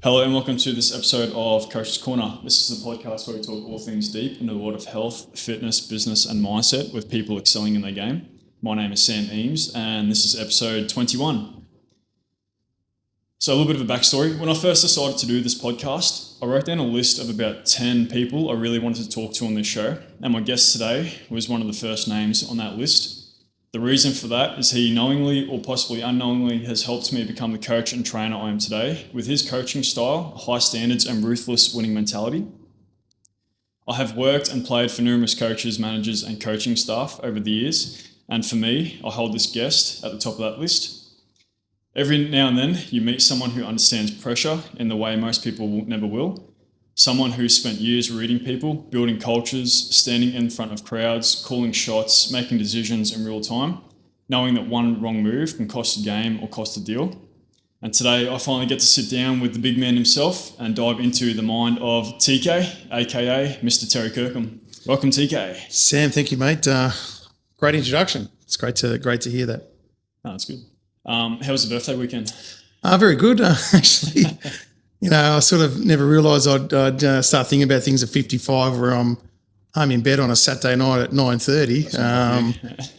Hello and welcome to this episode of Coach's Corner. This is a podcast where we talk all things deep into the world of health, fitness, business and mindset with people excelling in their game. My name is Sam Eames and this is episode 21. So a little bit of a backstory. When I first decided to do this podcast, I wrote down a list of about 10 people I really wanted to talk to on this show. And my guest today was one of the first names on that list. The reason for that is he knowingly or possibly unknowingly has helped me become the coach and trainer I am today with his coaching style, high standards and ruthless winning mentality. I have worked and played for numerous coaches, managers and coaching staff over the years, and for me, I hold this guest at the top of that list. Every now and then you meet someone who understands pressure in the way most people never will. Someone who's spent years reading people, building cultures, standing in front of crowds, calling shots, making decisions in real time, knowing that one wrong move can cost a game or cost a deal. And today I finally get to sit down with the big man himself and dive into the mind of TK, aka Mr. Terry Kirkham. Welcome, TK. Sam, thank you, mate. Great introduction. It's great to hear that. Oh, that's good. How was the birthday weekend? Very good, actually. I sort of never realised I'd start thinking about things at 55 where I'm in bed on a Saturday night at 9:30.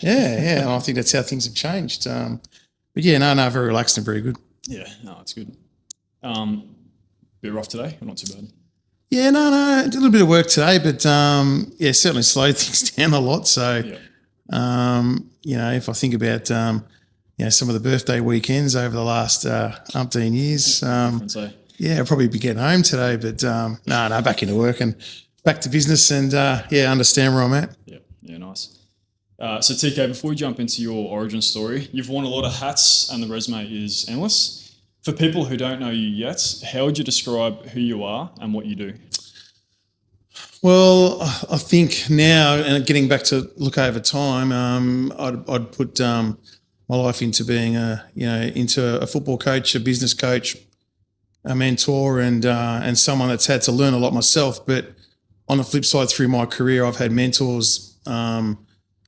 And I think that's how things have changed. Very relaxed and very good. Yeah, no, it's good. Bit rough today, but not too bad. Yeah, I did a little bit of work today, but certainly slowed things down a lot. So, if I think about some of the birthday weekends over the last umpteen years, I'll probably be getting home today, but back into work and back to business and understand where I'm at. Yeah, nice. So TK, before we jump into your origin story, you've worn a lot of hats and the resume is endless. For people who don't know you yet, how would you describe who you are and what you do? Well, I think now, and getting back to look over time, I'd put my life into being into a football coach, a business coach, a mentor and someone that's had to learn a lot myself. But on the flip side, through my career, I've had mentors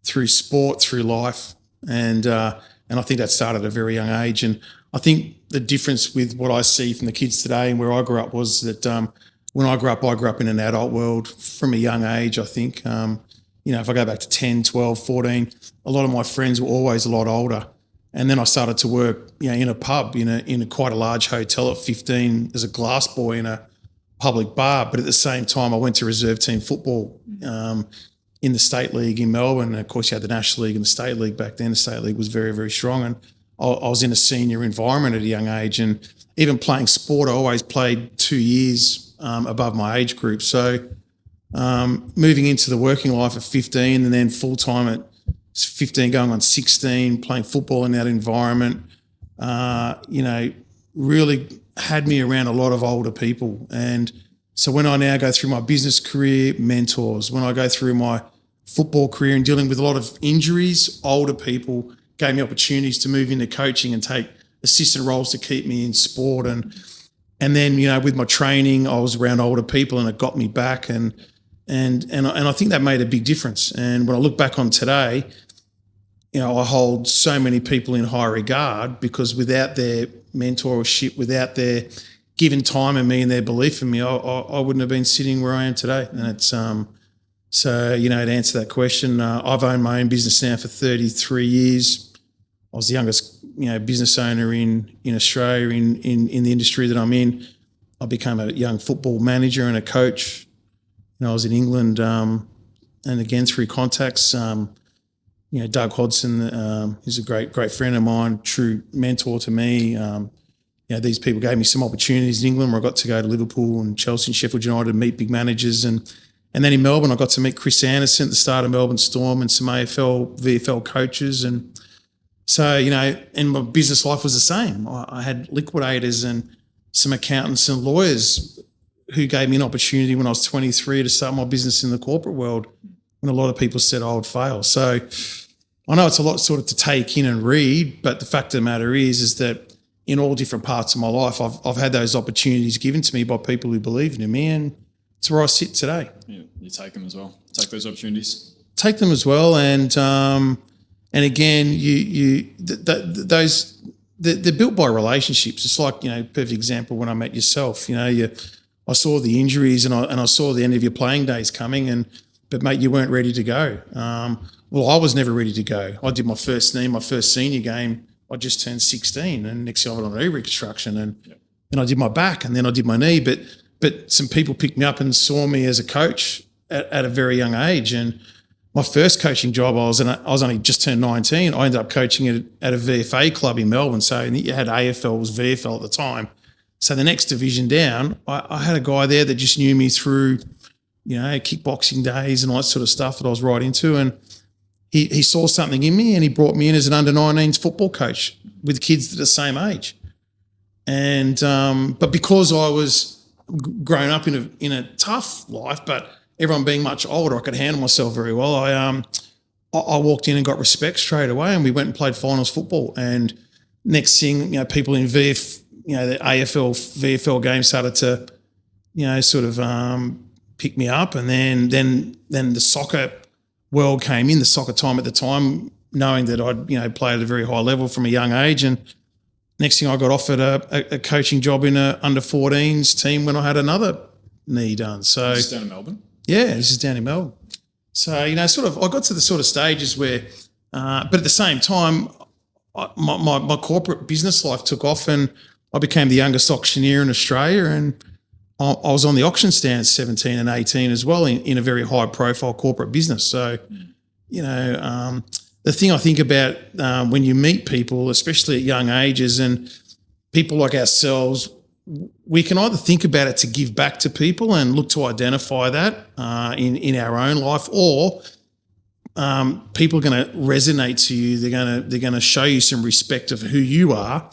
through sport, through life, and I think that started at a very young age. And I think the difference with what I see from the kids today and where I grew up was that when I grew up in an adult world from a young age. I think, if I go back to 10, 12, 14, a lot of my friends were always a lot older. And then I started to work, in a pub, in quite a large hotel at 15 as a glass boy in a public bar. But at the same time, I went to reserve team football in the state league in Melbourne. And of course, you had the National League and the state league back then. The state league was very, very strong. And I was in a senior environment at a young age. And even playing sport, I always played 2 years above my age group. So moving into the working life at 15 and then full-time at 15 going on 16, playing football in that environment, really had me around a lot of older people. And so when I now go through my business career, mentors, when I go through my football career and dealing with a lot of injuries, older people gave me opportunities to move into coaching and take assistant roles to keep me in sport. And then, with my training, I was around older people and it got me back. And I think that made a big difference. And when I look back on today, I hold so many people in high regard because without their mentorship, without their giving time in me and their belief in me, I wouldn't have been sitting where I am today. And it's to answer that question, I've owned my own business now for 33 years. I was the youngest business owner in Australia in the industry that I'm in. I became a young football manager and a coach. I was in England, and again through contacts. Doug Hodson, he's a great friend of mine, true mentor to me. These people gave me some opportunities in England where I got to go to Liverpool and Chelsea and Sheffield United and meet big managers, and then in Melbourne I got to meet Chris Anderson at the start of Melbourne Storm and some AFL, VFL coaches, and so and my business life was the same. I had liquidators and some accountants and lawyers who gave me an opportunity when I was 23 to start my business in the corporate world when a lot of people said I would fail. So I know it's a lot sort of to take in and read, but the fact of the matter is that in all different parts of my life, I've had those opportunities given to me by people who believed in me, and it's where I sit today. Yeah, you take them as well. Take those opportunities. Take them as well, and again, those they're built by relationships. It's like, perfect example when I met yourself. I saw the injuries and I saw the end of your playing days coming, but mate, you weren't ready to go. Well, I was never ready to go. I did my first senior game. I just turned 16, and next year I went on knee reconstruction, and then I did my back, and then I did my knee. But some people picked me up and saw me as a coach at a very young age, and my first coaching job, I was only just turned 19. I ended up coaching at a VFA club in Melbourne. So you had AFL, was VFL at the time. So the next division down, I had a guy there that just knew me through, kickboxing days and all that sort of stuff that I was right into. And he saw something in me and he brought me in as an under-19s football coach with kids that are the same age. And but because I was grown up in a tough life, but everyone being much older, I could handle myself very well. I walked in and got respect straight away, and we went and played finals football. And next thing, people in the AFL, VFL games started to, sort of pick me up. And then the soccer world came in, the soccer time at the time, knowing that I'd, played at a very high level from a young age. And next thing I got offered a coaching job in a under-14s team when I had another knee done. So Is this down in Melbourne? Yeah, this is down in Melbourne. So, I got to the sort of stages where, but at the same time, my corporate business life took off, and I became the youngest auctioneer in Australia, and I was on the auction stand at 17 and 18 as well in a very high profile corporate business. So, the thing I think about when you meet people, especially at young ages, and people like ourselves, we can either think about it to give back to people and look to identify that in our own life, or people are going to resonate to you. They're going to show you some respect of who you are,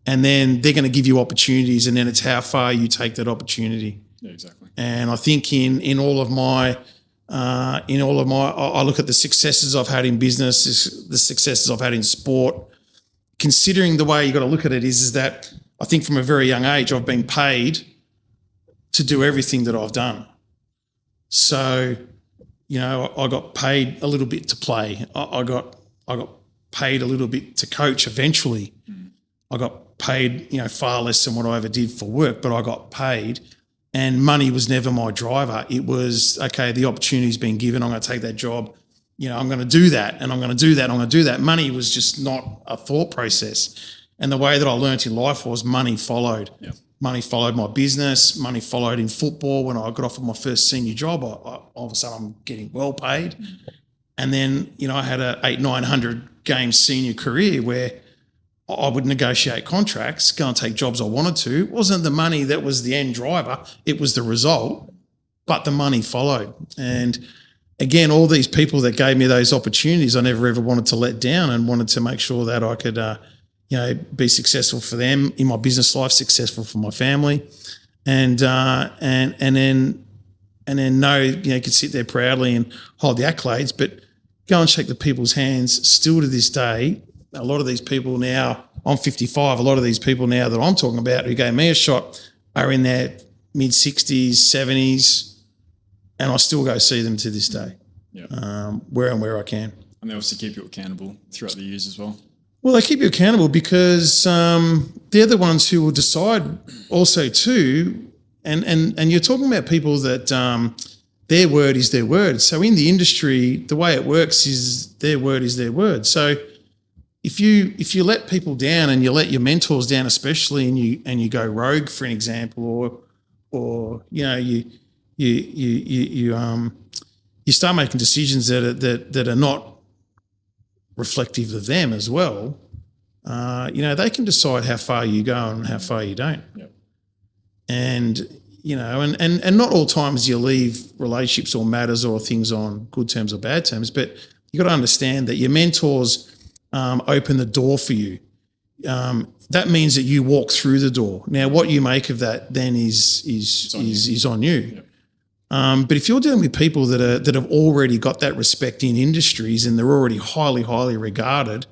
and then they're going to give you opportunities, and then it's how far you take that opportunity. Yeah, exactly. And I think in all of my I look at the successes I've had in business, the successes I've had in sport. Considering the way you got to look at it is that I think from a very young age I've been paid to do everything that I've done. So, I got paid a little bit to play. I got paid a little bit to coach eventually. I got paid, far less than what I ever did for work, but I got paid, and money was never my driver. It was, okay, the opportunity's been given, I'm going to take that job. I'm going to do that, and I'm going to do that, I'm going to do that. Money was just not a thought process. And the way that I learned in life was money followed. Yep. Money followed my business. Money followed in football. When I got offered my first senior job, all of a sudden I'm getting well paid. And then, I had a 800-900 game senior career where I would negotiate contracts, go and take jobs I wanted to. It wasn't the money that was the end driver. It was the result, but the money followed. And again, all these people that gave me those opportunities, I never ever wanted to let down, and wanted to make sure that I could be successful for them in my business life, successful for my family, and then know, you could sit there proudly and hold the accolades, but go and shake the people's hands. Still to this day, a lot of these people now, I'm 55, a lot of these people now that I'm talking about who gave me a shot are in their mid-60s, 70s, and I still go see them to this day, where I can. And they obviously keep you accountable throughout the years as well. Well, they keep you accountable because they're the ones who will decide also too, and you're talking about people that their word is their word. So in the industry, the way it works is their word is their word. So if you let people down and you let your mentors down, especially, and you go rogue, for an example, or you start making decisions that are not reflective of them as well, they can decide how far you go and how far you don't. Yep. And, and not all times you leave relationships or matters or things on good terms or bad terms, but you got to understand that your mentors open the door for you. That means that you walk through the door. Now, what you make of that then is on you. Yep. But if you're dealing with people that have already got that respect in industries and they're already highly, highly regarded,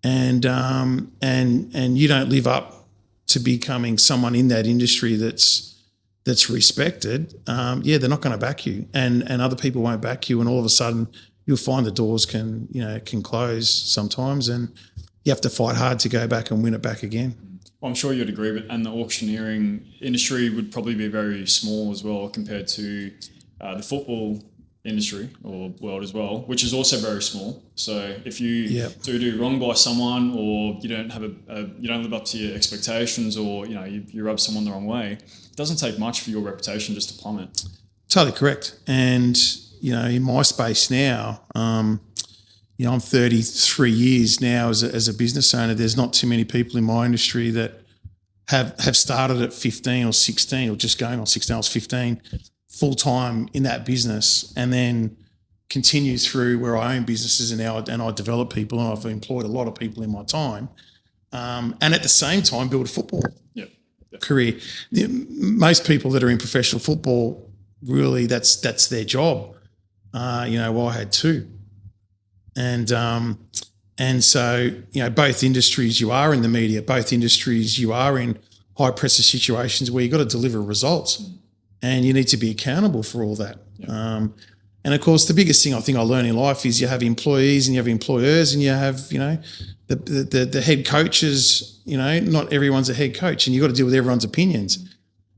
and you don't live up to becoming someone in that industry that's respected, they're not going to back you, and other people won't back you, and all of a sudden you'll find the doors can close sometimes, and you have to fight hard to go back and win it back again. Well, I'm sure you'd agree, but and the auctioneering industry would probably be very small as well compared to the football industry or world as well, which is also very small. So if you do wrong by someone, or you don't have you don't live up to your expectations, or you rub someone the wrong way, it doesn't take much for your reputation just to plummet. Totally correct. And in my space now, I'm 33 years now as a business owner. There's not too many people in my industry that have started at 15 or 16, or just going on 16. I was 15, full time in that business, and then continue through where I own businesses and I develop people, and I've employed a lot of people in my time, and at the same time build a football career. Most people that are in professional football, really, that's their job. I had two. And so, both industries, you are in the media, both industries, you are in high pressure situations where you've got to deliver results, and you need to be accountable for all that. And of course, the biggest thing I think I learned in life is you have employees and you have employers, and you have, the head coaches. Not everyone's a head coach, and you've got to deal with everyone's opinions.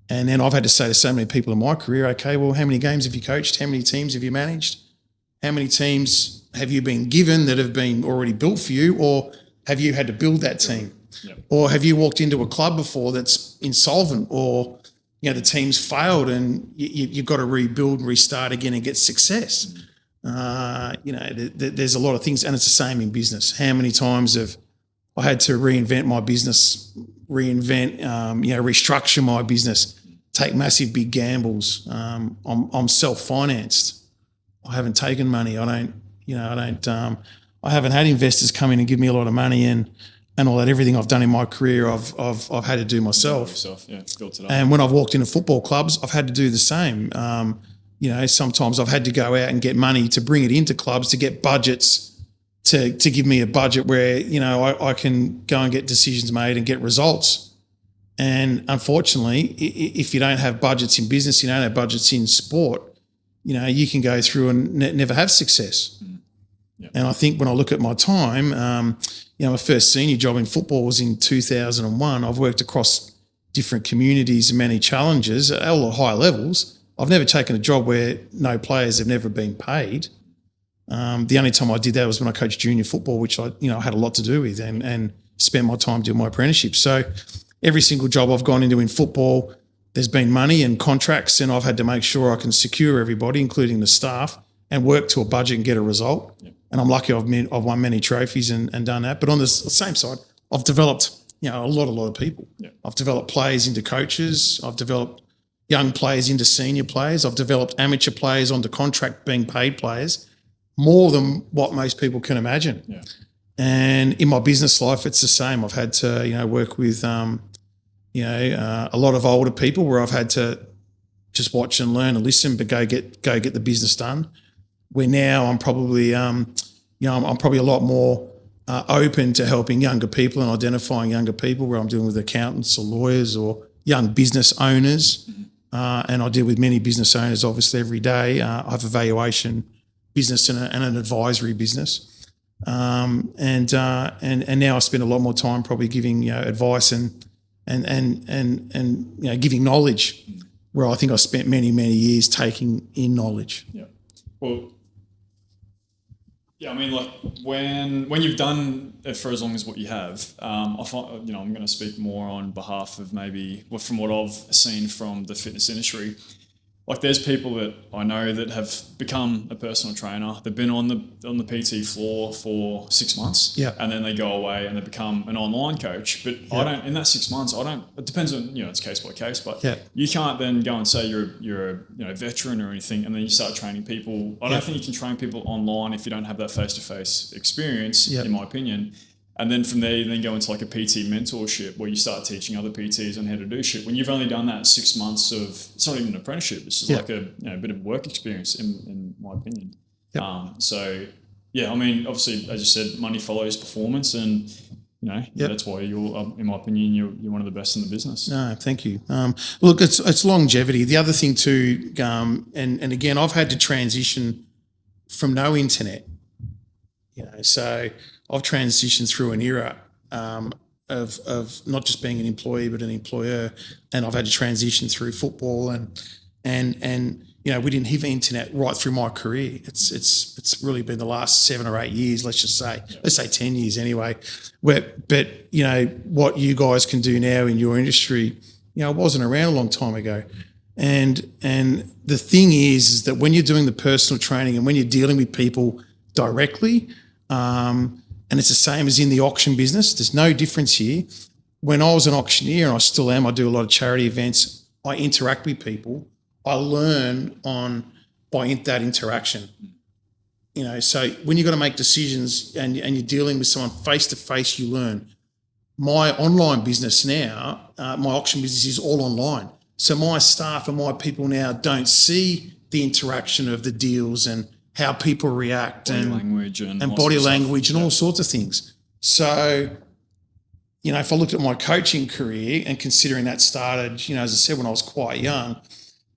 And then I've had to say to so many people in my career, okay, well, how many games have you coached? How many teams have you managed? How many teams have you been given that have been already built for you, or have you had to build that team? Or have you walked into a club before that's insolvent, or the team's failed and you've got to rebuild and restart again and get success? There's a lot of things, and it's the same in business. How many times have I had to reinvent my business, restructure my business, take massive big gambles? I'm self-financed. I haven't taken money. I haven't had investors come in and give me a lot of money and all that. Everything I've done in my career, I've had to do myself. Built it up. And when I've walked into football clubs, I've had to do the same. Sometimes I've had to go out and get money to bring it into clubs, to get budgets, to give me a budget where, I can go and get decisions made and get results. And unfortunately, if you don't have budgets in business, you don't have budgets in sport, you can go through and never have success. And I think when I look at my time, my first senior job in football was in 2001. I've worked across different communities and many challenges at all high levels. I've never taken a job where no players have never been paid. The only time I did that was when I coached junior football, which I had a lot to do with, and spent my time doing my apprenticeship. So every single job I've gone into in football, there's been money and contracts, and I've had to make sure I can secure everybody, including the staff, and work to a budget and get a result. And I'm lucky I've won many trophies and done that. But on the same side, I've developed a lot of people. I've developed players into coaches. I've developed young players into senior players. I've developed amateur players onto contract being paid players, more than what most people can imagine. And in my business life, it's the same. I've had to work with a lot of older people where I've had to just watch and learn and listen, but go get the business done. Where now I'm probably I'm probably a lot more open to helping younger people and identifying younger people, where I'm dealing with accountants or lawyers or young business owners. And I deal with many business owners obviously every day. I have a valuation business and an advisory business. And now I spend a lot more time probably giving advice and giving knowledge, where I think I spent many years taking in knowledge. Well, I mean, like when you've done it for as long as what you have, I find, I'm going to speak more on behalf of maybe from what I've seen from the fitness industry. Like, there's people that I know that have become a personal trainer. They've been on the PT floor for 6 months, and then they go away and they become an online coach. But I don't. In that 6 months, I don't. It depends on it's case by case. But you can't then go and say you're a veteran or anything, and then you start training people. I don't think you can train people online if you don't have that face-to-face experience, in my opinion. And then from there, you then go into like a PT mentorship, where you start teaching other PTs on how to do shit. When you've only done that 6 months of, it's not even an apprenticeship. It's just like a bit of work experience, in my opinion. So I mean, obviously, as you said, money follows performance, and that's why you're, in my opinion, you're one of the best in the business. No, thank you. Look, it's longevity. The other thing too, and again, I've had to transition from no internet So I've transitioned through an era of not just being an employee but an employer, and I've had to transition through football and we didn't have internet right through my career. It's really been the last 7 or 8 years, let's say 10 years anyway. But what you guys can do now in your industry, it wasn't around a long time ago. And the thing is that when you're doing the personal training and when you're dealing with people directly, and it's the same as in the auction business, there's no difference here. When I was an auctioneer, and I still am, I do a lot of charity events, I interact with people. I learn by that interaction. So when you've got to make decisions and you're dealing with someone face to face, you learn. My online business now, my auction business is all online. So my staff and my people now don't see the interaction of the deals and how people react body and language and body language and all sorts of things. So, if I looked at my coaching career and considering that started, as I said, when I was quite young,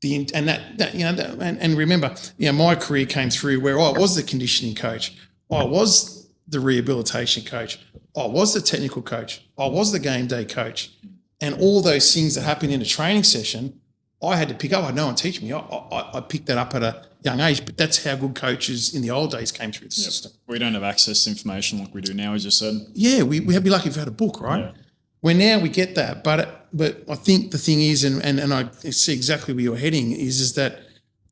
and remember, my career came through where I was the conditioning coach, I was the rehabilitation coach, I was the technical coach, I was the game day coach, and all those things that happen in a training session, I had to pick up. I had no one teach me. I picked that up at a young age, but that's how good coaches in the old days came through the system. We don't have access to information like we do now, as you said. Yeah, we'd be lucky if we had a book, right? Yeah. Where now we get that, but I think the thing is, and I see exactly where you're heading, is that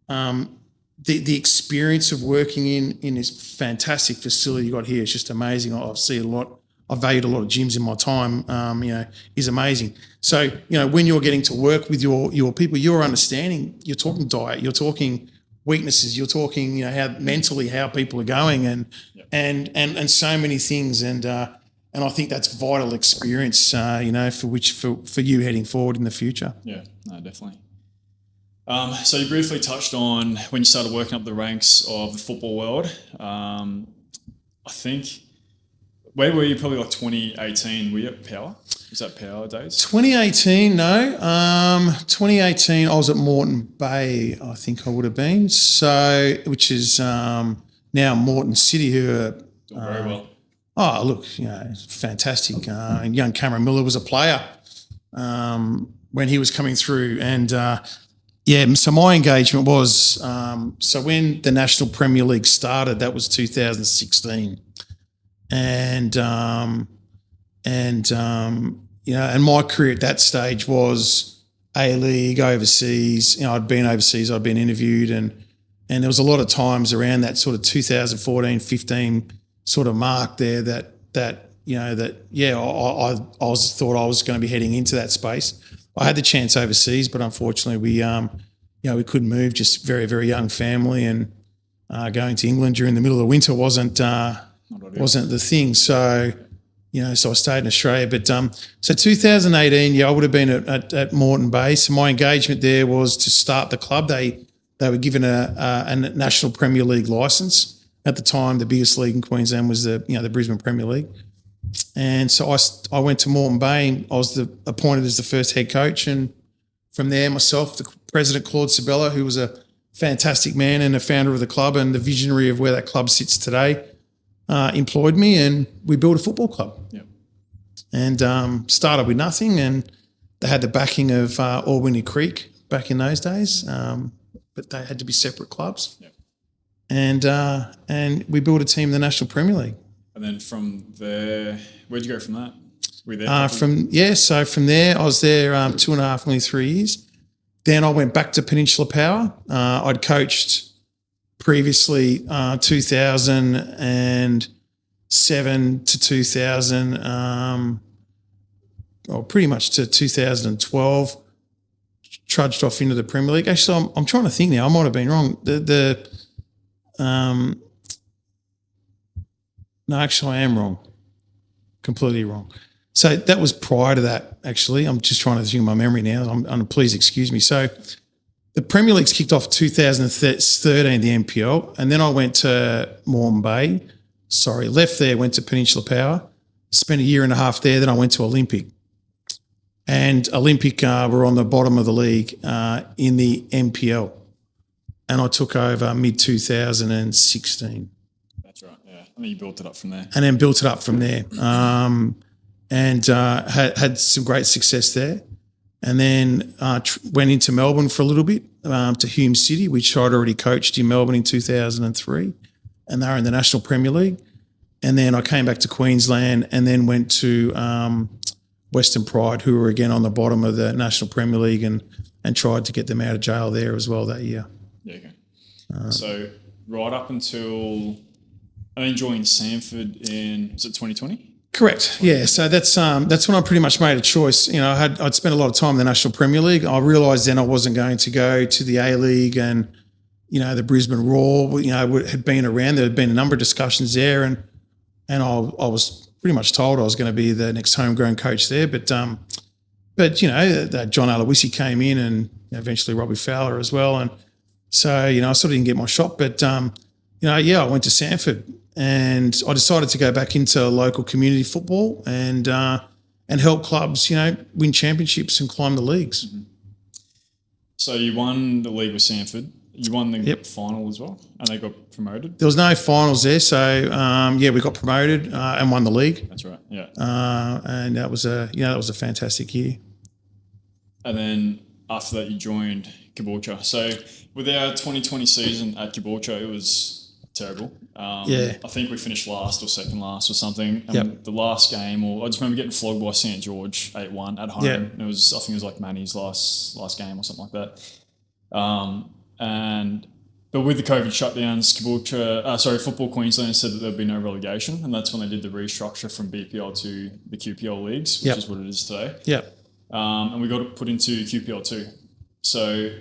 the experience of working in this fantastic facility you got here is just amazing. I've seen a lot. I've valued a lot of gyms in my time. Is amazing. So when you're getting to work with your people, you're understanding. You're talking diet. You're talking weaknesses. You're talking how people are going and so many things and I think that's vital experience. For you heading forward in the future. Yeah, no, definitely. So you briefly touched on when you started working up the ranks of the football world. I think, where were you? Probably like 2018. Were you at Power? Was that Power days? 2018, no. 2018, I was at Moreton Bay, I think I would have been. So, which is now Moreton City, who are doing very well. Oh, look, fantastic. Young Cameron Miller was a player when he was coming through. And, so my engagement was, so when the National Premier League started, that was 2016. And my career at that stage was A-League, overseas. I'd been overseas, I'd been interviewed, and there was a lot of times around that sort of 2014, 15 sort of mark there that I thought I was going to be heading into that space. I had the chance overseas, but unfortunately we couldn't move. Just very, very young family, and going to England during the middle of the winter wasn't the thing. So so I stayed in Australia. But so 2018, I would have been at Moreton Bay. So my engagement there was to start the club. They were given a National Premier League licence. At the time, the biggest league in Queensland was the Brisbane Premier League. And so I went to Moreton Bay. I was appointed as the first head coach. And from there, myself, the president, Claude Sabella, who was a fantastic man and a founder of the club and the visionary of where that club sits today, employed me, and we built a football club. Yep. And started with nothing, and they had the backing of Albany Creek back in those days, but they had to be separate clubs. Yep. And we built a team in the National Premier League. And then from there, where'd you go from that? Were you there? So from there, I was there 2.5, nearly 3 years. Then I went back to Peninsula Power. I'd coached previously 2007 to 2000, or pretty much to 2012. Trudged off into the Premier League. Actually, I'm trying to think now. I might have been wrong. No, actually, I am wrong. Completely wrong. So that was prior to that, actually. I'm just trying to think of my memory now. Please excuse me. So the Premier League's kicked off 2013, the NPL, and then I went to Moreton Bay. Left there, went to Peninsula Power, spent 1.5 years there. Then I went to Olympic. And Olympic were on the bottom of the league in the NPL. And I took over mid-2016. That's right. Yeah, and then you built it up from there. and then built it up from there. And had some great success there. And then went into Melbourne for a little bit to Hume City, which I'd already coached in Melbourne in 2003, and they were in the National Premier League. And then I came back to Queensland and then went to Western Pride, who were again on the bottom of the National Premier League, and tried to get them out of jail there as well that year. Yeah, okay. So right up until I joined Sanford was it 2020? Correct. Yeah. So that's when I pretty much made a choice. You know, I'd spent a lot of time in the National Premier League. I realised then I wasn't going to go to the A League, and you know the Brisbane Roar. You know, had been around. There had been a number of discussions there, and I was pretty much told I was going to be the next homegrown coach there. But you know that John Aloisi came in, and eventually Robbie Fowler as well, and so you know I sort of didn't get my shot. But you know, yeah, I went to Sanford. And I decided to go back into local community football and help clubs, you know, win championships and climb the leagues. Mm-hmm. So you won the league with Sanford. You won the final as well, and they got promoted. There was no finals there, so yeah, we got promoted and won the league. That's right. Yeah. And that was a fantastic year. And then after that, you joined Caboolture. So with our 2020 season at Caboolture, it was terrible. I think we finished last or second last or something. And the last game, I just remember getting flogged by St George 8-1 at home. And I think it was like Manny's last game or something like that. But with the COVID shutdowns, Football Queensland said that there'd be no relegation, and that's when they did the restructure from BPL to the QPL leagues, which is what it is today. And we got put into QPL 2. So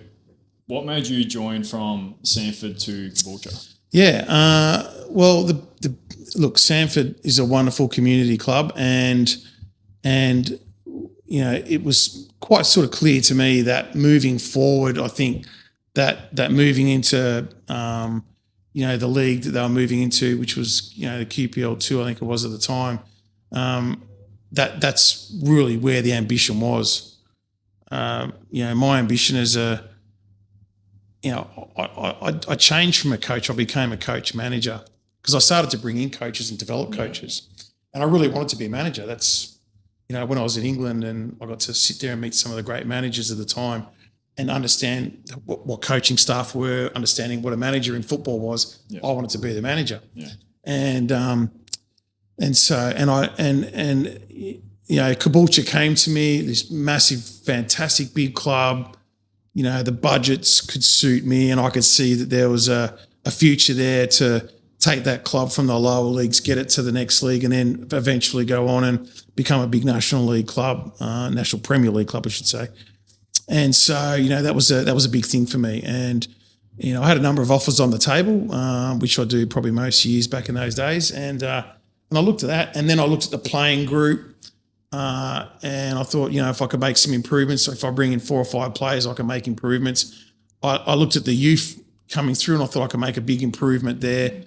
what made you join from Sanford to Caboolture? Yeah, well, look, Sanford is a wonderful community club, and you know it was quite sort of clear to me that moving forward, I think that moving into you know the league that they were moving into, which was you know the QPL 2, I think it was at the time, that's really where the ambition was. You know, my ambition as I changed from a coach. I became a coach manager because I started to bring in coaches and develop coaches, and I really wanted to be a manager. That's, you know, when I was in England and I got to sit there and meet some of the great managers of the time and understand what coaching staff were, understanding what a manager in football was. I wanted to be the manager, and you know, Caboolture came to me, this massive, fantastic, big club. You know, the budgets could suit me, and I could see that there was a future there to take that club from the lower leagues, get it to the next league, and then eventually go on and become a big National League club, National Premier League club, I should say. And so, you know, that was a big thing for me. And, you know, I had a number of offers on the table, which I do probably most years back in those days. And I looked at that, and then I looked at the playing group. And I thought, you know, if I could make some improvements, if I bring in 4 or 5 players, I can make improvements. I looked at the youth coming through, and I thought I could make a big improvement there.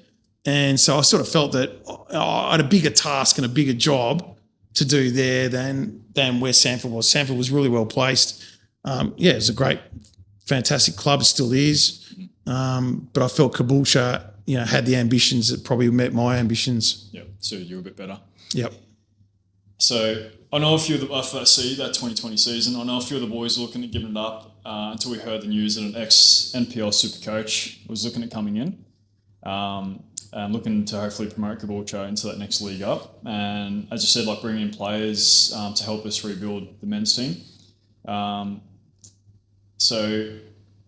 And so I sort of felt that I had a bigger task and a bigger job to do there than where Sanford was. Sanford was really well placed. It was a great, fantastic club, it still is. But I felt Caboolture, you know, had the ambitions that probably met my ambitions. Yep, suited you a bit better. Yep. So I know a few of the that 2020 season, I know a few of the boys were looking at giving it up until we heard the news that an ex-NPL super coach was looking at coming in and looking to hopefully promote Caboolture into that next league up. And as you said, like bringing in players to help us rebuild the men's team. So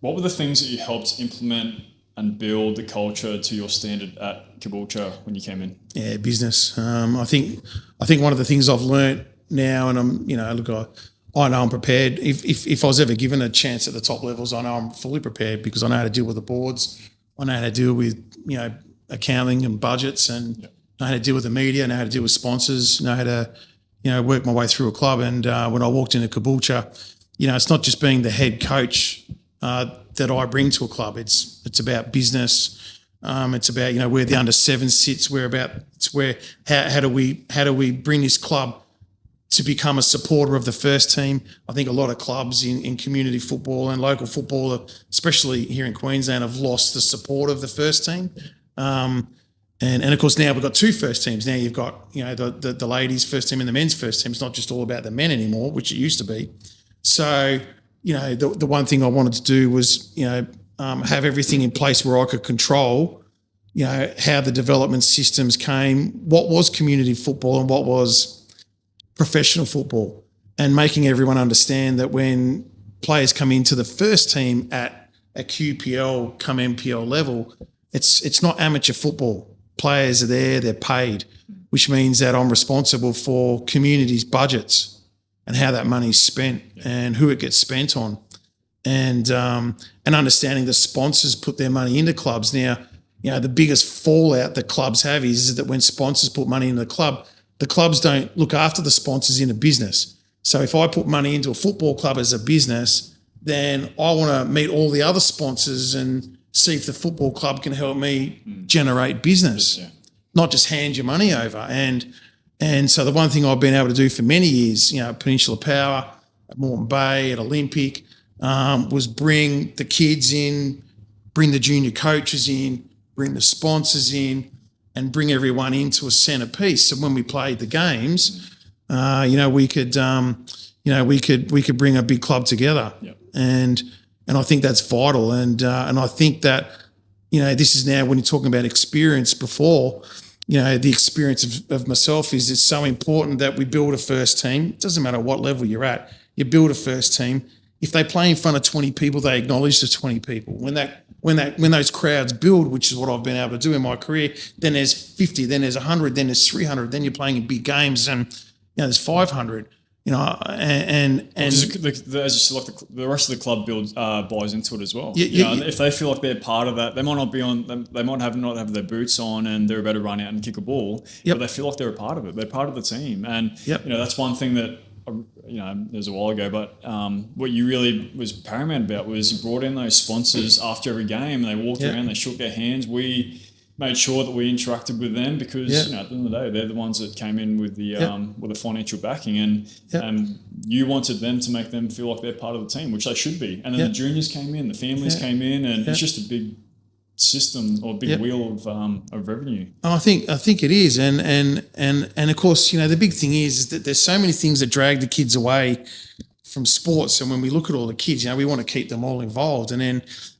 what were the things that you helped implement and build the culture to your standard at Caboolture when you came in? Yeah, business. I think one of the things I've learnt now, and I'm, you know, look, I know I'm prepared. If I was ever given a chance at the top levels, I know I'm fully prepared because I know how to deal with the boards. I know how to deal with, you know, accounting and budgets, and know how to deal with the media, know how to deal with sponsors, know how to, you know, work my way through a club. And when I walked into Caboolture, you know, it's not just being the head coach that I bring to a club. It's about business. It's about, you know, where the under 7 sits. How do we bring this club to become a supporter of the first team? I think a lot of clubs in community football and local football, especially here in Queensland, have lost the support of the first team. And of course now we've got two first teams. Now you've got, the ladies' first team and the men's first team. It's not just all about the men anymore, which it used to be. So, the one thing I wanted to do was, have everything in place where I could control, how the development systems came, what was community football and what was professional football, and making everyone understand that when players come into the first team at a QPL come MPL level, it's not amateur football. Players are there, they're paid, which means that I'm responsible for communities' budgets and how that money's spent and who it gets spent on. And understanding the sponsors put their money into clubs. Now, the biggest fallout that clubs have is that when sponsors put money into the clubs don't look after the sponsors in a business. So if I put money into a football club as a business, then I want to meet all the other sponsors and see if the football club can help me generate business, not just hand your money over. And so the one thing I've been able to do for many years, Peninsula Power, at Moreton Bay, at Olympic, was bring the kids in, bring the junior coaches in, bring the sponsors in, and bring everyone into a centrepiece. So when we played the games, we could bring a big club together. And I think that's vital. And I think that, this is now when you're talking about experience before, the experience of myself is it's so important that we build a first team. It doesn't matter what level you're at. You build a first team. If they play in front of 20 people, they acknowledge the 20 people. When those crowds build, which is what I've been able to do in my career, then there's 50, then there's 100, then there's 300, then you're playing in big games and there's 500. And the rest of the club buys into it as well. If they feel like they're part of that, they might not be on. They might not have their boots on, and they're about to run out and kick a ball. But they feel like they're a part of it. They're part of the team, and that's one thing that it was a while ago. But what you really was paramount about was you brought in those sponsors after every game, and they walked around, they shook their hands. We made sure that we interacted with them because at the end of the day, they're the ones that came in with the financial backing, and you wanted them to make them feel like they're part of the team, which they should be. And then the juniors came in, the families came in, and it's just a big system or big wheel of revenue. I think it is, and of course, the big thing is that there's so many things that drag the kids away from sports, and when we look at all the kids, we want to keep them all involved,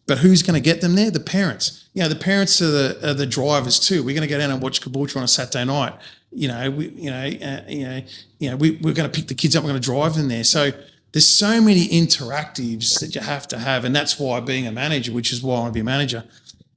but who's going to get them there? The parents. The parents are the drivers too. We're going to go down and watch Caboolture on a Saturday night. We're going to pick the kids up. We're going to drive them there. So there's so many interactives that you have to have, and that's why being a manager, which is why I want to be a manager,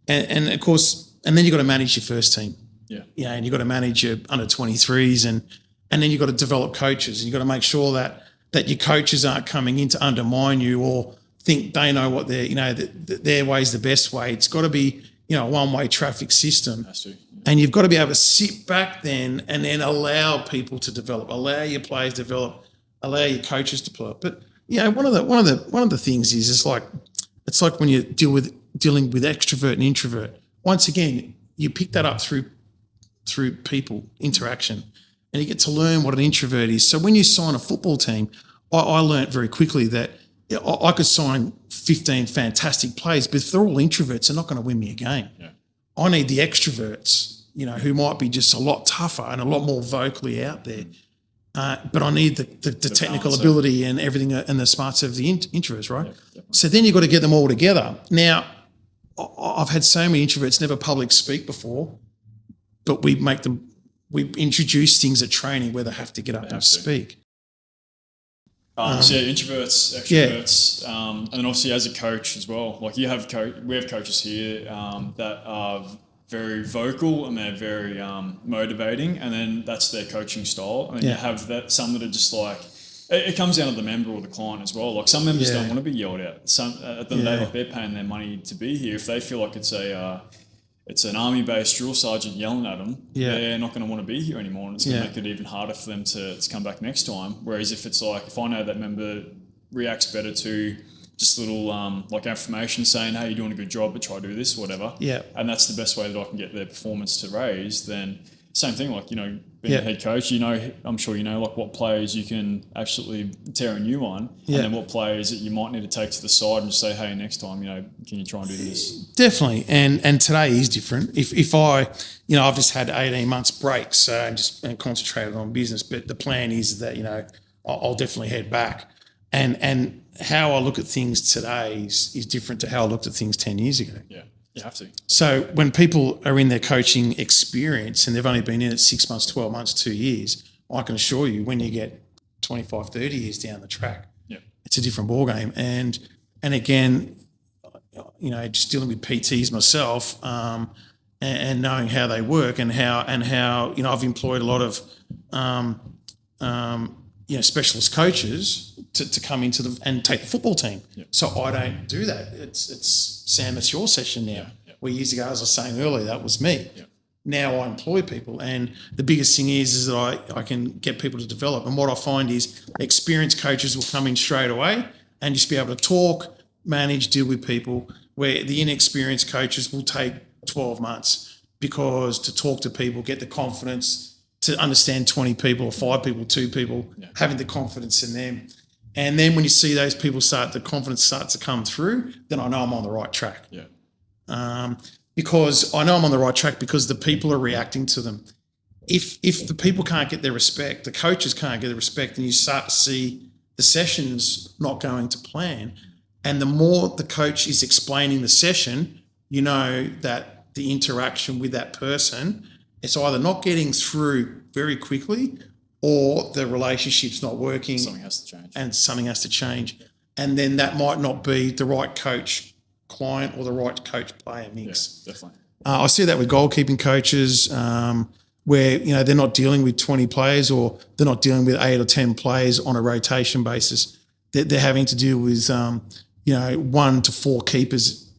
and of course, and then you've got to manage your first team. And you've got to manage your under 23s, and then you've got to develop coaches, and you've got to make sure that your coaches aren't coming in to undermine you or think they know what their way's the best way. It's got to be a one-way traffic system. Has to. And you've got to be able to sit back then and then allow people to develop, allow your players to develop, allow your coaches to develop. But one of the things is it's like when you dealing with extrovert and introvert. Once again, you pick that up through people interaction, and you get to learn what an introvert is. So when you sign a football team, I learned very quickly that I could sign 15 fantastic players, but if they're all introverts, they're not going to win me a game. I need the extroverts, who might be just a lot tougher and a lot more vocally out there. But I need the technical ability and everything and the smarts of the introverts, right? So then you've got to get them all together. Now, I've had so many introverts never public speak before, but we introduce things at training where they have to get up and speak. Introverts, extroverts, and then obviously as a coach as well. Like we have coaches here that are very vocal and they're very motivating, and then that's their coaching style. And then you have some that are just like it comes down to the member or the client as well. Like some members don't want to be yelled at. Some at the end of the day, like they're paying their money to be here. If they feel like it's an army-based drill sergeant yelling at them, they're not going to want to be here anymore, and it's going to make it even harder for them to come back next time. Whereas if I know that member reacts better to just little affirmation saying, hey, you're doing a good job, but try to do this or whatever, and that's the best way that I can get their performance to raise, then same thing, like, being a head coach, I'm sure like what players you can absolutely tear a new one, and then what players that you might need to take to the side and just say, hey, next time, can you try and do this? Definitely. And today is different. If I, I've just had 18 months break, so and concentrated on business, but the plan is that, I'll definitely head back. And how I look at things today is different to how I looked at things 10 years ago. Yeah, you have to. So when people are in their coaching experience and they've only been in it 6 months, 12 months, 2 years, I can assure you when you get 25, 30 years down the track, it's a different ballgame. And again, just dealing with PTs myself and knowing how they work and how I've employed a lot of specialist coaches to come into and take the football team. So I don't do that. It's Sam, it's your session now. Where years ago, as I was saying earlier, that was me. Now I employ people, and the biggest thing is that I can get people to develop. And what I find is experienced coaches will come in straight away and just be able to talk, manage, deal with people, where the inexperienced coaches will take 12 months because to talk to people, get the confidence to understand 20 people or 5 people, 2 people, having the confidence in them. And then when you see those people the confidence starts to come through, then I know I'm on the right track. Because I know I'm on the right track because the people are reacting to them. If the people can't get their respect, the coaches can't get the respect, and you start to see the sessions not going to plan, and the more the coach is explaining the session, that the interaction with that person, it's either not getting through very quickly or the relationship's not working. Something has to change. And something has to change. And then that might not be the right coach client or the right coach player mix. Yeah, definitely. I see that with goalkeeping coaches where, they're not dealing with 20 players or they're not dealing with 8 or 10 players on a rotation basis. They're having to deal with, 1 to 4 keepers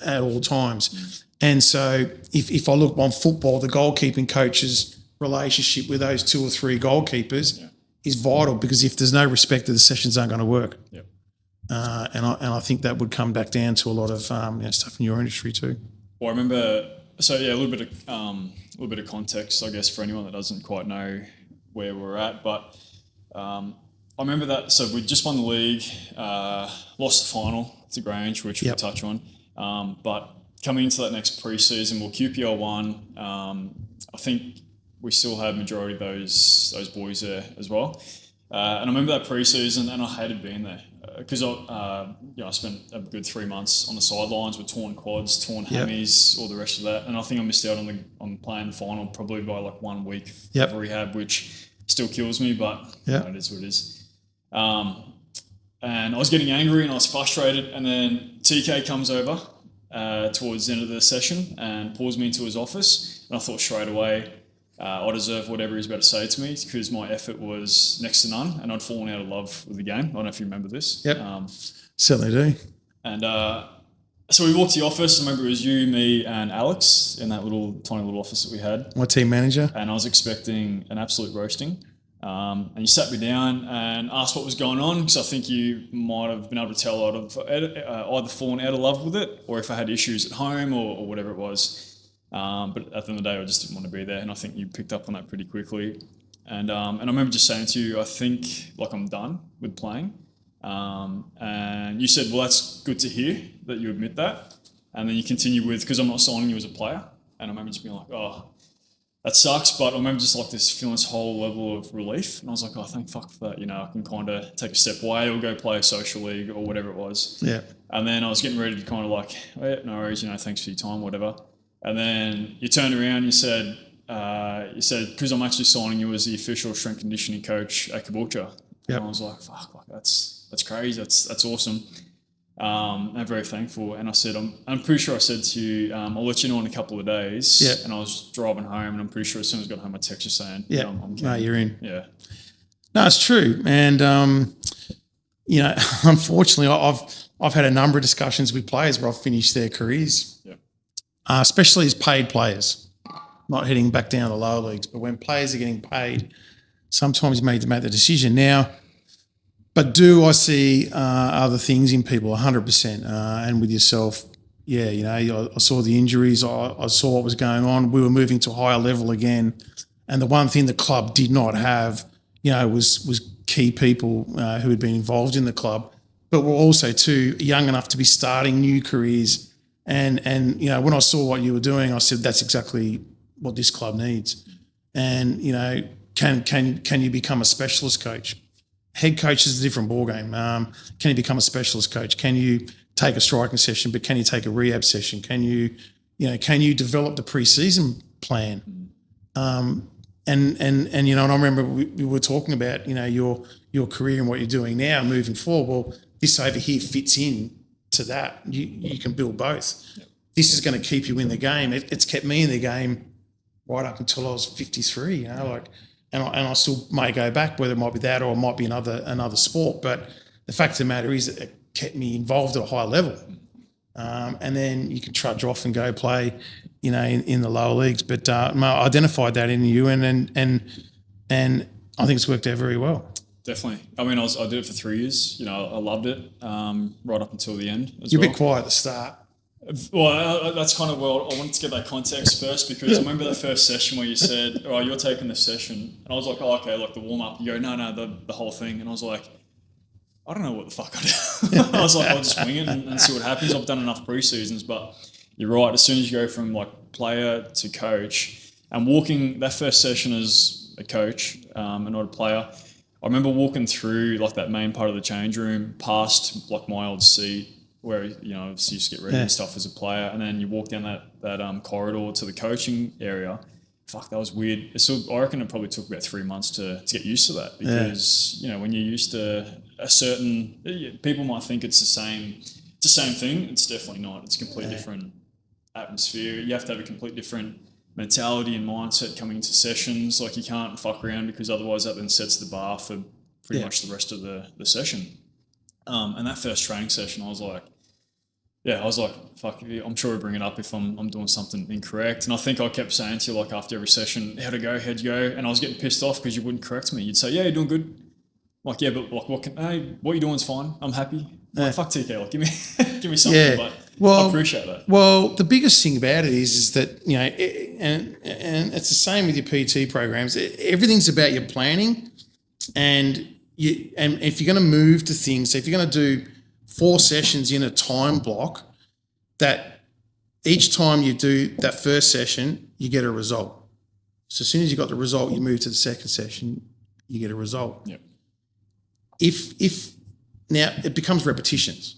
at all times. And so if I look on football, the goalkeeping coach's relationship with those 2 or 3 goalkeepers is vital, because if there's no respect, the sessions aren't going to work. And I think that would come back down to a lot of stuff in your industry too. Well, I remember, a little bit of context, I guess, for anyone that doesn't quite know where we're at. But I remember that. So we just won the league, lost the final to Grange, which we'll touch on. But coming into that next pre-season, QPR won. I think we still had majority of those boys there as well. And I remember that pre-season, and I hated being there because I spent a good 3 months on the sidelines with torn quads, torn hammies, all the rest of that. And I think I missed out on playing the final probably by like 1 week of rehab, which still kills me, but it is what it is. And I was getting angry and I was frustrated, and then TK comes over towards the end of the session and pulls me into his office, and I thought straight away I deserve whatever he's about to say to me, because my effort was next to none and I'd fallen out of love with the game. I don't know if you remember this. Certainly do. And so we walked to the office. I remember it was you, me and Alex in that tiny little office that we had. My team manager. And I was expecting an absolute roasting. And you sat me down and asked what was going on, because I think you might have been able to tell I'd have either fallen out of love with it, or if I had issues at home or whatever it was. But at the end of the day, I just didn't want to be there, and I think you picked up on that pretty quickly. And I remember just saying to you, I think I'm done with playing. And you said, well, that's good to hear that you admit that. And then you continue with, because I'm not signing you as a player. And I remember just being like, oh, that sucks. But I remember just feeling this whole level of relief. And I was like, oh, thank fuck for that. I can kind of take a step away or go play a social league or whatever it was. And then I was getting ready to kind of no worries, thanks for your time, whatever. And then you turned around and you said, because I'm actually signing you as the official strength conditioning coach at Caboolture. And I was like, fuck, that's crazy. That's awesome. I'm very thankful. And I said, I'm pretty sure I said to you, I'll let you know in a couple of days. And I was driving home, and I'm pretty sure as soon as I got home, I texted you saying, I'm no, you're in. No, it's true. And, unfortunately, I've had a number of discussions with players where I've finished their careers. Especially as paid players, not heading back down to the lower leagues. But when players are getting paid, sometimes you need to make the decision. Now, but do I see other things in people? 100%. And with yourself, I saw the injuries. I saw what was going on. We were moving to a higher level again. And the one thing the club did not have, was key people who had been involved in the club, but were also too young enough to be starting new careers. And when I saw what you were doing, I said, that's exactly what this club needs. And, can you become a specialist coach? Head coach is a different ballgame. Can you become a specialist coach? Can you take a striking session, but can you take a rehab session? Can you develop the pre-season plan? And I remember we were talking about, your career and what you're doing now moving forward. Well, this over here fits in to that. You can build both. Yep. This is going to keep you in the game. It's kept me in the game right up until I was 53, and I still may go back, whether it might be that or it might be another sport. But the fact of the matter is that it kept me involved at a high level. And then you can trudge off and go play, in the lower leagues. But I identified that in you, and I think it's worked out very well. Definitely. I mean, I did it for 3 years. I loved it right up until the end. You're a bit quiet at the start. Well, that's kind of I wanted to get that context first, because I remember that first session where you said, "All right, you're taking this session," and I was like, "Oh, okay, like the warm up." You go, "No, the whole thing," and I was like, I don't know what the fuck I do. I was like, I'll just wing it and see what happens. I've done enough pre-seasons, but you're right. As soon as you go from like player to coach, and walking that first session as a coach and not a player, I remember walking through like that main part of the change room, past like my old seat where obviously you used to get ready and stuff as a player, and then you walk down that corridor to the coaching area. Fuck, that was weird. I reckon it probably took about 3 months to get used to that, because when you're used to a certain, people might think it's the same thing. It's definitely not. It's a completely different atmosphere. You have to have a completely different mentality and mindset coming into sessions. Like, you can't fuck around, because otherwise that then sets the bar for pretty much the rest of the session. And that first training session, I was like, fuck, I'm sure we'll bring it up if I'm doing something incorrect. And I think I kept saying to you, like, after every session, how'd you go? And I was getting pissed off because you wouldn't correct me. You'd say, yeah, you're doing good. I'm like, yeah, but like, what you're doing is fine. I'm happy. Like, fuck TK, like, give me something. Yeah. But I appreciate that. Well, the biggest thing about it is that, and it's the same with your PT programs. Everything's about your planning, and if you're going to move to things, so if you're going to do 4 sessions in a time block, that each time you do that first session, you get a result. So as soon as you got the result, you move to the second session, you get a result. Yep. If now it becomes repetitions.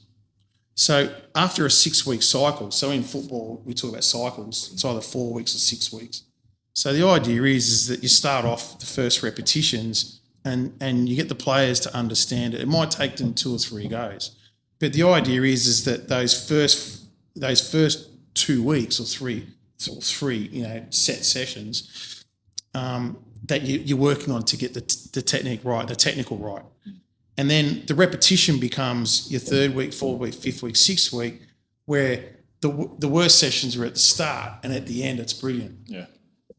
So after a 6-week cycle, so in football we talk about cycles, it's either 4 weeks or 6 weeks. So the idea is that you start off the first repetitions and you get the players to understand it. It might take them 2 or 3 goes. But the idea is that those first 2 weeks or three set sessions that you're working on to get the technique right, the technical right. And then the repetition becomes your 3rd week, 4th week, 5th week, 6th week, where the worst sessions are at the start, and at the end it's brilliant. Yeah.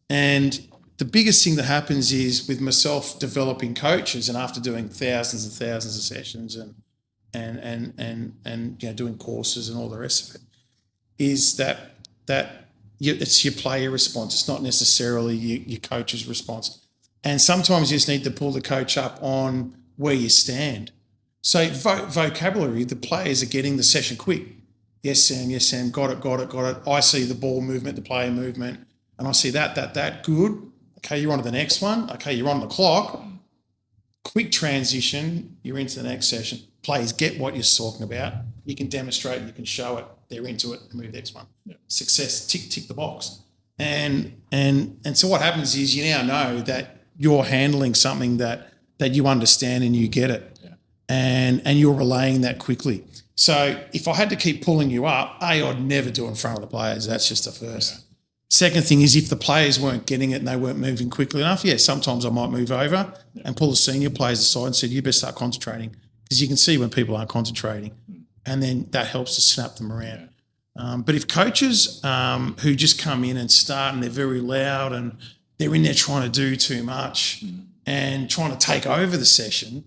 And the biggest thing that happens is with myself developing coaches, and after doing thousands and thousands of sessions and doing courses and all the rest of it, is that it's your player response. It's not necessarily your coach's response. And sometimes you just need to pull the coach up on where you stand. So vocabulary, the players are getting the session quick. Yes, Sam, got it. I see the ball movement, the player movement, and I see that, good. Okay, you're on to the next one. Okay, you're on the clock. Quick transition, you're into the next session. Players get what you're talking about. You can demonstrate, you can show it. They're into it, move the next one. Yeah. Success, tick the box. And so what happens is you now know that you're handling something that you understand and you get it. Yeah. And you're relaying that quickly. So if I had to keep pulling you up, I'd never do it in front of the players. That's just the first. Yeah. Second thing is, if the players weren't getting it and they weren't moving quickly enough, sometimes I might move over and pull the senior players aside and said, you better start concentrating, because you can see when people aren't concentrating, and then that helps to snap them around. But if coaches who just come in and start and they're very loud and they're in there trying to do too much and trying to take over the session,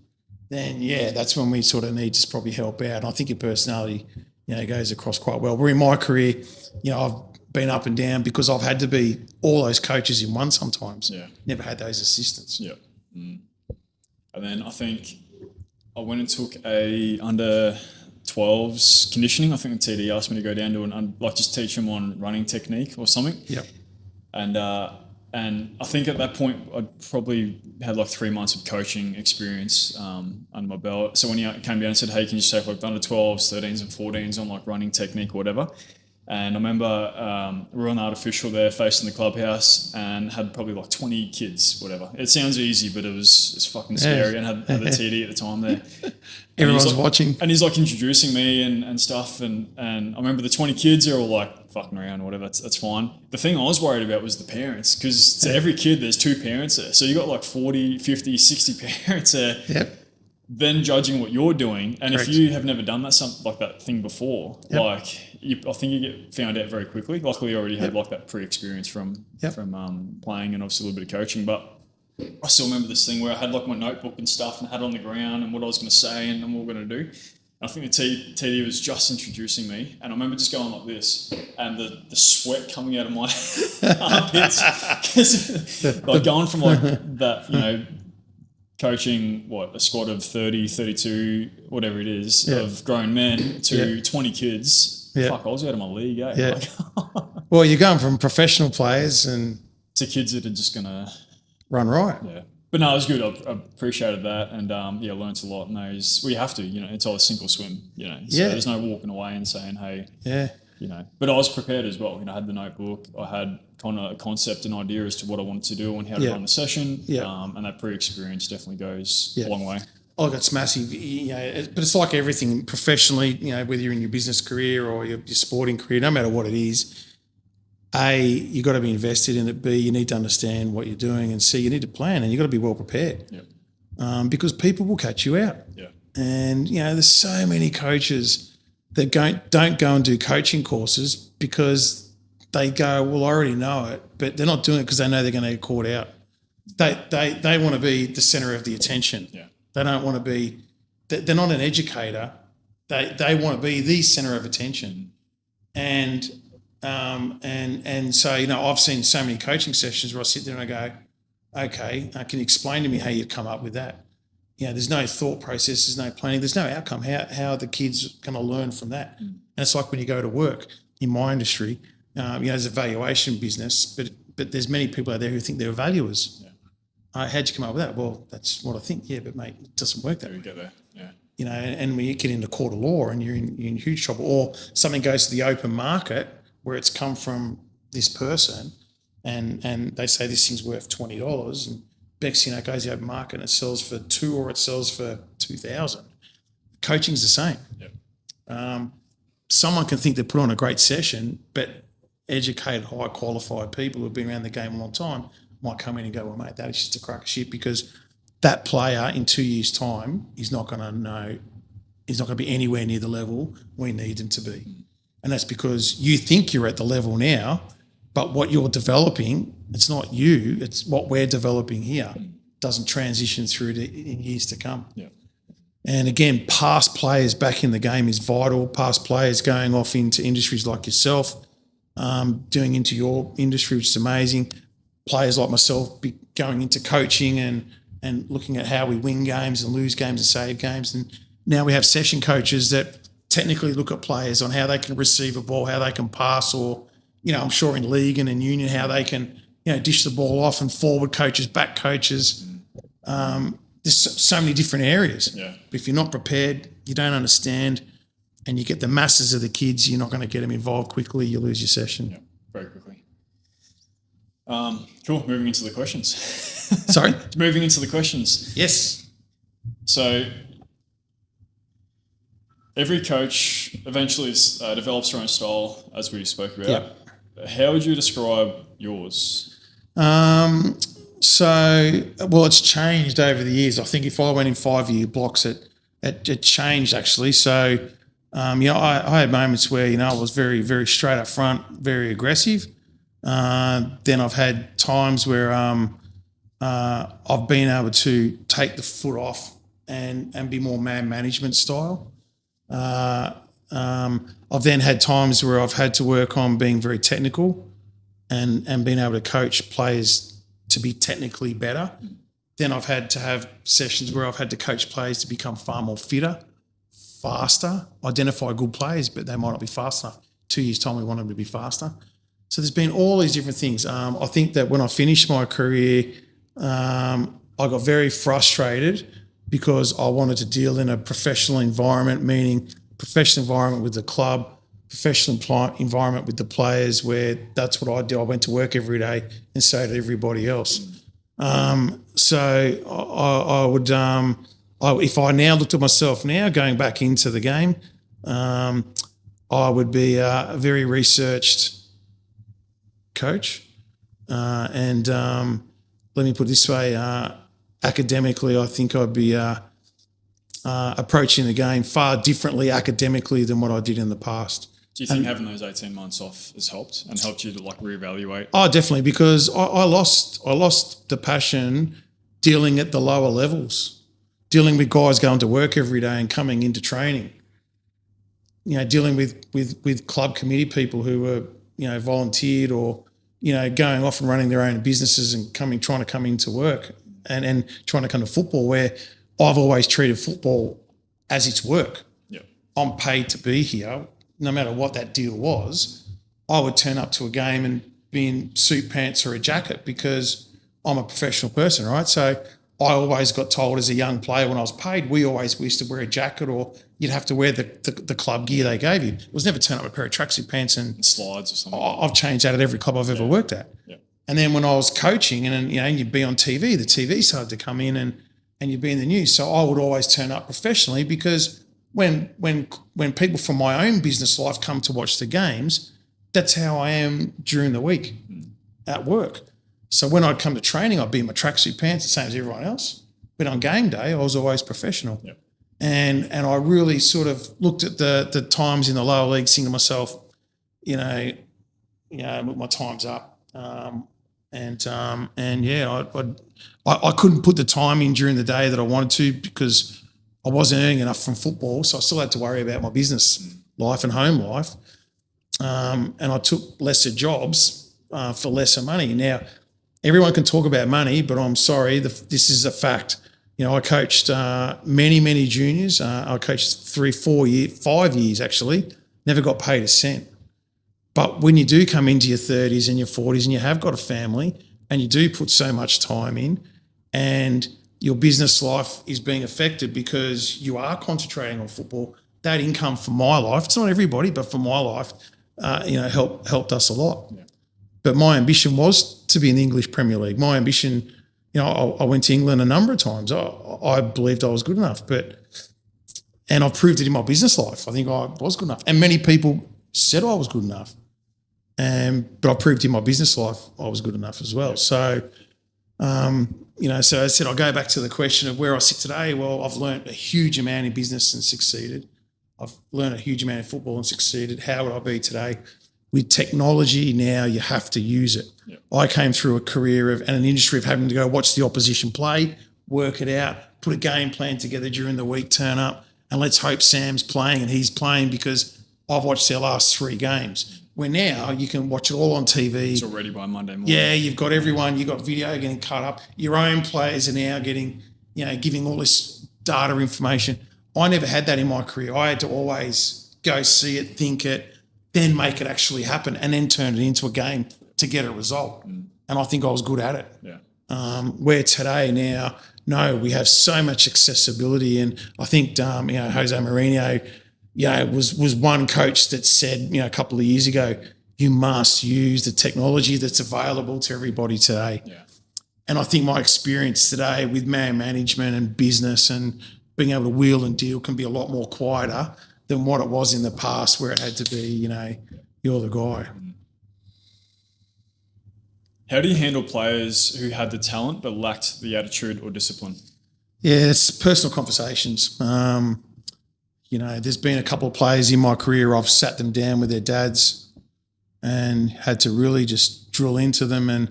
then that's when we sort of need to probably help out. And I think your personality it goes across quite well. Where in my career, I've been up and down because I've had to be all those coaches in one sometimes. Yeah. Never had those assistants. Yeah. And then I think I went and took a under 12s conditioning. I think the TD asked me to go down to just teach them on running technique or something. Yep. And I think at that point I'd probably had like 3 months of coaching experience under my belt. So when he came down and said, "Hey, can you take like under 12s, 13s, and 14s on like running technique or whatever?" And I remember we were on the artificial there facing the clubhouse and had probably like 20 kids, whatever. It sounds easy, but it's fucking scary. And had the TD at the time there. Everyone's watching. And he's like introducing me and stuff. And I remember the 20 kids are all like fucking around or whatever. That's fine. The thing I was worried about was the parents, because to every kid there's 2 parents there. So you got like 40, 50, 60 parents there. Yep. Then judging what you're doing, and Correct. if you have never done that thing before, Yep. I think you get found out very quickly. Luckily, I already had like that pre-experience from playing and obviously a little bit of coaching. But I still remember this thing where I had like my notebook and stuff and had it on the ground and what I was going to say and what we were going to do. And I think the TD was just introducing me, and I remember just going like this, and the sweat coming out of my armpits, like going from like that, coaching a squad of 30, 32, whatever it is, of grown men to 20 kids. Fuck, I was out of my league, eh? Yeah. Well, you're going from professional players and to kids that are just gonna run right. Yeah. But no, it was good. I appreciated that, and learnt a lot. And we have to, it's all a sink or swim, So there's no walking away and saying, hey, But I was prepared as well. I had the notebook. I had kind of a concept and idea as to what I wanted to do and how to run the session. And that pre-experience definitely goes a long way. Oh, that's massive. But it's like everything professionally, whether you're in your business career or your sporting career, no matter what it is. A, you got to be invested in it. B, you need to understand what you're doing, and C, you need to plan, and you got to be well prepared. Because people will catch you out. And there's so many coaches that don't go and do coaching courses because they go, well, I already know it, but they're not doing it because they know they're going to get caught out. They want to be the center of the attention. They don't want to be. They're not an educator. They want to be the center of attention, and so I've seen so many coaching sessions where I sit there and I go, okay, can you explain to me how you come up with that? There's no thought process, there's no planning, there's no outcome. How are the kids going to learn from that? And it's like when you go to work in my industry, there's a valuation business, but there's many people out there who think they're valuers. How'd you come up with that? Well, that's what I think. Yeah, but mate, it doesn't work that way. You get there. Yeah. And when you get into court of law and you're in huge trouble, or something goes to the open market where it's come from this person, and they say this thing's worth $20, and next thing it goes to the open market and it sells for $2,000 or it sells for $2,000. Coaching's the same. Someone can think they put on a great session, but educated, high qualified people who've been around the game a long time might come in and go, well, mate, that is just a crock of shit, because that player in 2 years' time is not going to know, he's not going to be anywhere near the level we need him to be. And that's because you think you're at the level now, but what you're developing, it's not you, it's what we're developing here, doesn't transition through in years to come. And again, past players back in the game is vital. Past players going off into industries like yourself, doing into your industry, which is amazing. Players like myself be going into coaching and looking at how we win games and lose games and save games. And now we have session coaches that technically look at players on how they can receive a ball, how they can pass, or, I'm sure in league and in union, how they can, dish the ball off, and forward coaches, back coaches. There's so many different areas. But if you're not prepared, you don't understand, and you get the masses of the kids, you're not going to get them involved quickly, you lose your session. Very quickly. Cool. Moving into the questions. Sorry? Moving into the questions. Yes. So every coach eventually develops their own style, as we spoke about. How would you describe yours? It's changed over the years. I think if I went in 5-year blocks, it changed actually. So, I had moments where, I was very, very straight up front, very aggressive. Then I've had times where I've been able to take the foot off and be more man management style. I've then had times where I've had to work on being very technical and being able to coach players to be technically better. Then I've had to have sessions where I've had to coach players to become far more fitter, faster, identify good players, but they might not be fast enough. 2 years' time, we want them to be faster. So there's been all these different things. I think that when I finished my career, I got very frustrated because I wanted to deal in a professional environment, meaning professional environment with the club, professional environment with the players, where that's what I did. I went to work every day, and so did everybody else. So I would, if I now looked at myself now going back into the game, I would be a very researched coach, and let me put it this way: academically, I think I'd be approaching the game far differently academically than what I did in the past. Do you think having those 18 months off has helped you to like reevaluate? Oh, definitely, because I lost the passion dealing at the lower levels, dealing with guys going to work every day and coming into training. Dealing with club committee people who were volunteered or going off and running their own businesses and trying to come into work and trying to come to football, where I've always treated football as its work. Yeah, I'm paid to be here. No matter what that deal was, I would turn up to a game and be in suit pants or a jacket because I'm a professional person, right? So I always got told as a young player when I was paid, we used to wear a jacket, or you'd have to wear the club gear they gave you. It was never turn up a pair of tracksuit pants and slides or something. I've changed that at every club I've ever worked at. Yeah. And then when I was coaching and you'd be on TV, the TV started to come in and you'd be in the news. So I would always turn up professionally, because when people from my own business life come to watch the games, that's how I am during the week at work. So when I'd come to training, I'd be in my tracksuit pants, the same as everyone else. But on game day, I was always professional. Yep. And I really sort of looked at the times in the lower league, thinking to myself, my time's up. I couldn't put the time in during the day that I wanted to, because I wasn't earning enough from football, so I still had to worry about my business life and home life. And I took lesser jobs for lesser money. Now, everyone can talk about money, but I'm sorry, this is a fact. I coached many juniors. I coached 5 years actually, never got paid a cent. But when you do come into your 30s and your 40s and you have got a family and you do put so much time in, and your business life is being affected because you are concentrating on football, that income for my life, it's not everybody, but for my life, helped us a lot. Yeah. But my ambition was to be in the English Premier League. My ambition, I went to England a number of times. I believed I was good enough, and I've proved it in my business life. I think I was good enough. And many people said I was good enough. But I proved in my business life I was good enough as well. Yeah. So, so I said, I'll go back to the question of where I sit today. Well, I've learned a huge amount in business and succeeded. I've learned a huge amount in football and succeeded. How would I be today? With technology now, you have to use it. Yep. I came through a career and an industry of having to go watch the opposition play, work it out, put a game plan together during the week, turn up, and let's hope Sam's playing and he's playing because I've watched their last 3 games. Where now you can watch it all on TV. It's already by Monday morning. Yeah, you've got everyone, you've got video getting cut up. Your own players are now getting, giving all this data information. I never had that in my career. I had to always go see it, think it, then make it actually happen, and then turn it into a game to get a result. And I think I was good at it. Yeah. Where today now, no, we have so much accessibility, and I think Jose Mourinho, was one coach that said, a couple of years ago, you must use the technology that's available to everybody today. Yeah. And I think my experience today with man management and business and being able to wheel and deal can be a lot more quieter than what it was in the past, where it had to be, you're the guy. How do you handle players who had the talent but lacked the attitude or discipline? Yeah, it's personal conversations. There's been a couple of players in my career, I've sat them down with their dads and had to really just drill into them. And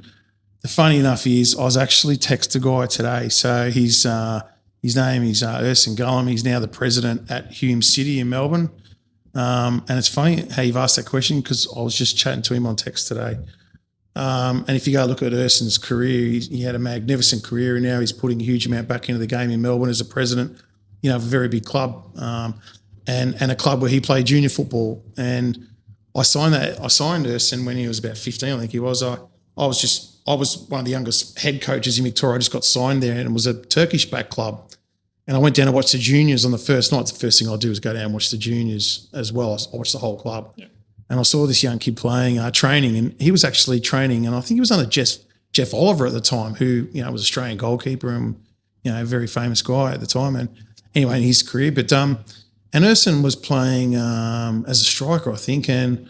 the funny enough is I was actually texting a guy today. So his name is Urson Gullum. He's now the president at Hume City in Melbourne. And it's funny how you've asked that question because I was just chatting to him on text today. And if you go look at Urson's career, he had a magnificent career, and now he's putting a huge amount back into the game in Melbourne as a president, of a very big club, and a club where he played junior football. And I signed Urson when he was about 15, I think he was. I was one of the youngest head coaches in Victoria. I just got signed there, and it was a Turkish-backed club. And I went down to watch the juniors on the first night. The first thing I do is go down and watch the juniors as well. I watched the whole club. Yeah. And I saw this young kid playing, training, and he was actually training, and I think he was under Jeff Oliver at the time, who, was an Australian goalkeeper and, a very famous guy at the time. And anyway, in his career. But and Urson was playing as a striker, I think, and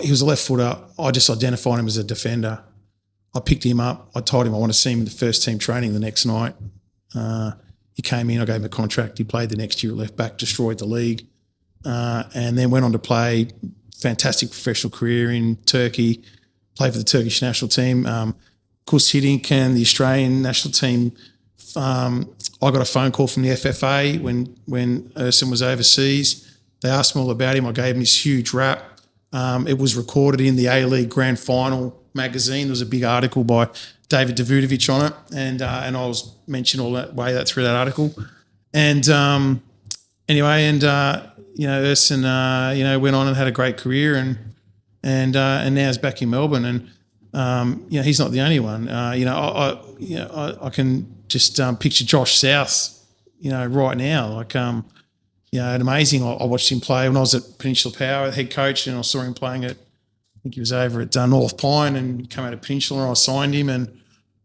he was a left footer. I just identified him as a defender. I picked him up. I told him I want to see him in the first team training the next night. He came in, I gave him a contract. He played the next year at left back, destroyed the league, and then went on to play fantastic professional career in Turkey, played for the Turkish national team. Kus Hiddink and the Australian national team. I got a phone call from the FFA when Urson was overseas. They asked me all about him. I gave him this huge rap. It was recorded in the A-League Grand Final magazine. There was a big article by David Davutovic on it, and I was mentioned all that way through that article. And Urson, went on and had a great career, and now he's back in Melbourne. And he's not the only one. I can just picture Josh South, right now. Amazing. I watched him play when I was at Peninsula Power, head coach, and I saw him playing at, I think he was over at North Pine, and came out of Peninsula, and I signed him and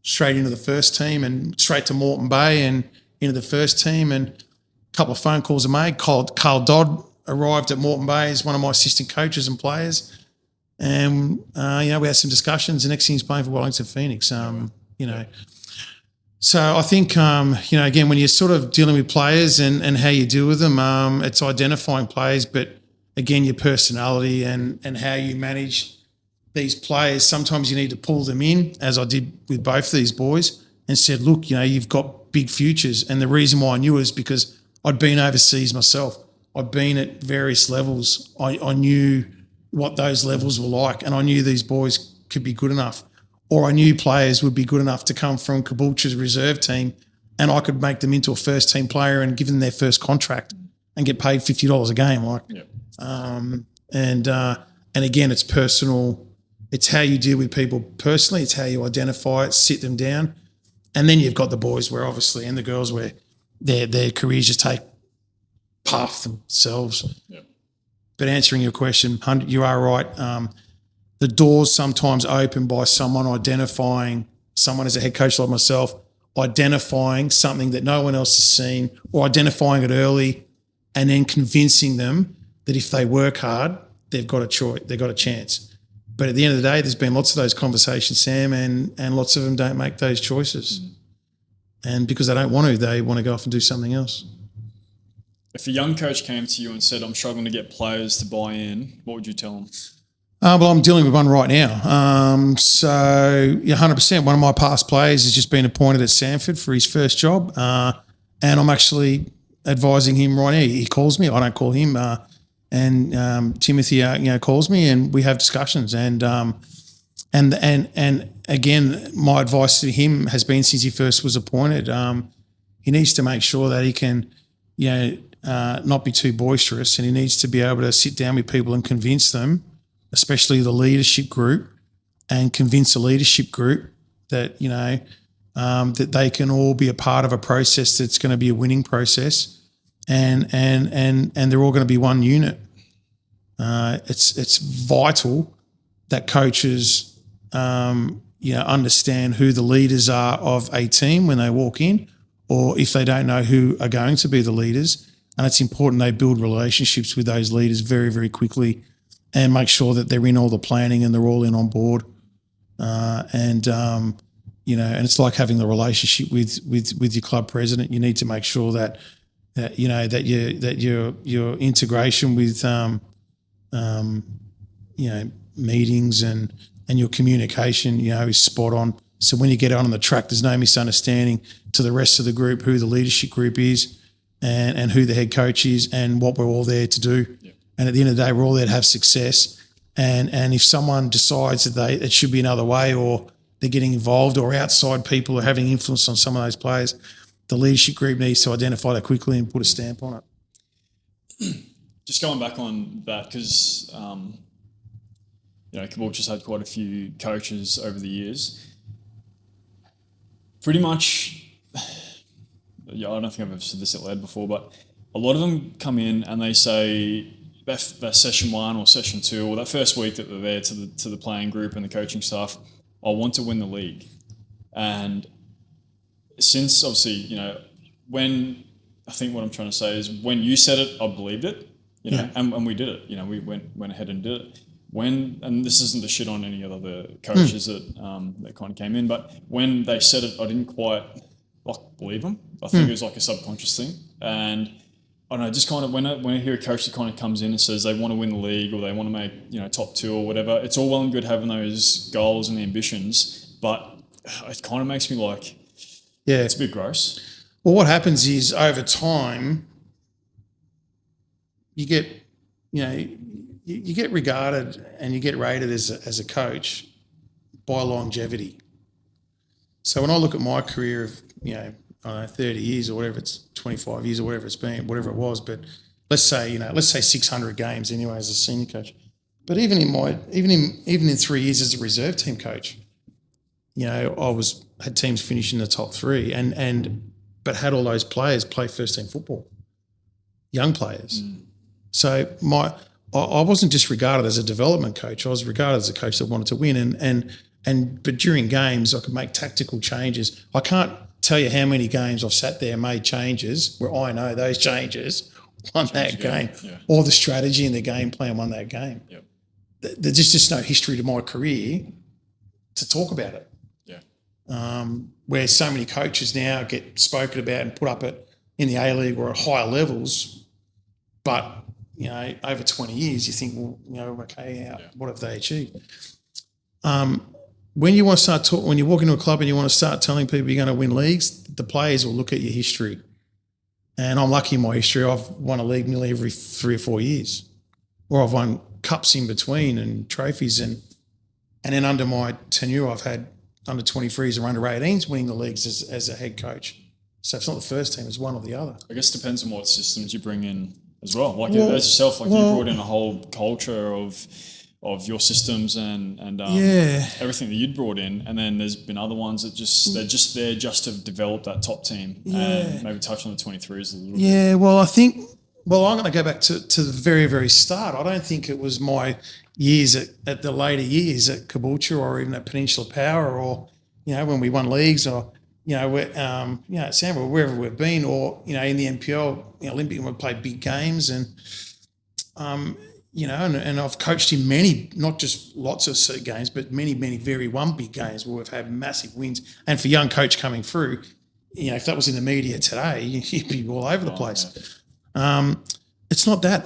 straight into the first team and straight to Moreton Bay and into the first team. And a couple of phone calls are made. Carl Dodd arrived at Moreton Bay as one of my assistant coaches and players. And, we had some discussions. The next thing he's playing for Wellington Phoenix, So I think, again, when you're sort of dealing with players and how you deal with them, it's identifying players, but again, your personality and how you manage these players. Sometimes you need to pull them in, as I did with both these boys, and said, look, you've got big futures. And the reason why I knew is because I'd been overseas myself. I'd been at various levels. I knew what those levels were like, and I knew these boys could be good enough. Or I knew players would be good enough to come from Caboolture's reserve team, and I could make them into a first team player and give them their first contract and get paid $50 a game. And again, it's personal. It's how you deal with people personally. It's how you identify it, sit them down. And then you've got the boys where obviously, and the girls where their careers just take path themselves. Yep. But answering your question, you are right. The doors sometimes open by someone identifying, someone as a head coach like myself, identifying something that no one else has seen, or identifying it early and then convincing them that if they work hard, they've got a choice, they've got a chance. But at the end of the day, there's been lots of those conversations, Sam, and lots of them don't make those choices. And because they don't want to, they want to go off and do something else. If a young coach came to you and said, I'm struggling to get players to buy in, what would you tell them? Well, I'm dealing with one right now. 100%. One of my past players has just been appointed at Sanford for his first job, and I'm actually advising him right now. He calls me. I don't call him. And Timothy, calls me, and we have discussions. And again, my advice to him has been since he first was appointed, he needs to make sure that he can, not be too boisterous, and he needs to be able to sit down with people and convince them, especially the leadership group, and convince the leadership group that, that they can all be a part of a process that's going to be a winning process, and they're all going to be one unit. It's vital that coaches, understand who the leaders are of a team when they walk in, or if they don't know who are going to be the leaders. And it's important they build relationships with those leaders very, very quickly, and make sure that they're in all the planning and they're all in on board. And it's like having the relationship with your club president. You need to make sure that your integration with meetings and your communication is spot on. So when you get on the track, there's no misunderstanding to the rest of the group who the leadership group is, and who the head coach is, and what we're all there to do. Yeah. And at the end of the day, we're all there to have success. And if someone decides that it should be another way, or they're getting involved, or outside people are having influence on some of those players, the leadership group needs to identify that quickly and put a stamp on it. Just going back on that, because Caboolture's had quite a few coaches over the years. Pretty much, I don't think I've ever said this out loud before, but a lot of them come in and they say that session 1 or session 2 or that first week that they're there to the playing group and the coaching staff, I want to win the league. And since obviously, when I think what I'm trying to say is when you said it, I believed it, and we did it. We went ahead and did it. And this isn't the shit on any of the coaches that kind of came in, but when they said it, I didn't quite believe them. I think it was like a subconscious thing. And I don't know, just kind of when I hear a coach that kind of comes in and says they want to win the league or they want to make top 2 or whatever, it's all well and good having those goals and ambitions, but it kind of makes me it's a bit gross. Well, what happens is over time, you get you get regarded and you get rated as a coach by longevity. So when I look at my career of, I don't know, 30 years or whatever, it's 25 years or whatever it's been, whatever it was, but let's say 600 games anyway as a senior coach. But even in 3 years as a reserve team coach, I had teams finish in the top 3 but had all those players play first team football, young players. So I wasn't just regarded as a development coach. I was regarded as a coach that wanted to win. But during games, I could make tactical changes. I can't tell you how many games I've sat there and made changes where I know those changes won that game, or the strategy and the game plan won that game. Yep. There's just no history to my career to talk about it. Yeah. Where so many coaches now get spoken about and put up in the A-League or at higher levels, but over 20 years, you think, what have they achieved? When you want to start when you walk into a club and you want to start telling people you're going to win leagues, the players will look at your history. And I'm lucky in my history, I've won a league nearly every 3 or 4 years, or I've won cups in between and trophies. And then under my tenure, I've had under 23s or under 18s winning the leagues as a head coach. So it's not the first team, it's one or the other. I guess it depends on what systems you bring in as well. As yourself, you brought in a whole culture of your systems and everything that you'd brought in, and then there's been other ones that they're just there just to develop that top team and maybe touch on the 23s a little bit. Yeah, well, I think I'm going to go back to the very, very start. I don't think it was my years at the later years at Caboolture or even at Peninsula Power or when we won leagues or at Sandwell, wherever we've been, or in the NPL, Olympic, we played big games and. And I've coached in many, not just lots of games, but many, many very big games where we've had massive wins. And for young coach coming through, if that was in the media today, you'd be all over the place. Yeah. It's not that.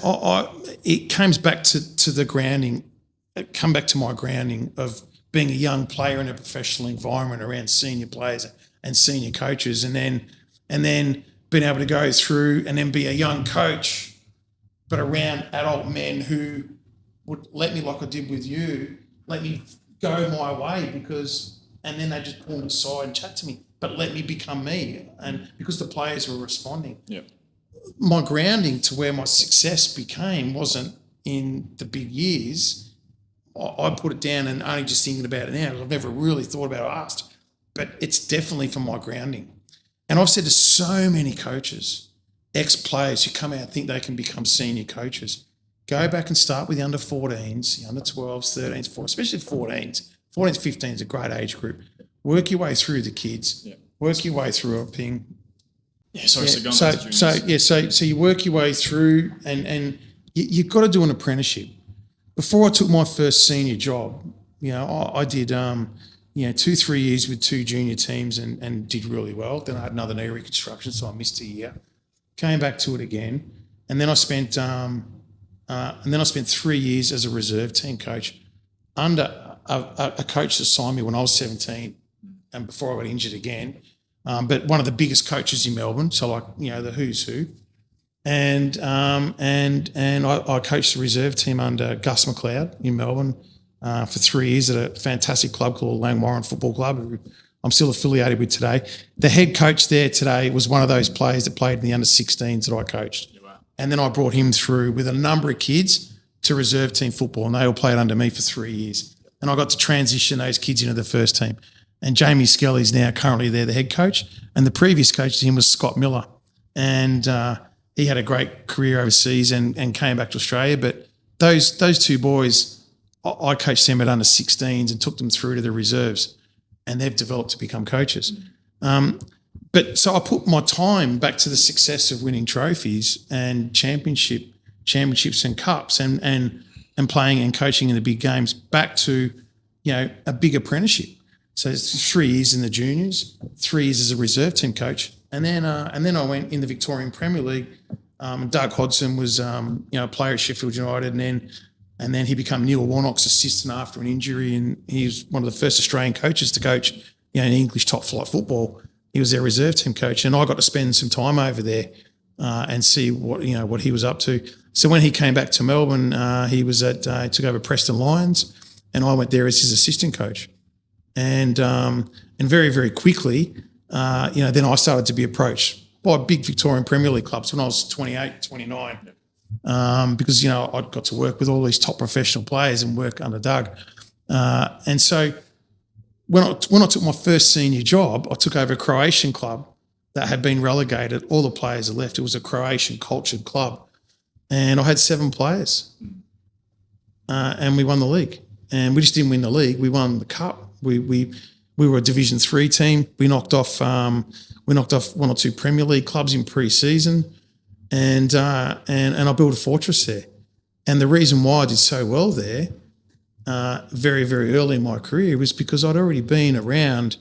It comes back to the grounding. It come back to my grounding of being a young player in a professional environment around senior players and senior coaches, and then being able to go through and then be a young coach, but around adult men who would let me, like I did with you, let me go my way and then they just pull me aside and chat to me, but let me become me. And because the players were responding. Yep. My grounding to where my success became wasn't in the big years. I put it down and only just thinking about it now. I've never really thought about it or asked, but it's definitely from my grounding. And I've said to so many coaches, ex-players who come out and think they can become senior coaches, go back and start with the under 14s, the under 12s, 13s, 14s, especially 14s. 14s, 15s is a great age group. Work your way through the kids. Work your way through everything. So you work your way through and you've got to do an apprenticeship. Before I took my first senior job, I did 2-3 years with 2 junior teams and did really well. Then I had another knee reconstruction, so I missed a year. Came back to it again, and then I spent 3 years as a reserve team coach under a coach that signed me when I was 17, and before I got injured again. But one of the biggest coaches in Melbourne, so the who's who. I coached the reserve team under Gus McLeod in Melbourne for 3 years at a fantastic club called Langwarrin Football Club, who I'm still affiliated with today. The head coach there today was one of those players that played in the under-16s that I coached. Yeah, wow. And then I brought him through with a number of kids to reserve team football, and they all played under me for 3 years. And I got to transition those kids into the first team. And Jamie Skelly's now currently there, the head coach. And the previous coach to him was Scott Miller. And he had a great career overseas and came back to Australia. But those two boys, I coached them at under-16s and took them through to the reserves. And they've developed to become coaches. But so I put my time back to the success of winning trophies and championships and cups and playing and coaching in the big games back to, a big apprenticeship. So it's 3 years in the juniors, 3 years as a reserve team coach. And then I went in the Victorian Premier League. Doug Hodson was, a player at Sheffield United, and then he became Neil Warnock's assistant after an injury, and he was one of the first Australian coaches to coach, in English top flight football. He was their reserve team coach, and I got to spend some time over there and see what he was up to. So when he came back to Melbourne, he took over Preston Lions, and I went there as his assistant coach. And very, very quickly, then I started to be approached by big Victorian Premier League clubs when I was 28, 29. Because, I got to work with all these top professional players and work under Doug. And so when I took my first senior job, I took over a Croatian club that had been relegated. All the players had left. It was a Croatian cultured club. And I had 7 players. And we won the league. And we just didn't win the league. We won the cup. We were a Division 3 team. We knocked off 1 or 2 Premier League clubs in pre-season. And I built a fortress there. And the reason why I did so well there, very, very early in my career, was because I'd already been around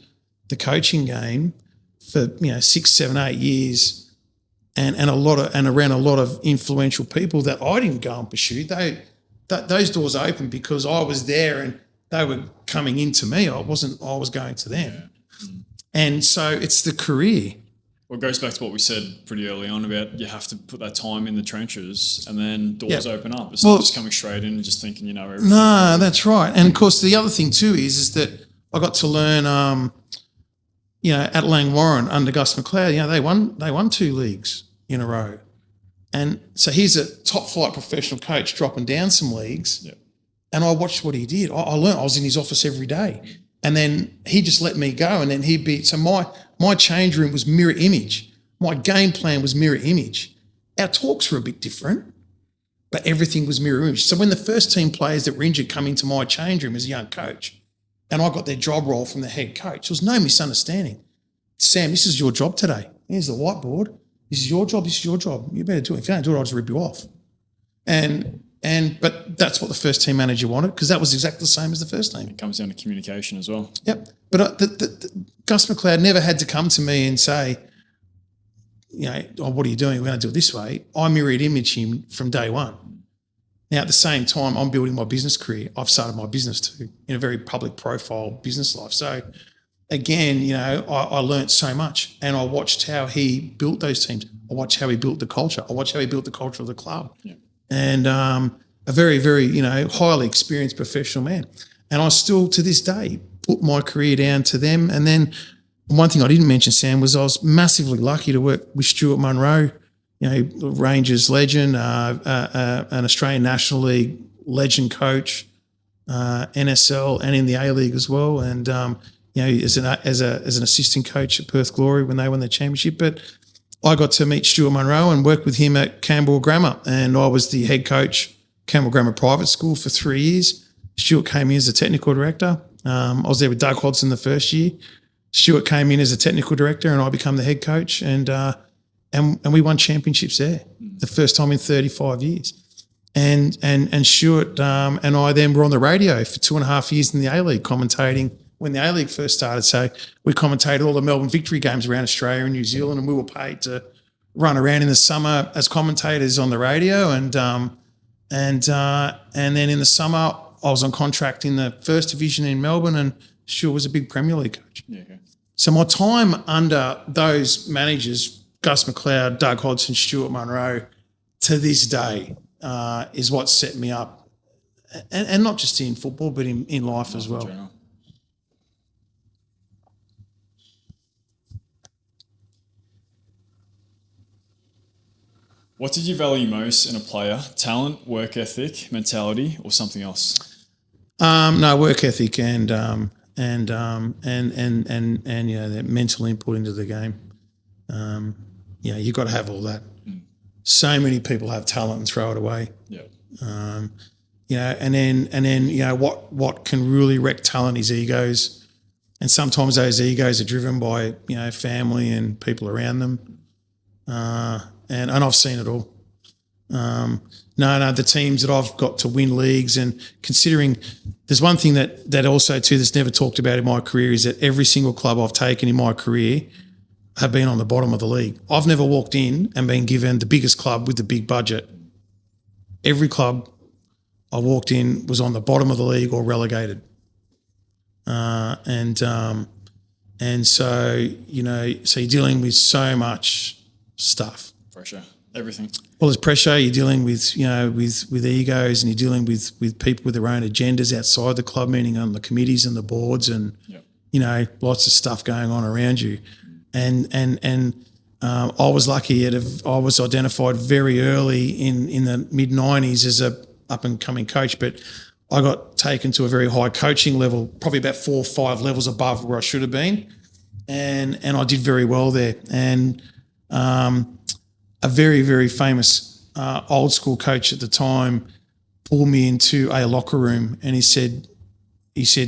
the coaching game for 6, 7, 8 years, and around a lot of influential people that I didn't go and pursue. Those doors opened because I was there and they were coming into me. I was going to them. Yeah. And so it's the career. Well, it goes back to what we said pretty early on about you have to put that time in the trenches and then doors open up. It's not just coming straight in and just thinking everything. No, that's right. And, of course, the other thing too is that I got to learn, at Langwarrin under Gus McLeod, they won 2 leagues in a row. And so he's a top-flight professional coach dropping down some leagues. Yep. And I watched what he did. I learned. I was in his office every day. And then he just let me go. And then so my change room was mirror image. My game plan was mirror image. Our talks were a bit different, but everything was mirror image. So when the first team players that were injured come into my change room as a young coach, and I got their job role from the head coach, there was no misunderstanding. Sam, this is your job today. Here's the whiteboard. This is your job. This is your job. You better do it. If you don't do it, I'll just rip you off. But that's what the first team manager wanted, because that was exactly the same as the first team. It comes down to communication as well. Yep. But Gus McLeod never had to come to me and say, what are you doing? We're going to do it this way. I mirrored image him from day one. Now, at the same time, I'm building my business career. I've started my business too, in a very public profile business life. So, again, I learnt so much, and I watched how he built those teams. I watched how he built the culture. I watched how he built the culture of the club. Yeah. And a very, very, highly experienced professional man. And I still, to this day, put my career down to them. And then one thing I didn't mention, Sam, was I was massively lucky to work with Stuart Munro, Rangers legend, an Australian National League legend coach, NSL and in the A-League as well. And, as an assistant coach at Perth Glory when they won the championship. But I got to meet Stuart Munro and work with him at Campbell Grammar. And I was the head coach, Campbell Grammar Private School, for 3 years. Stuart came in as a technical director. I was there with Doug Hodson the first year. Stuart came in as a technical director and I became the head coach. And we won championships there, the first time in 35 years. And Stuart and I then were on the radio for 2.5 years in the A-League commentating when the A-League first started. So we commentated all the Melbourne Victory games around Australia and New Zealand, and we were paid to run around in the summer as commentators on the radio. And then in the summer, I was on contract in the first division in Melbourne, and Stuart was a big Premier League coach. Yeah, okay. So my time under those managers, Gus McLeod, Doug Hodson, Stuart Munro, to this day is what set me up, and not just in football, but in life as well. General. What did you value most in a player? Talent, work ethic, mentality, or something else? No, work ethic and the mental input into the game. You've got to have all that. So many people have talent and throw it away. Yeah. And then what can really wreck talent is egos, and sometimes those egos are driven by family and people around them. And I've seen it all. The teams that I've got to win leagues, and considering there's one thing that also too that's never talked about in my career is that every single club I've taken in my career have been on the bottom of the league. I've never walked in and been given the biggest club with the big budget. Every club I walked in was on the bottom of the league or relegated. So you're dealing with so much stuff. Pressure, everything. Well, there's pressure. You're dealing with with egos, and you're dealing with people with their own agendas outside the club, meaning on the committees and the boards, and lots of stuff going on around you. And I was lucky. I was identified very early in the mid '90s as a up and coming coach, but I got taken to a very high coaching level, probably about 4 or 5 levels above where I should have been, and I did very well there. And a very, very famous old school coach at the time pulled me into a locker room, and he said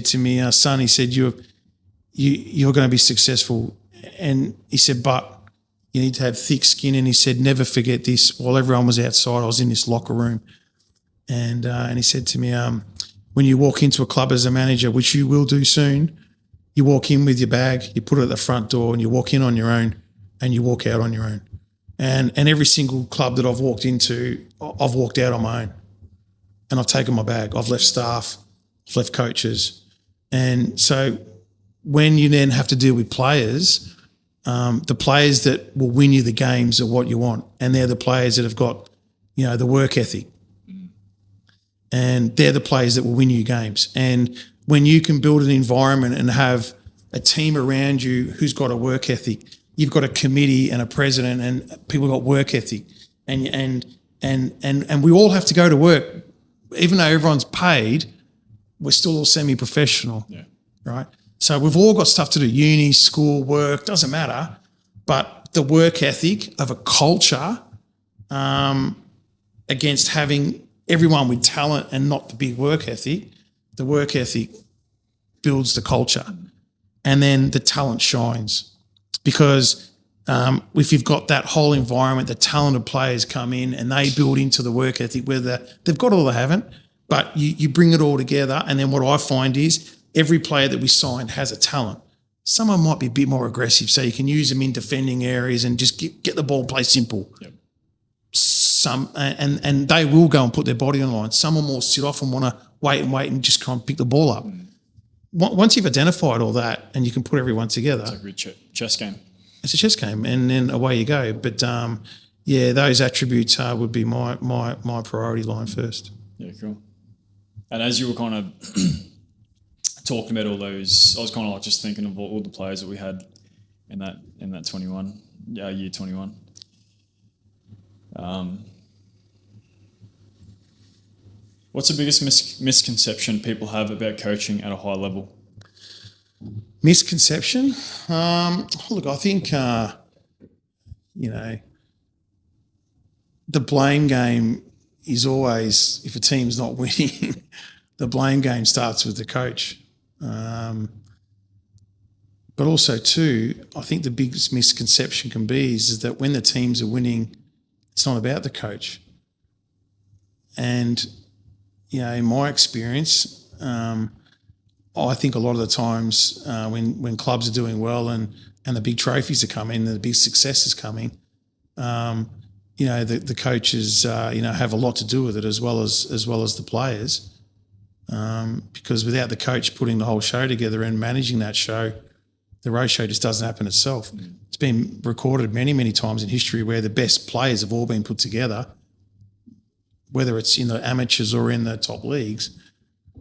to me, son, he said, you're going to be successful. And he said, but you need to have thick skin. And he said, never forget this. While everyone was outside, I was in this locker room. And he said to me, when you walk into a club as a manager, which you will do soon, you walk in with your bag, you put it at the front door, and you walk in on your own and you walk out on your own. And every single club that I've walked into, I've walked out on my own. And I've taken my bag. I've left staff, I've left coaches. And so when you then have to deal with players, the players that will win you the games are what you want. And they're the players that have got, the work ethic. And they're the players that will win you games. And when you can build an environment and have a team around you who's got a work ethic, you've got a committee and a president and people got work ethic. And we all have to go to work. Even though everyone's paid, we're still all semi-professional, right? So we've all got stuff to do, uni, school, work, doesn't matter. But the work ethic of a culture against having everyone with talent and not the big work ethic, the work ethic builds the culture. And then the talent shines. Because if you've got that whole environment, the talented players come in and they build into the work ethic, whether they've got all they haven't, but you bring it all together. And then what I find is every player that we sign has a talent. Someone might be a bit more aggressive, so you can use them in defending areas and just get the ball play simple. Yep. And they will go and put their body on the line. Someone will sit off and want to wait and just try and pick the ball up. Once you've identified all that and you can put everyone together, It's a good chess game. It's a chess game, and then away you go. But those attributes would be my priority line first. Yeah, cool. And as you were kind of talking about all those, I was kind of like just thinking of all the players that we had in that 21, year 21. What's the biggest misconception people have about coaching at a high level? Misconception? Look, I think, the blame game is always, if a team's not winning, the blame game starts with the coach. But also too, I think the biggest misconception can be is that when the teams are winning, it's not about the coach. And, in my experience, I think a lot of the times when clubs are doing well and the big trophies are coming, the big success is coming, the coaches have a lot to do with it as well as the players, because without the coach putting the whole show together and managing that show, the road show just doesn't happen itself. It's been recorded many, many times in history where the best players have all been put together whether it's in the amateurs or in the top leagues,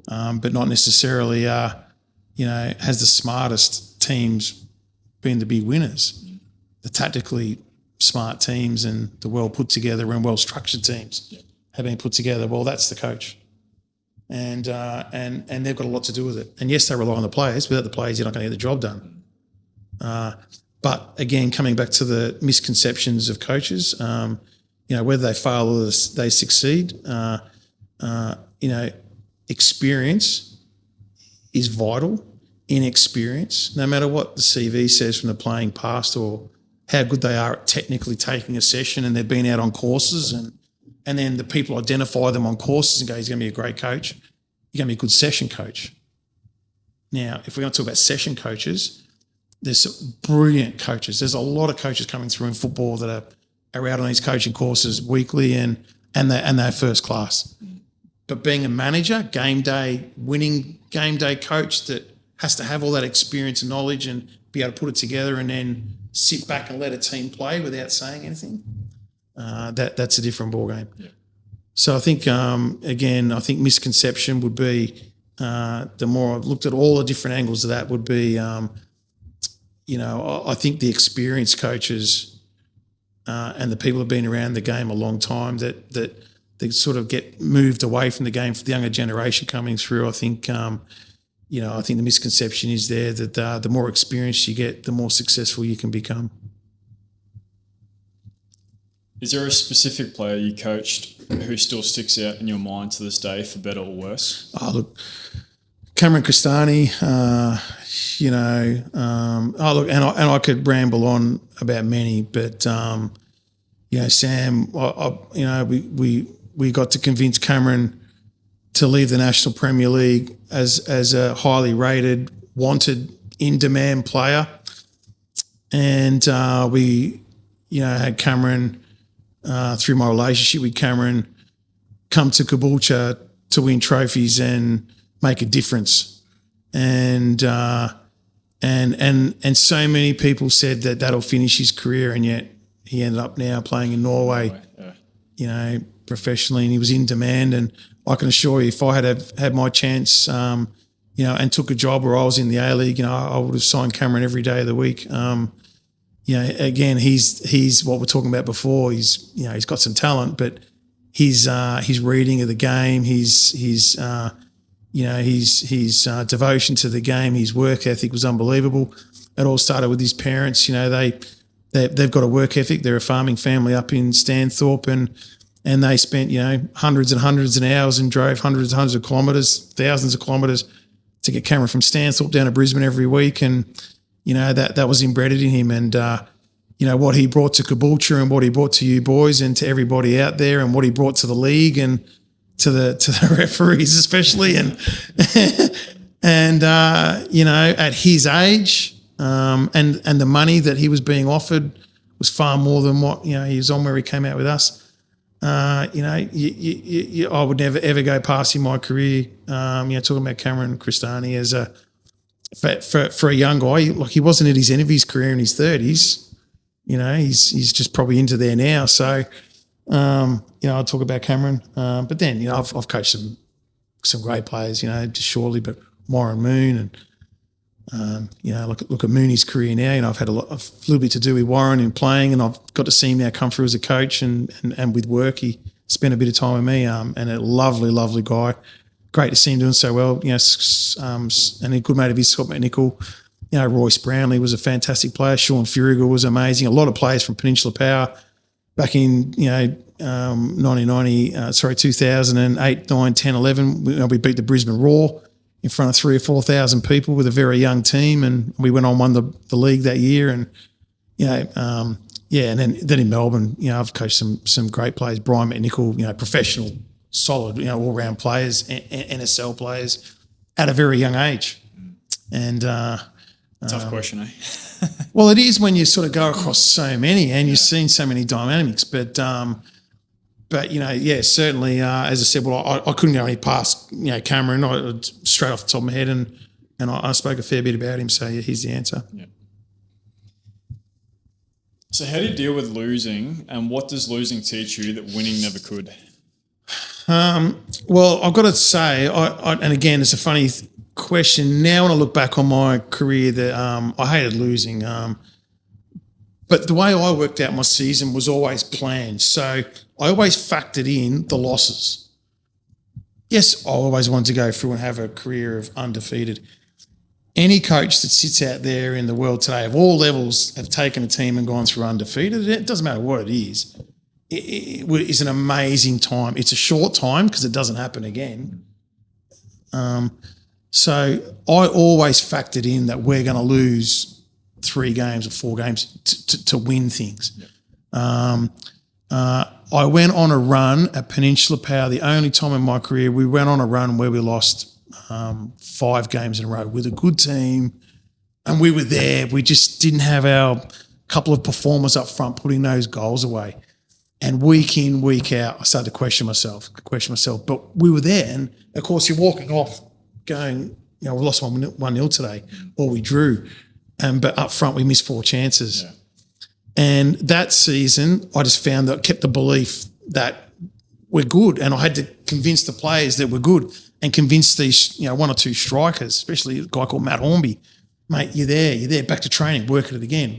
but not necessarily, has the smartest teams been the big winners. The tactically smart teams and the well put together and well structured teams have been put together. Well, that's the coach, and they've got a lot to do with it. And yes, they rely on the players. Without the players, you're not going to get the job done. But again, coming back to the misconceptions of coaches, whether they fail or they succeed, experience is vital. Inexperience, no matter what the CV says from the playing past or how good they are at technically taking a session, and they've been out on courses, and then the people identify them on courses and go, he's going to be a great coach. You're going to be a good session coach. Now, if we're going to talk about session coaches, there's some brilliant coaches. There's a lot of coaches coming through in football that are out on these coaching courses weekly and they're first class. But being a manager, winning game day coach that has to have all that experience and knowledge and be able to put it together and then sit back and let a team play without saying anything, that's a different ballgame. Yeah. So I think, I think misconception would be, the more I've looked at all the different angles of that would be, I think the experienced coaches and the people who have been around the game a long time that they sort of get moved away from the game for the younger generation coming through. I think, I think the misconception is there that the more experience you get, the more successful you can become. Is there a specific player you coached who still sticks out in your mind to this day, for better or worse? Oh, look, Cameron Cristani, and I could ramble on about many, but, Sam, we got to convince Cameron to leave the National Premier League as a highly rated, wanted, in-demand player. And we, had Cameron, through my relationship with Cameron, come to Caboolture to win trophies and make a difference. And so many people said that that'll finish his career, and yet he ended up now playing in Norway, professionally, and he was in demand. And I can assure you, if I had my chance, and took a job where I was in the A-League, I would have signed Cameron every day of the week. Again, he's what we're talking about before. He's got some talent, but his reading of the game, his devotion to the game, his work ethic was unbelievable. It all started with his parents. They've got a work ethic. They're a farming family up in Stanthorpe, and they spent, hundreds and hundreds of hours and drove hundreds and hundreds of kilometres, thousands of kilometres to get Cameron from Stanthorpe down to Brisbane every week. And, that was embedded in him. And, what he brought to Caboolture and what he brought to you boys and to everybody out there, and what he brought to the league and to the referees especially. And, at his age, and the money that he was being offered was far more than what, he was on where he came out with us. I would never ever go past in my career. Talking about Cameron Cristani as for a young guy, like, he wasn't at his end of his career in his 30s. He's just probably into there now. So, I'll talk about Cameron. But then, I've coached some great players. Just shortly, but Warren Moon and. Look at Mooney's career now. I've had a little bit to do with Warren in playing, and I've got to see him now come through as a coach and with work. He spent a bit of time with me, and a lovely, lovely guy. Great to see him doing so well. And a good mate of his, Scott McNichol. Royce Brownlee was a fantastic player. Sean Furigal was amazing. A lot of players from Peninsula Power back in 2008, 9, 10, 11. We beat the Brisbane Roar in front of 3,000 or 4,000 people with a very young team, and we went on won the league that year. And and then in Melbourne, I've coached some great players. Brian McNichol, professional, solid, all round players, NSL players at a very young age. And tough question, eh? Well, it is when you sort of go across so many and you've seen so many dynamics, but certainly, as I said, I couldn't go any past, Cameron, straight off the top of my head, and I spoke a fair bit about him, so here's the answer. Yeah. So how do you deal with losing, and what does losing teach you that winning never could? Well, I've got to say, and again, it's a funny question. Now, when I look back on my career, that I hated losing. But the way I worked out my season was always planned. So I always factored in the losses. Yes, I always wanted to go through and have a career of undefeated. Any coach that sits out there in the world today of all levels have taken a team and gone through undefeated. It doesn't matter what it is. It is an amazing time. It's a short time because it doesn't happen again. So I always factored in that we're going to lose 3 games or 4 games to win things. I went on a run at Peninsula Power, the only time in my career we went on a run where we lost 5 games in a row with a good team, and we were there. We just didn't have our couple of performers up front putting those goals away. And week in, week out, I started to question myself. But we were there, and of course you're walking off going, we lost 1-0 today, or we drew. But up front, we missed 4 chances. Yeah. And that season, I just found that I kept the belief that we're good. And I had to convince the players that we're good and convince these, 1 or 2 strikers, especially a guy called Matt Hornby. Mate, you're there, back to training, work it again.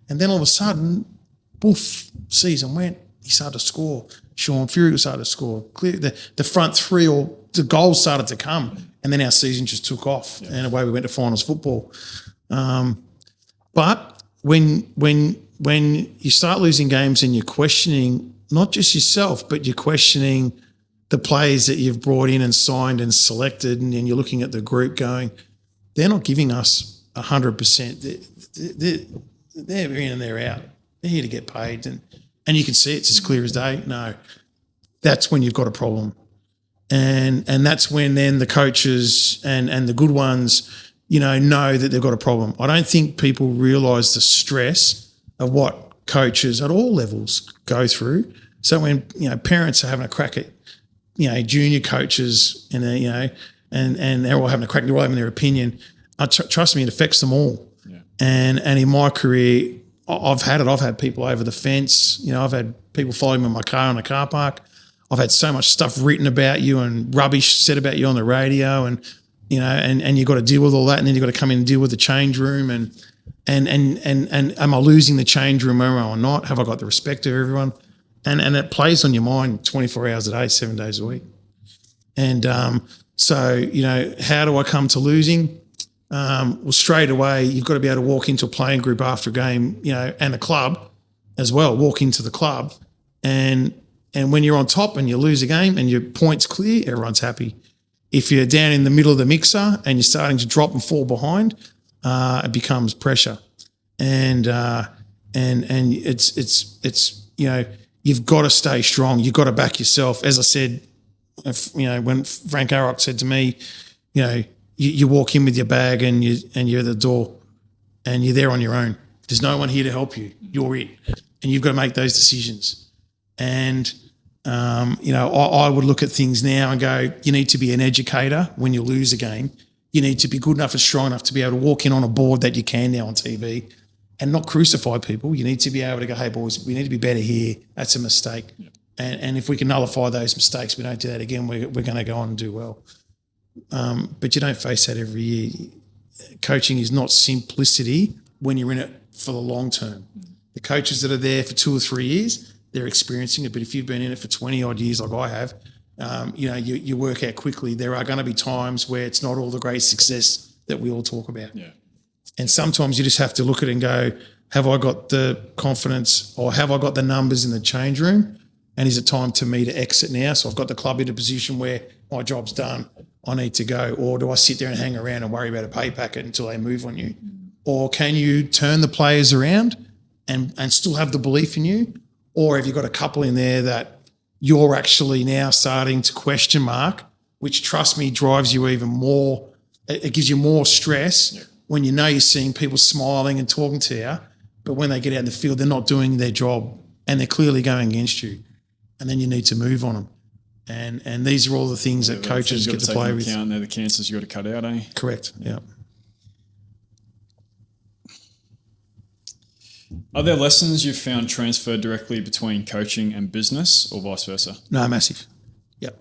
And then all of a sudden, boof, season went, he started to score. Sean Fury started to score. The front 3 or the goals started to come. And then our season just took off, and away we went to finals football. But when you start losing games and you're questioning not just yourself, but you're questioning the players that you've brought in and signed and selected, and you're looking at the group going, they're not giving us 100%. They're in and they're out. They're here to get paid, and you can see it's as clear as day. No, that's when you've got a problem. And that's when then the coaches and the good ones, know that they've got a problem. I don't think people realise the stress of what coaches at all levels go through. So when, parents are having a crack at, junior coaches and they're all having a crack, they're all having their opinion, trust me, it affects them all. Yeah. And in my career, I've had people over the fence. I've had people following me in my car in a car park. I've had so much stuff written about you and rubbish said about you on the radio, and you've got to deal with all that, and then you've got to come in and deal with the change room, and am I losing the change room, or am I not? Have I got the respect of everyone? And it plays on your mind 24 hours a day, 7 days a week. And so how do I come to losing? Well, straight away you've got to be able to walk into a playing group after a game, and a club as well. Walk into the club and when you're on top and you lose a game and your point's clear, everyone's happy. If you're down in the middle of the mixer and you're starting to drop and fall behind, it becomes pressure. And it's you've got to stay strong. You've got to back yourself. As I said, when Frank Arrock said to me, you walk in with your bag and you're at the door and you're there on your own. There's no one here to help you. You're it. And you've got to make those decisions. And, I would look at things now and go, you need to be an educator when you lose a game. You need to be good enough and strong enough to be able to walk in on a board that you can now on TV and not crucify people. You need to be able to go, hey, boys, we need to be better here. That's a mistake. Yep. And if we can nullify those mistakes, we don't do that again, we're going to go on and do well. But you don't face that every year. Coaching is not simplicity when you're in it for the long term. The coaches that are there for 2 or 3 years, they're experiencing it. But if you've been in it for 20 odd years like I have, you work out quickly. There are going to be times where it's not all the great success that we all talk about. Yeah. And sometimes you just have to look at it and go, have I got the confidence or have I got the numbers in the change room? And is it time to me to exit now? So I've got the club in a position where my job's done. I need to go. Or do I sit there and hang around and worry about a pay packet until they move on you? Or can you turn the players around and still have the belief in you? Or have you got a couple in there that you're actually now starting to question mark, which, trust me, drives you even more. It gives you more stress when you know you're seeing people smiling and talking to you, but when they get out in the field, they're not doing their job and they're clearly going against you. And then you need to move on them. And these are all the things that coaches get to play with. They're the cancers you've got to cut out, eh? Correct, yeah. Are there lessons you've found transferred directly between coaching and business or vice versa? No, massive. Yep.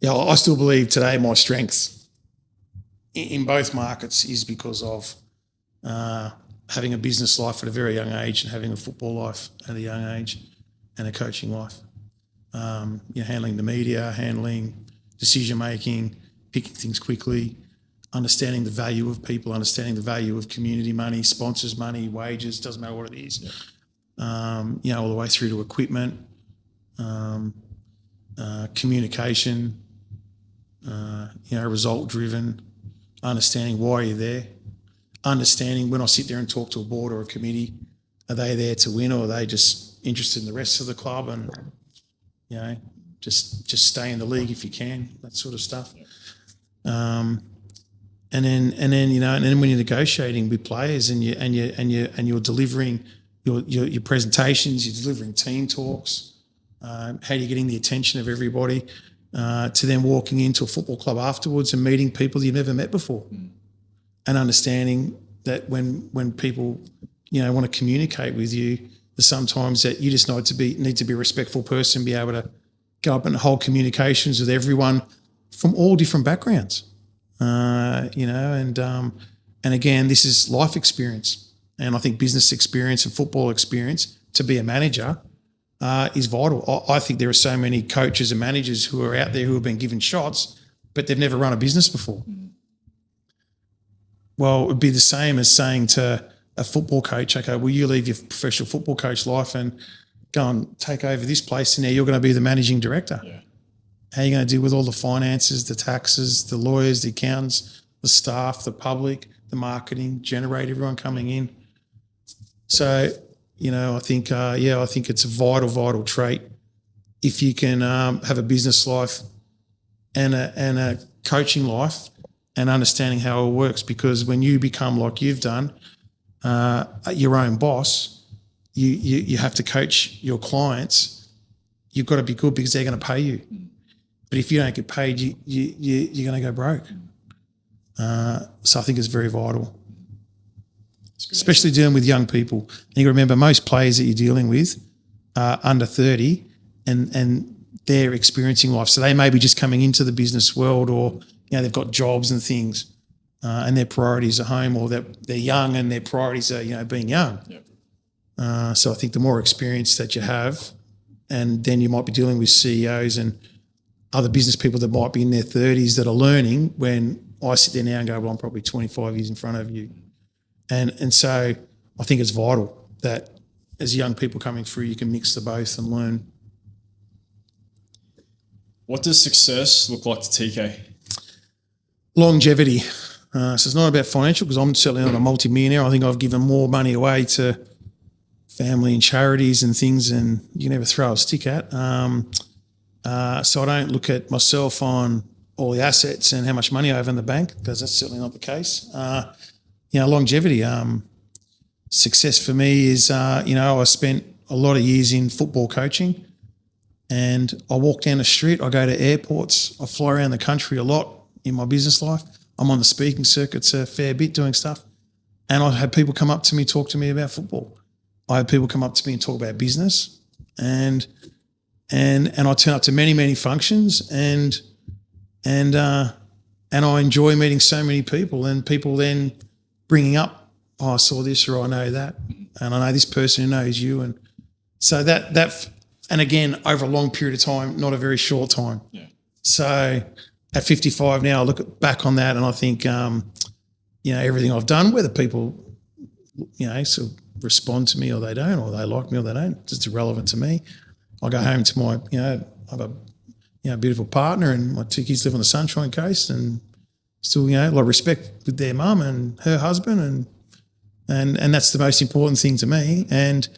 Yeah, I still believe today my strength in both markets is because of having a business life at a very young age and having a football life at a young age and a coaching life. Handling the media, handling decision making, picking things quickly, understanding the value of people, understanding the value of community money, sponsors money, wages, doesn't matter what it is. Yeah. All the way through to equipment, communication, result driven, understanding why you're there, understanding when I sit there and talk to a board or a committee, are they there to win or are they just interested in the rest of the club and just stay in the league if you can, that sort of stuff. And then when you're negotiating with players and you're delivering your presentations, you're delivering team talks, how are you getting the attention of everybody, to then walking into a football club afterwards and meeting people you've never met before, and understanding that when people want to communicate with you, there's sometimes that you just need to be a respectful person, be able to go up and hold communications with everyone from all different backgrounds. And again, this is life experience, and I think business experience and football experience to be a manager is vital. I think there are so many coaches and managers who are out there who have been given shots, but they've never run a business before. Well, it would be the same as saying to a football coach, okay, will you leave your professional football coach life and go and take over this place, and now you're going to be the managing director? Yeah. How are you going to deal with all the finances, the taxes, the lawyers, the accountants, the staff, the public, the marketing, generate everyone coming in? So, I think it's a vital trait if you can have a business life and a coaching life and understanding how it works. Because when you become like you've done, your own boss, you have to coach your clients. You've got to be good because they're going to pay you. But if you don't get paid, you're going to go broke. So I think it's very vital, especially dealing with young people. And you got to remember, most players that you're dealing with are under 30 and they're experiencing life. So they may be just coming into the business world, or they've got jobs and things, and their priorities are home, or they're young and their priorities are being young. Yep. So I think the more experience that you have, and then you might be dealing with CEOs and other business people that might be in their 30s that are learning, when I sit there now and go, well, I'm probably 25 years in front of you. And so I think it's vital that as young people coming through, you can mix the both and learn. What does success look like to TK? Longevity. So it's not about financial, because I'm certainly not a multi-millionaire. I think I've given more money away to family and charities and things than you can ever throw a stick at. So I don't look at myself on all the assets and how much money I have in the bank, because that's certainly not the case. Longevity. Success for me is, I spent a lot of years in football coaching, and I walk down the street, I go to airports, I fly around the country a lot in my business life. I'm on the speaking circuits a fair bit doing stuff, and I have people come up to me, talk to me about football. I have people come up to me and talk about business, and I turn up to many, many functions, and I enjoy meeting so many people, and people then bringing up, I saw this, or I know that, and I know this person who knows you, and so that and again, over a long period of time, not a very short time. Yeah. So at 55 now, I look back on that and I think, everything I've done, whether people, sort of respond to me or they don't, or they like me or they don't, it's just irrelevant to me. I go home to my, I have a beautiful partner, and my two kids live on the Sunshine Coast, and still, a lot of respect with their mum and her husband, and that's the most important thing to me. And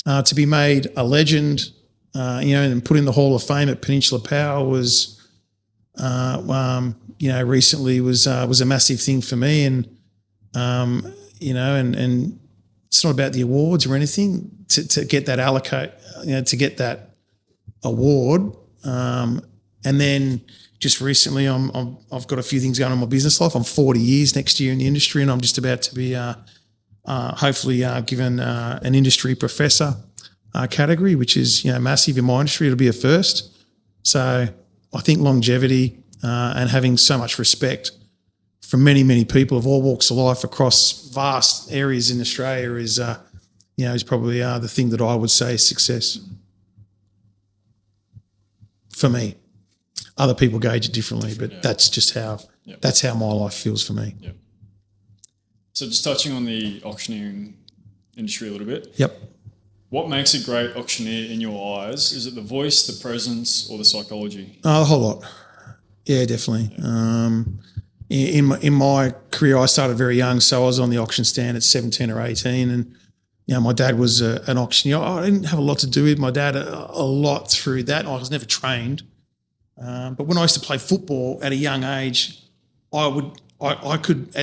to be made a legend, and put in the Hall of Fame at Peninsula Power was, recently was a massive thing for me. And and it's not about the awards or anything. To get that to get that award, and then just recently, I've got a few things going on in my business life. I'm 40 years next year in the industry, and I'm just about to be hopefully given an industry professor category, which is massive in my industry. It'll be a first. So I think longevity and having so much respect from many, many people of all walks of life across vast areas in Australia is probably the thing that I would say is success for me. Other people gauge it differently, but that's just that's how my life feels for me. Yep. So just touching on the auctioneering industry a little bit. Yep. What makes a great auctioneer in your eyes? Is it the voice, the presence, or the psychology? A whole lot. Yeah, definitely. In my career, I started very young, so I was on the auction stand at 17 or 18, and my dad was an auctioneer. I didn't have a lot to do with my dad a lot through that. I was never trained. But when I used to play football at a young age, I could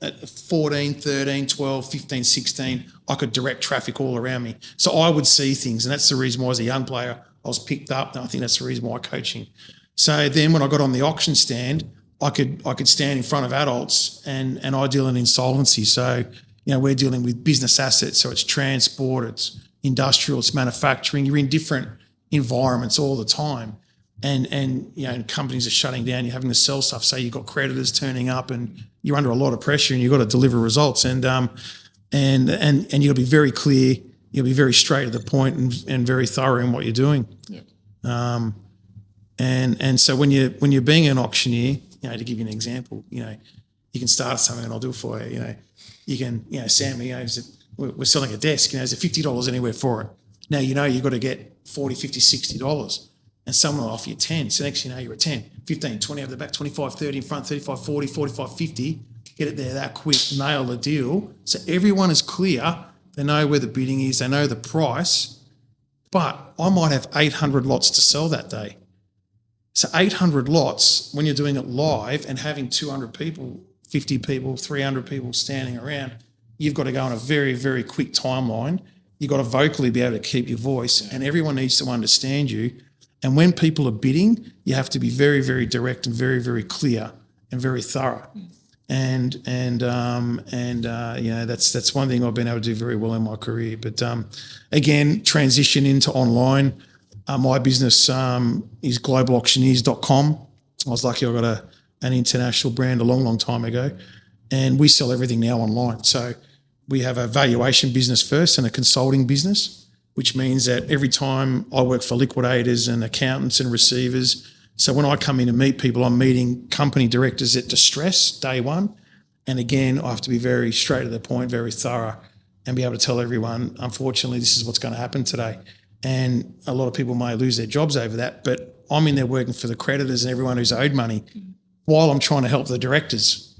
at 14, 13, 12, 15, 16, I could direct traffic all around me. So I would see things, and that's the reason why as a young player I was picked up, and I think that's the reason why coaching. So then when I got on the auction stand, I could stand in front of adults and I deal in insolvency. So, we're dealing with business assets, so it's transport, it's industrial, it's manufacturing. You're in different environments all the time. And companies are shutting down, you're having to sell stuff. So you've got creditors turning up and you're under a lot of pressure and you've got to deliver results. And you'll be very clear, you'll be very straight to the point and very thorough in what you're doing. Yeah. And so when you're being an auctioneer, to give you an example, you can start something and I'll do it for you. You can, Sam, we're selling a desk, is it $50 anywhere for it? Now, you've got to get $40, $50, $60. And someone will offer you 10. So next you're at 10, 15, 20 over the back, 25, 30 in front, 35, 40, 45, 50. Get it there that quick, nail the deal. So everyone is clear. They know where the bidding is. They know the price. But I might have 800 lots to sell that day. So 800 lots, when you're doing it live and having 200 people, 50 people, 300 people standing around, you've got to go on a very, very quick timeline. You've got to vocally be able to keep your voice, and everyone needs to understand you. And when people are bidding, you have to be very, very direct and very, very clear and very thorough. And that's one thing I've been able to do very well in my career. But again, transition into online. My business is globalauctioneers.com. I was lucky I got an international brand a long, long time ago, and we sell everything now online. So we have a valuation business first and a consulting business, which means that every time I work for liquidators and accountants and receivers, so when I come in and meet people, I'm meeting company directors at distress, day one. And again, I have to be very straight to the point, very thorough, and be able to tell everyone, unfortunately, this is what's going to happen today. And a lot of people may lose their jobs over that, but I'm in there working for the creditors and everyone who's owed money while I'm trying to help the directors.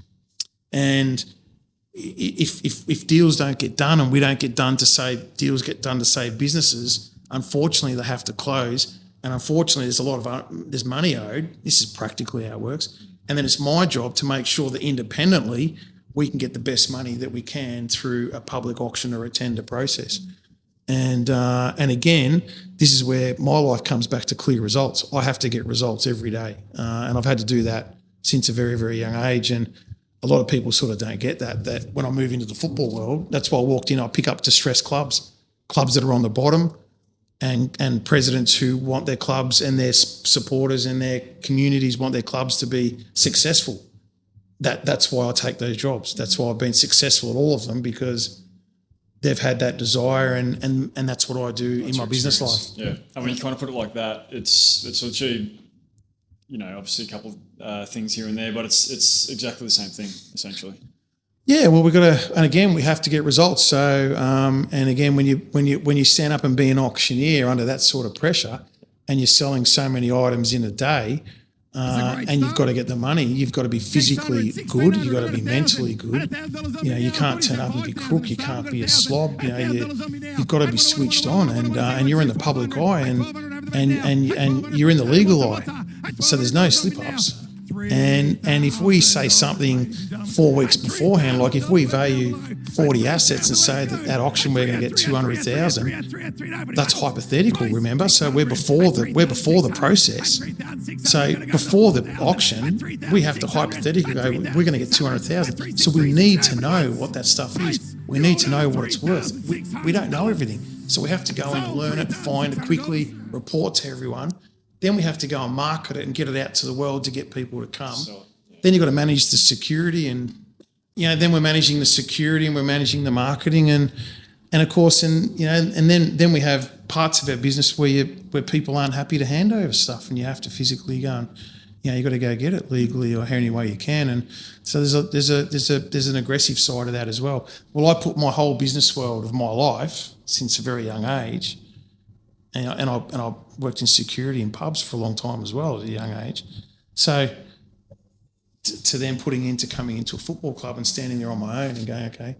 And if deals don't get done and we don't get done to save, deals get done to save businesses, unfortunately they have to close. And unfortunately there's money owed. This is practically how it works. And then it's my job to make sure that independently we can get the best money that we can through a public auction or a tender process. And again, this is where my life comes back to clear results. I have to get results every day. And I've had to do that since a very, very young age. And a lot of people sort of don't get that when I move into the football world, that's why I walked in, I pick up distressed clubs that are on the bottom, and presidents who want their clubs and their supporters and their communities want their clubs to be successful. That's why I take those jobs. That's why I've been successful at all of them, because they've had that desire, and that's what I do in my business life. Yeah. I mean, you kind of put it like that. It's actually, obviously a couple of things here and there, but it's exactly the same thing, essentially. Yeah, well, we have to get results. So, and again, when you stand up and be an auctioneer under that sort of pressure, and you're selling so many items in a day, and you've got to get the money, you've got to be physically good, you've got to be mentally good. You can't turn up and be crook, you can't be a slob. You've got to be switched on, and you're in the public eye, and you're in the legal eye. So there's no slip-ups. And if we say something 4 weeks beforehand, like if we value 40 assets and say that at auction we're going to get 200,000, that's hypothetical, remember? So we're before the process. So before the auction, we have to hypothetically go, we're going to get 200,000. So we need to know what that stuff is. We need to know what it's worth. We don't know everything. So we have to go and learn it, find it quickly, report to everyone. Then we have to go and market it and get it out to the world to get people to come. Then you've got to manage the security and, then we're managing the security and we're managing the marketing and of course, and then we have parts of our business where people aren't happy to hand over stuff and you have to physically go and, you've got to go get it legally or any way you can. And so there's an aggressive side of that as well. Well, I put my whole business world of my life since a very young age, and I worked in security in pubs for a long time as well at a young age. So to then coming into a football club and standing there on my own and going, okay,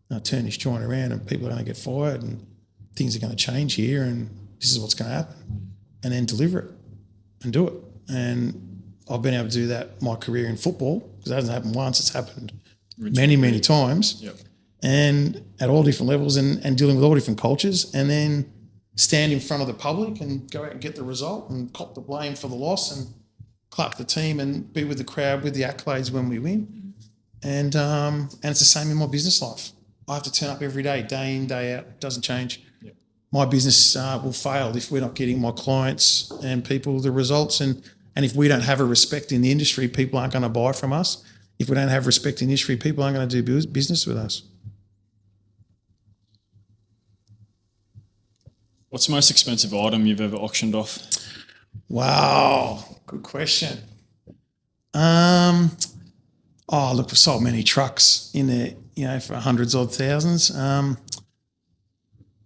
I'll turn this joint around and people are going to get fired and things are going to change here and this is what's going to happen, and then deliver it and do it. And I've been able to do that my career in football because it hasn't happened once, it's happened many times. Yep. And at all different levels and dealing with all different cultures, and then stand in front of the public and go out and get the result and cop the blame for the loss and clap the team and be with the crowd with the accolades when we win. And it's the same in my business life. I have to turn up every day, day in, day out. It doesn't change. Yep. My business will fail if we're not getting my clients and people the results. And if we don't have a respect in the industry, people aren't going to buy from us. If we don't have respect in the industry, people aren't going to do business with us. What's the most expensive item you've ever auctioned off? Wow, good question. Look, we've sold many trucks in there, for hundreds of thousands.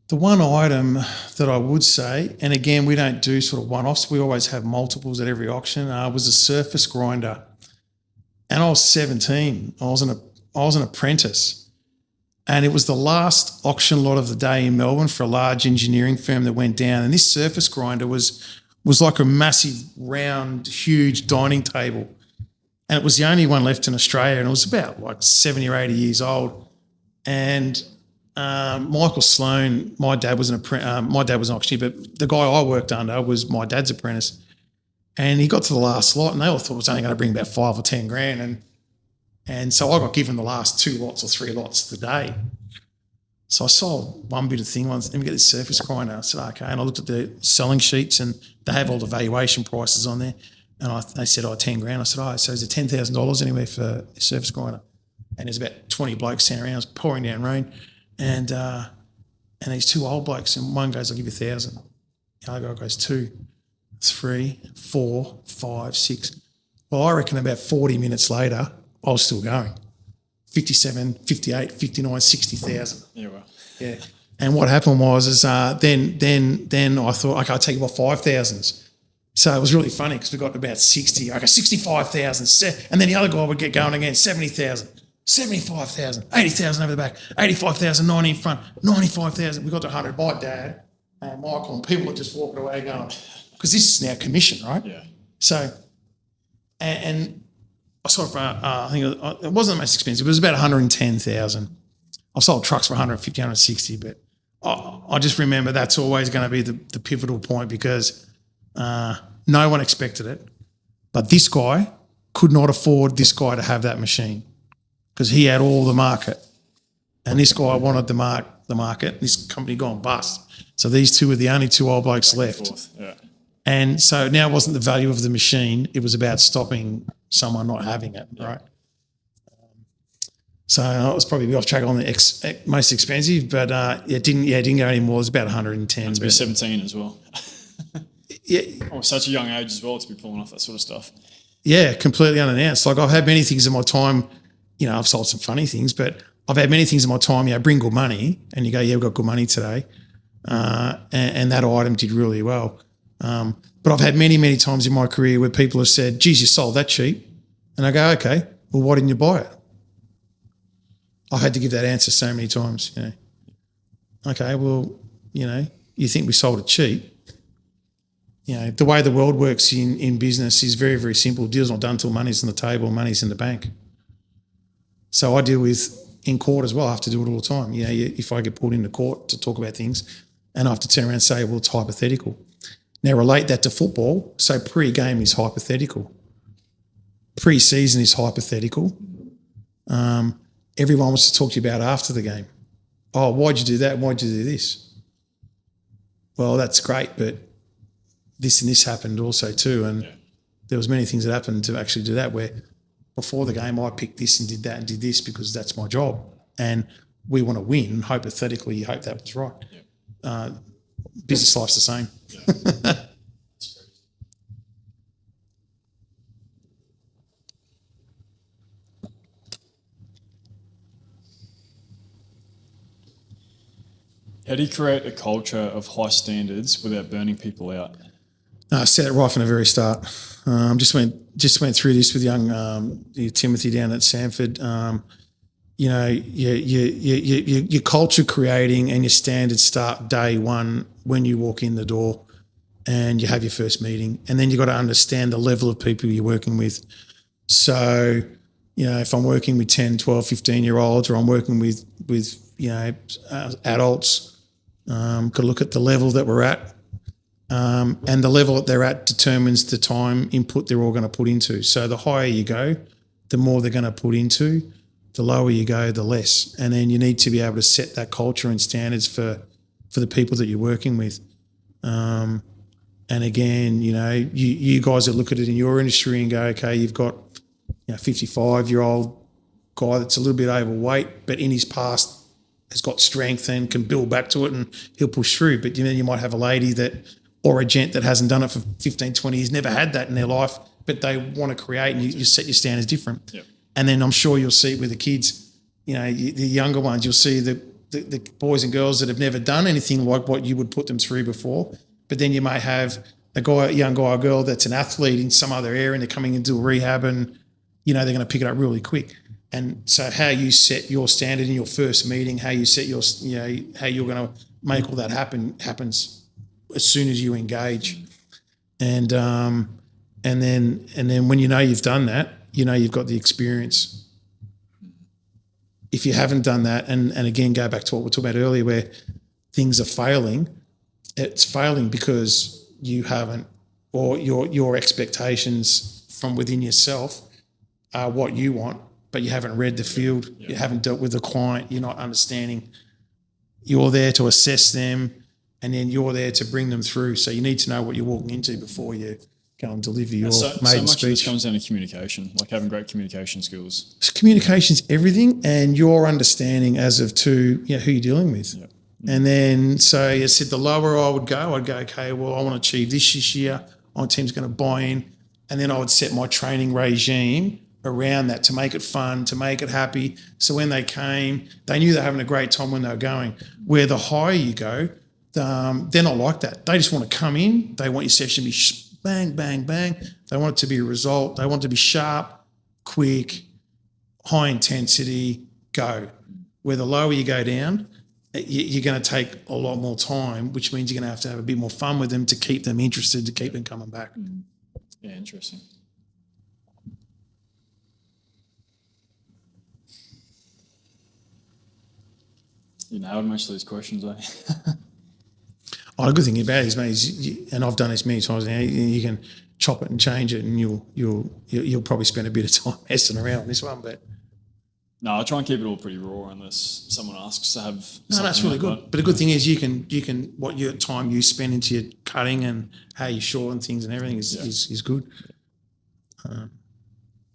The one item that I would say, and again, we don't do sort of one-offs, we always have multiples at every auction, was a surface grinder. And I was 17. I was an apprentice. And it was the last auction lot of the day in Melbourne for a large engineering firm that went down. And this surface grinder was like a massive, round, huge dining table. And it was the only one left in Australia. And it was about like 70 or 80 years old. And Michael Sloan, my dad was an auctioneer, but the guy I worked under was my dad's apprentice. And he got to the last lot and they all thought it was only going to bring about 5 or 10 grand. And so I got given the last 2 lots or 3 lots of the day. So I sold one bit of thing once, let me get this surface grinder. I said, okay. And I looked at the selling sheets and they have all the valuation prices on there. And they said, 10 grand. I said, so is it $10,000 anywhere for this surface grinder? And there's about 20 blokes standing around, it was pouring down rain. And these 2 old blokes, and one goes, I'll give you 1,000. The other guy goes 2, 3, 4, 5, 6. Well, I reckon about 40 minutes later, I was still going. 57, 58, 59, 60,000. Yeah, well. Yeah. And what happened was then I thought, okay, I'll take about 5,000s. So it was really funny because we got to about 60, okay, 65,000. And then the other guy would get going again, 70,000, 75,000, 80,000 over the back, 85,000, 90 in front, 95,000. We got to 100. My dad and Michael and people are just walking away going, because this is now commission, right? Yeah. So, and I sort of, I think it wasn't the most expensive. It was about 110,000. I've sold trucks for 150, 160, but I just remember that's always going to be the pivotal point because no one expected it. But this guy could not afford this guy to have that machine because he had all the market. And this guy wanted the market. This company gone bust. So these 2 were the only 2 old blokes left. Yeah. And so now it wasn't the value of the machine. It was about stopping someone not having it, right? So I was probably off track on the most expensive, but it didn't go any more. It was about 110. And to be 17 as well. Yeah. Oh, such a young age as well to be pulling off that sort of stuff. Yeah, completely unannounced. Like I've had many things in my time, I've sold some funny things, but I've had many things in my time, bring good money and you go, yeah, we've got good money today. And that item did really well. But I've had many, many times in my career where people have said, geez, you sold that cheap. And I go, okay, well, why didn't you buy it? I had to give that answer so many times, Okay, well, you think we sold it cheap. The way the world works in business is very, very simple. Deal's not done till money's on the table, money's in the bank. So I deal with, in court as well, I have to do it all the time. If I get pulled into court to talk about things and I have to turn around and say, well, it's hypothetical. Now relate that to football. So pre-game is hypothetical. Pre-season is hypothetical. Everyone wants to talk to you about after the game. oh, why'd you do that? Why'd you do this? Well, that's great, but this and this happened also too. And there was many things that happened to actually do that, where before the game I picked this and did that and did this because that's my job. And we want to win. Hypothetically, you hope that was right. Business life's the same. How do you create a culture of high standards without burning people out? I said it right from the very start. Just went through this with young Timothy down at Sanford. Your culture creating and your standards start day one when you walk in the door and you have your first meeting, and then you've got to understand the level of people you're working with. So, if I'm working with 10, 12, 15-year-olds, or I'm working with adults, got to look at the level that we're at. And the level that they're at determines the time input they're all going to put into. So the higher you go, the more they're going to put into. The lower you go, the less. And then you need to be able to set that culture and standards for the people that you're working with. And again, you guys that look at it in your industry and go, okay, you've got 55-year-old guy that's a little bit overweight, but in his past has got strength and can build back to it and he'll push through. But then you might have a lady or a gent that hasn't done it for 15, 20 years, never had that in their life, but they want to create, and you set your standards different. Yep. And then I'm sure you'll see it with the kids, the younger ones, you'll see the boys and girls that have never done anything like what you would put them through before. But then you may have a young guy or girl that's an athlete in some other area and they're coming into a rehab and, they're going to pick it up really quick. And so how you set your standard in your first meeting, how you set your, how you're going to make all that happen happens as soon as you engage. And then when you've done that, you've got the experience. If you haven't done that, and again, go back to what we talked about earlier, where things are failing, it's failing because you haven't, or your expectations from within yourself are what you want, but you haven't read the field, you haven't dealt with the client, you're not understanding. You're there to assess them, and then you're there to bring them through. So you need to know what you're walking into before you go and deliver your maiden much speech. of this comes down to communication, like having great communication skills. Communication's everything, and your understanding as of to who you're dealing with. Yep. And then, so you said the lower I would go, I'd go, okay, well, I want to achieve this year. My team's going to buy in. And then I would set my training regime around that to make it fun, to make it happy. So when they came, they knew they're having a great time when they were going. Where the higher you go, they're not like that. They just want to come in. They want your session to be bang, bang, bang. They want it to be a result. They want it to be sharp, quick, high intensity, go. Where the lower you go down, you're going to take a lot more time, which means you're going to have a bit more fun with them to keep them interested, to keep them coming back. Yeah, interesting. You nailed most of these questions, eh? Oh, the good thing about it is, mate, and I've done this many times now, you can chop it and change it, and you'll probably spend a bit of time messing around on this one. But no, I try and keep it all pretty raw unless someone asks to have. No, that's really good. But the good thing is you can what your time you spend into your cutting and how you shorten things and everything is good.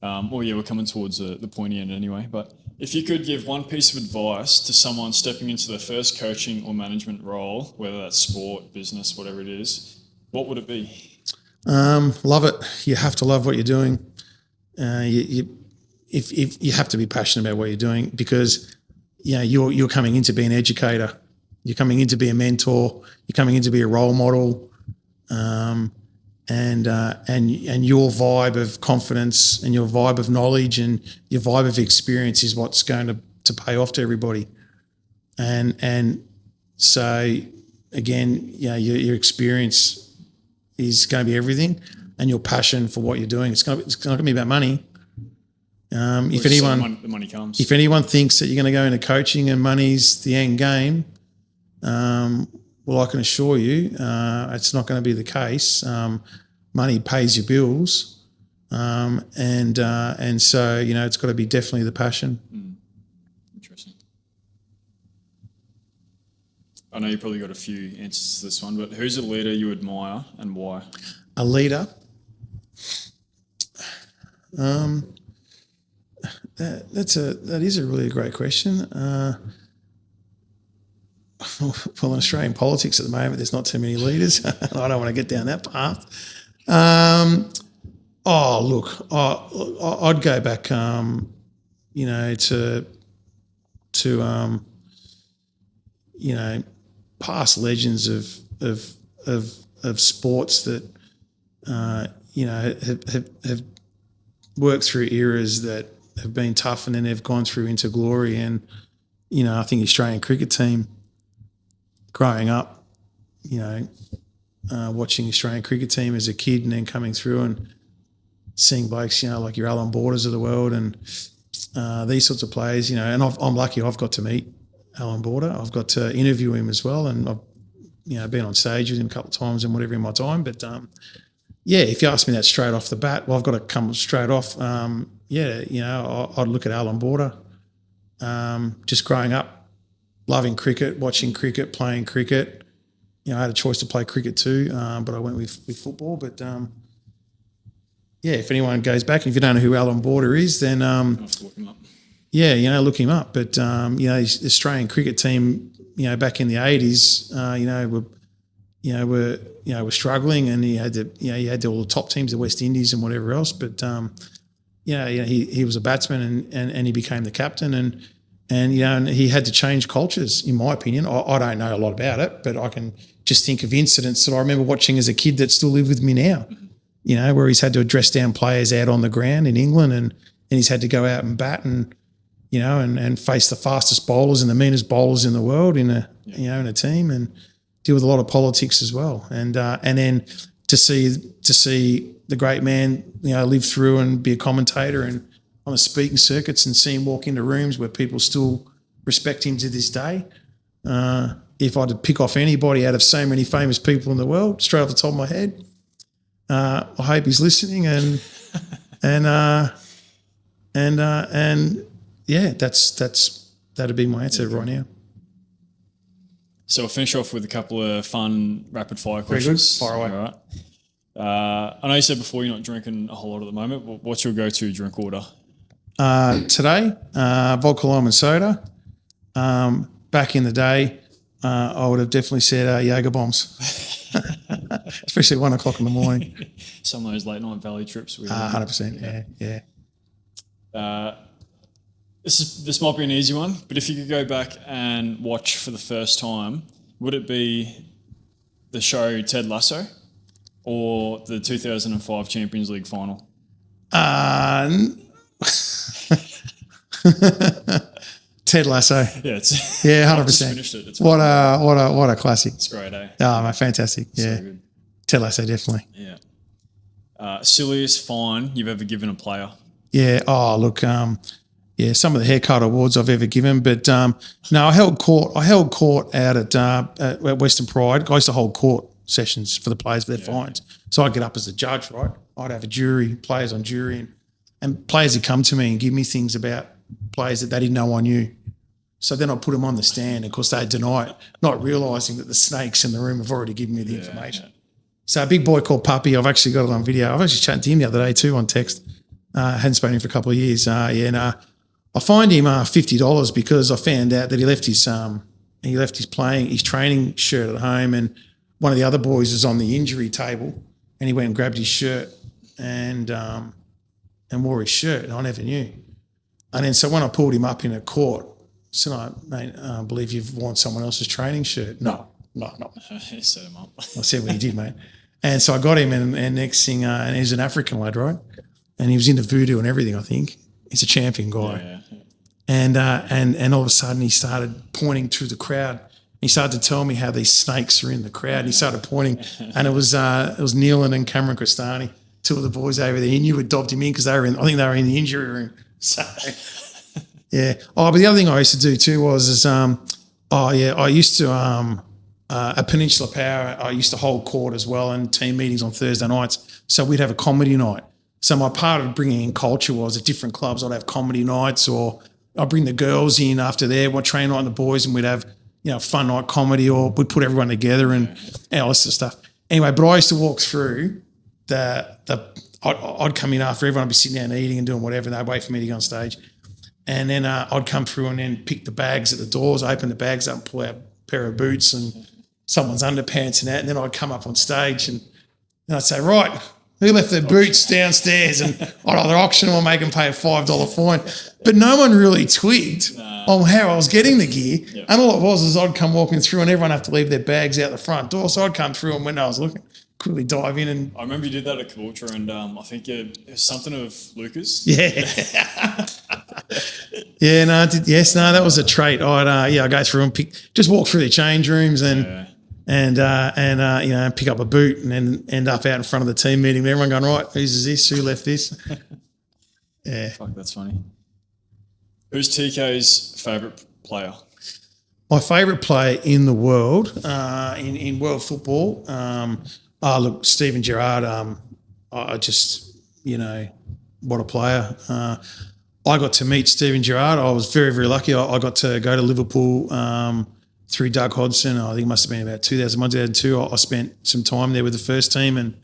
Well, yeah, we're coming towards the pointy end anyway. But if you could give one piece of advice to someone stepping into their first coaching or management role, whether that's sport, business, whatever it is, what would it be? Love it. You have to love what you're doing. If you have to be passionate about what you're doing, because you're coming in to be an educator, you're coming in to be a mentor, you're coming in to be a role model, and your vibe of confidence and your vibe of knowledge and your vibe of experience is what's going to pay off to everybody. And so again, your experience is going to be everything, and your passion for what you're doing. It's not going to be about money. The money comes. If anyone thinks that you're going to go into coaching and money's the end game, well, I can assure you, it's not going to be the case. Money pays your bills, and so it's got to be definitely the passion. Interesting. I know you probably got a few answers to this one, but who's a leader you admire and why? A leader. That is a really great question. Well, in Australian politics at the moment, there's not too many leaders. I don't want to get down that path. I'd go back, to past legends of sports that have worked through eras that have been tough and then they've gone through into glory. And I think the Australian cricket team, growing up, watching the Australian cricket team as a kid and then coming through and seeing blokes, like your Alan Borders of the world and these sorts of players, and I'm lucky I've got to meet Alan Border. I've got to interview him as well, and I've been on stage with him a couple of times and whatever in my time. But if you ask me that straight off the bat, well, I've got to come straight off. I'd look at Alan Border. Just growing up, loving cricket, watching cricket, playing cricket. I had a choice to play cricket too, but I went with football. But if anyone goes back, and if you don't know who Alan Border is, then I'll have to look him up. Look him up. But his Australian cricket team, back in the 80s, were struggling, and he had all the top teams, the West Indies and whatever else. But he was a batsman, and he became the captain, and he had to change cultures, in my opinion. I don't know a lot about it, but I can just think of incidents that I remember watching as a kid that still live with me now. Where he's had to address down players out on the ground in England, and he's had to go out and bat and face the fastest bowlers and the meanest bowlers in the world in a team, and deal with a lot of politics as well. And then to see the great man, live through and be a commentator and on the speaking circuits, and see him walk into rooms where people still respect him to this day. If I had to pick off anybody out of so many famous people in the world, straight off the top of my head, I hope he's listening, and that'd be my answer right now. So I'll finish off with a couple of fun rapid fire questions. Very good. Fire away. All right. I know you said before you're not drinking a whole lot at the moment, but what's your go-to drink order? Today, vodka, lime and soda. Back in the day, I would have definitely said Jaeger bombs. Especially 1 o'clock in the morning. Some of those late night valley trips. 100%. Yeah. This might be an easy one, but if you could go back and watch for the first time, would it be the show Ted Lasso or the 2005 Champions League final? Ted Lasso. Yeah, 100%. I just finished it. It's what a classic. It's great, eh? Oh, man, fantastic. Yeah. So good. Ted Lasso, definitely. Yeah. Silliest fine you've ever given a player? Yeah. Oh, look. Some of the haircut awards I've ever given, but no, I held court out at Western Pride. I used to hold court sessions for the players for their fines. So I'd get up as a judge, right? I'd have a jury, players on jury, and players would come to me and give me things about players that they didn't know I knew. So then I'd put them on the stand, and of course they'd deny it, not realising that the snakes in the room have already given me the information. Yeah. So a big boy called Puppy, I've actually got it on video. I've actually chatted to him the other day too on text. Hadn't spoken to him for a couple of years. I fined him $50 because I found out that he left his training shirt at home, and one of the other boys was on the injury table, and he went and grabbed his shirt and wore his shirt, and I never knew. And then so when I pulled him up in a court, I said, mate, I believe you've worn someone else's training shirt. No. Set him up. I said what he did, mate. And so I got him, and next thing, and he's an African lad, right? And he was into voodoo and everything, I think. He's a champion guy. Yeah. And all of a sudden he started pointing through the crowd. He started to tell me how these snakes are in the crowd. And he started pointing, and it was Neelan and Cameron Costani, two of the boys over there. He knew we'd dobbed him in because I think they were in the injury room. So, yeah. Oh, but the other thing I used to do too I used to at Peninsula Power, I used to hold court as well, and team meetings on Thursday nights. So we'd have a comedy night. So my part of bringing in culture was at different clubs I'd have comedy nights, or I'd bring the girls in after their training night and the boys, and we'd have fun night comedy, or we'd put everyone together and all this sort of stuff. Anyway, but I used to walk through I'd come in after everyone would be sitting down eating and doing whatever, and they'd wait for me to go on stage. And then I'd come through and then pick the bags at the doors, open the bags up, pull out a pair of boots and someone's underpants and that. And then I'd come up on stage and I'd say, right, who left their boots downstairs? And I'd either auction them or make them pay a $5 fine. But no one really twigged on how I was getting the gear. Yep. And all it was is I'd come walking through and everyone have to leave their bags out the front door. So I'd come through and when I was looking, quickly dive in. And I remember you did that at Caboolture and I think it was something of Lucas. Yeah. Yeah, no, I did. Yes, no, that was a trait. I'd go through and just walk through the change rooms and pick up a boot and then end up out in front of the team meeting. And everyone going, right, whose is this? Who left this? Yeah. Fuck, that's funny. Who's TK's favourite player? My favourite player in the world, in world football, look, Steven Gerrard. I just, what a player. I got to meet Steven Gerrard. I was very, very lucky. I got to go to Liverpool through Doug Hodgson. I think it must have been about 2001, 2002. I spent some time there with the first team.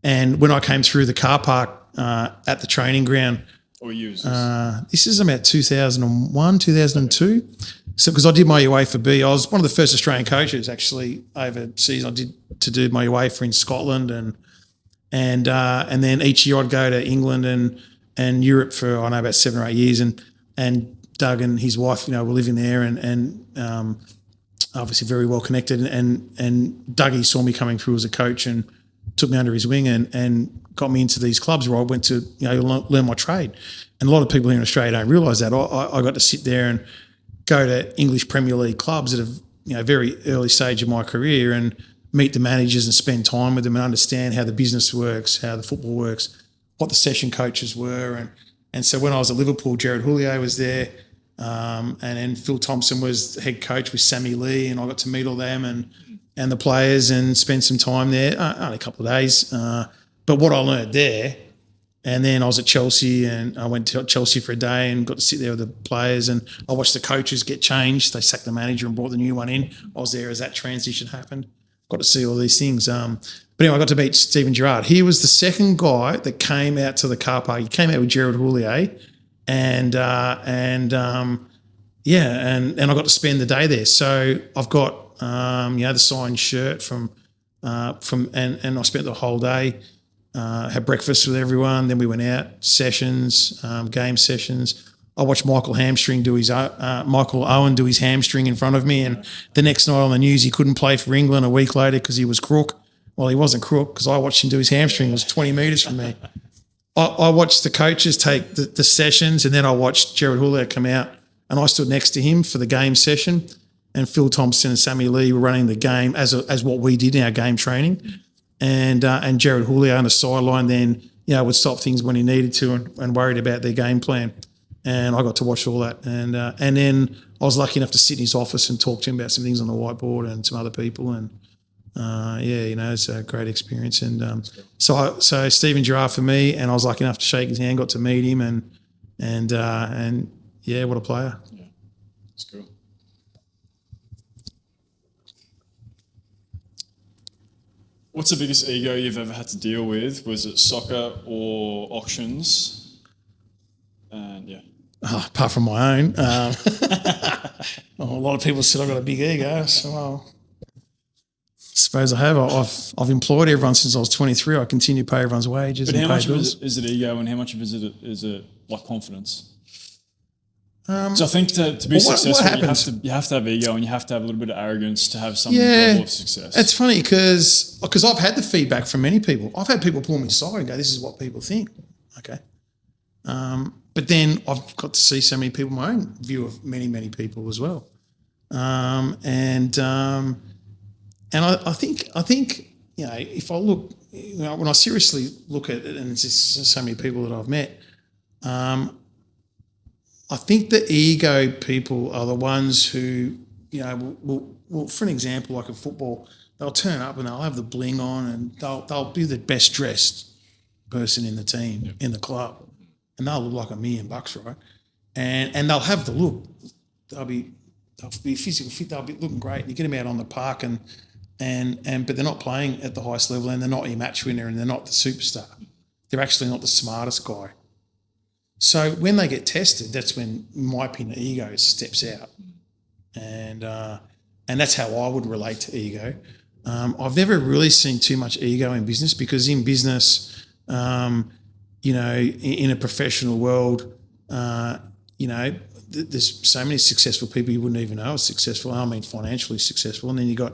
And when I came through the car park at the training ground, What year was this is about 2001, 2002. So because I did my UEFA B, I was one of the first Australian coaches actually overseas. I did to do my UEFA in Scotland and then each year I'd go to England and Europe for about 7 or 8 years, and Doug and his wife, were living there and obviously very well connected, and Dougie saw me coming through as a coach and took me under his wing and got me into these clubs where I went to learn my trade. And a lot of people here in Australia don't realise that. I got to sit there and go to English Premier League clubs at a very early stage of my career and meet the managers and spend time with them and understand how the business works, how the football works, what the session coaches were. And so when I was at Liverpool, Gerard Houllier was there, and then Phil Thompson was the head coach with Sammy Lee, and I got to meet all them and the players and spend some time there, only a couple of days. But what I learned there, and then I was at Chelsea and I went to Chelsea for a day and got to sit there with the players and I watched the coaches get changed. They sacked the manager and brought the new one in. I was there as that transition happened. Got to see all these things. But anyway, I got to meet Steven Gerrard. He was the second guy that came out to the car park. He came out with Gerard Houllier and I got to spend the day there. So I've got, the signed shirt and I spent the whole day, had breakfast with everyone. Then we went out, sessions, game sessions. I watched Michael Owen do his hamstring in front of me, and the next night on the news he couldn't play for England a week later because he was crook. Well, he wasn't crook because I watched him do his hamstring. It was 20 metres from me. I watched the coaches take the sessions, and then I watched Gerard Houllier come out, and I stood next to him for the game session, and Phil Thompson and Sammy Lee were running the game as what we did in our game training, and Gerard Houllier on the sideline then would stop things when he needed to and worried about their game plan. And I got to watch all that. And then I was lucky enough to sit in his office and talk to him about some things on the whiteboard and some other people. And, it's a great experience. And so Steven Gerrard for me, and I was lucky enough to shake his hand, got to meet him. And what a player. Yeah, that's cool. What's the biggest ego you've ever had to deal with? Was it soccer or auctions? And apart from my own, a lot of people said I've got a big ego, so I suppose I have. I've employed everyone since I was 23. I continue to pay everyone's wages. But and how much pay of bills. it is it ego, and how much of it is it like confidence? So I think to be successful, you have to have ego, and you have to have a little bit of arrogance to have some level of success. It's funny because I've had the feedback from many people. I've had people pull me aside and go, "This is what people think." Okay. But then I've got to see so many people, my own view of many, many people as well. I think if I look, when I seriously look at it, and it's just so many people that I've met, I think the ego people are the ones who, will, for an example, like in football, they'll turn up and they'll have the bling on and they'll be the best dressed person in the team, in the club. And they'll look like $1 million, right? And they'll have the look. They'll they'll be physical fit, they'll be looking great. You get them out on the park and but they're not playing at the highest level, and they're not your match winner, and they're not the superstar. They're actually not the smartest guy. So when they get tested, that's when, in my opinion, ego steps out, and that's how I would relate to ego. I've never really seen too much ego in business, because in business, in a professional world, there's so many successful people you wouldn't even know are successful. I mean, financially successful, and then you got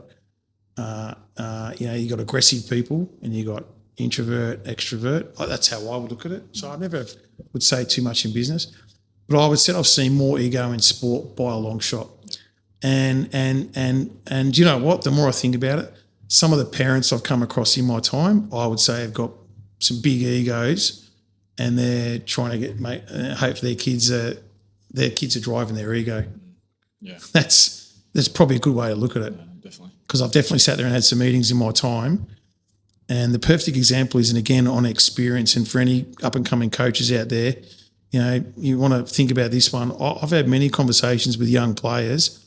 you got aggressive people, and you got introvert, extrovert. That's how I would look at it. So I never would say too much in business, but I would say I've seen more ego in sport by a long shot. And you know what? The more I think about it, some of the parents I've come across in my time, I would say have got some big egos, and they're trying to hope their kids are driving their ego. Yeah, that's probably a good way to look at it. Yeah, definitely. Because I've definitely sat there and had some meetings in my time, and the perfect example is, and again on experience, and for any up and coming coaches out there, you want to think about this one. I've had many conversations with young players,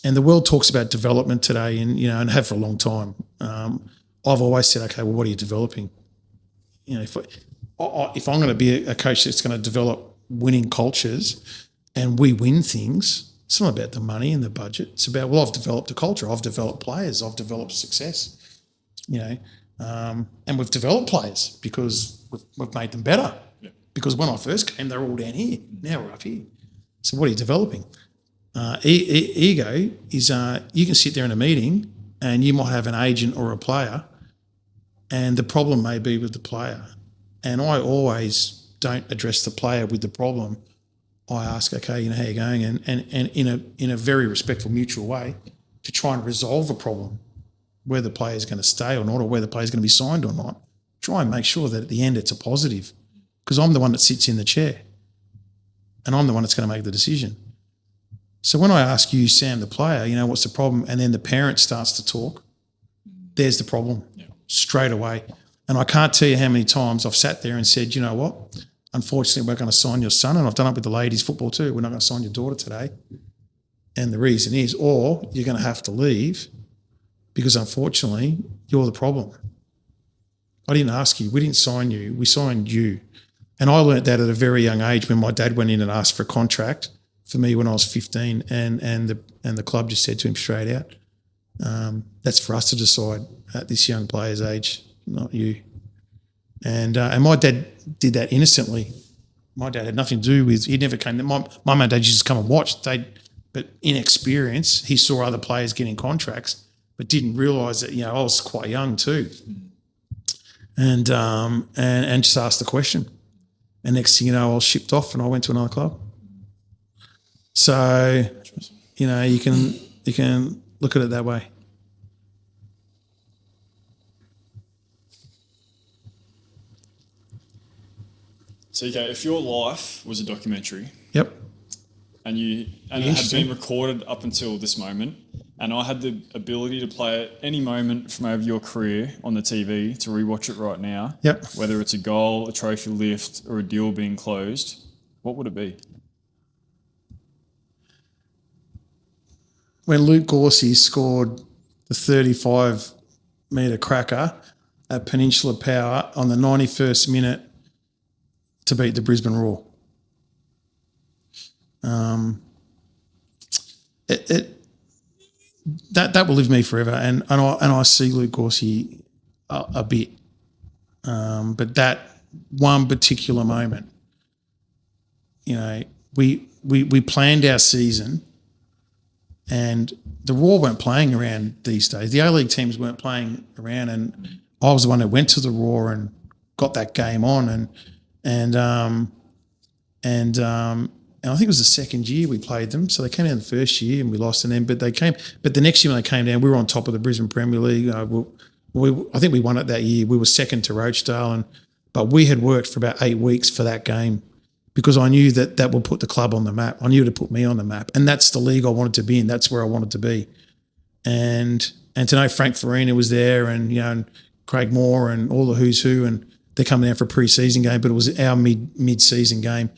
and the world talks about development today, and have for a long time. I've always said, okay, well, what are you developing? If I'm going to be a coach that's going to develop winning cultures, and we win things, it's not about the money and the budget. It's about, well, I've developed a culture, I've developed players, I've developed success, and we've developed players because we've made them better. Yeah. Because when I first came, they were all down here. Now we're up here. So what are you developing? Ego is you can sit there in a meeting and you might have an agent or a player, and the problem may be with the player. And I always don't address the player with the problem. I ask, okay, how you going? And in a very respectful, mutual way, to try and resolve a problem, where the player is going to stay or not, or where the player is going to be signed or not. Try and make sure that at the end it's a positive, because I'm the one that sits in the chair, and I'm the one that's going to make the decision. So when I ask you, Sam, the player, what's the problem, and then the parent starts to talk, there's the problem straight away. And I can't tell you how many times I've sat there and said, you know what? Unfortunately, we're going to sign your son, and I've done it with the ladies' football too. We're not going to sign your daughter today. And the reason is, or you're going to have to leave, because unfortunately, you're the problem. I didn't ask you. We didn't sign you. We signed you. And I learnt that at a very young age, when my dad went in and asked for a contract for me when I was 15, and the club just said to him straight out, that's for us to decide at this young player's age, not you. And my dad did that innocently. My dad had nothing to do with, he never came. My mum and dad used to come and watch. But in experience, he saw other players getting contracts, but didn't realise that, I was quite young too. And just asked the question. And next thing you know, I was shipped off and I went to another club. So, you can look at it that way. So, okay, if your life was a documentary, yep, and it had been recorded up until this moment, and I had the ability to play at any moment from over your career on the TV to rewatch it right now, yep, whether it's a goal, a trophy lift, or a deal being closed, what would it be? When Luke Gorsey scored the 35-metre cracker at Peninsula Power on the 91st minute to beat the Brisbane Roar. That will live me forever, and I see Luke Gorsey a bit, but that one particular moment, we planned our season, and the Roar weren't playing around these days. The A-League teams weren't playing around, and I was the one who went to the Roar and got that game on, and I think it was the second year we played them. So they came down the first year and we lost to them, but the next year when they came down, we were on top of the Brisbane Premier League. I think we won it that year. We were second to Rochdale, but we had worked for about 8 weeks for that game, because I knew that would put the club on the map. I knew it would put me on the map, and that's the league I wanted to be in. That's where I wanted to be, and to know Frank Farina was there, and Craig Moore and all the who's who, and they're coming down for a pre-season game, but it was our mid-season game.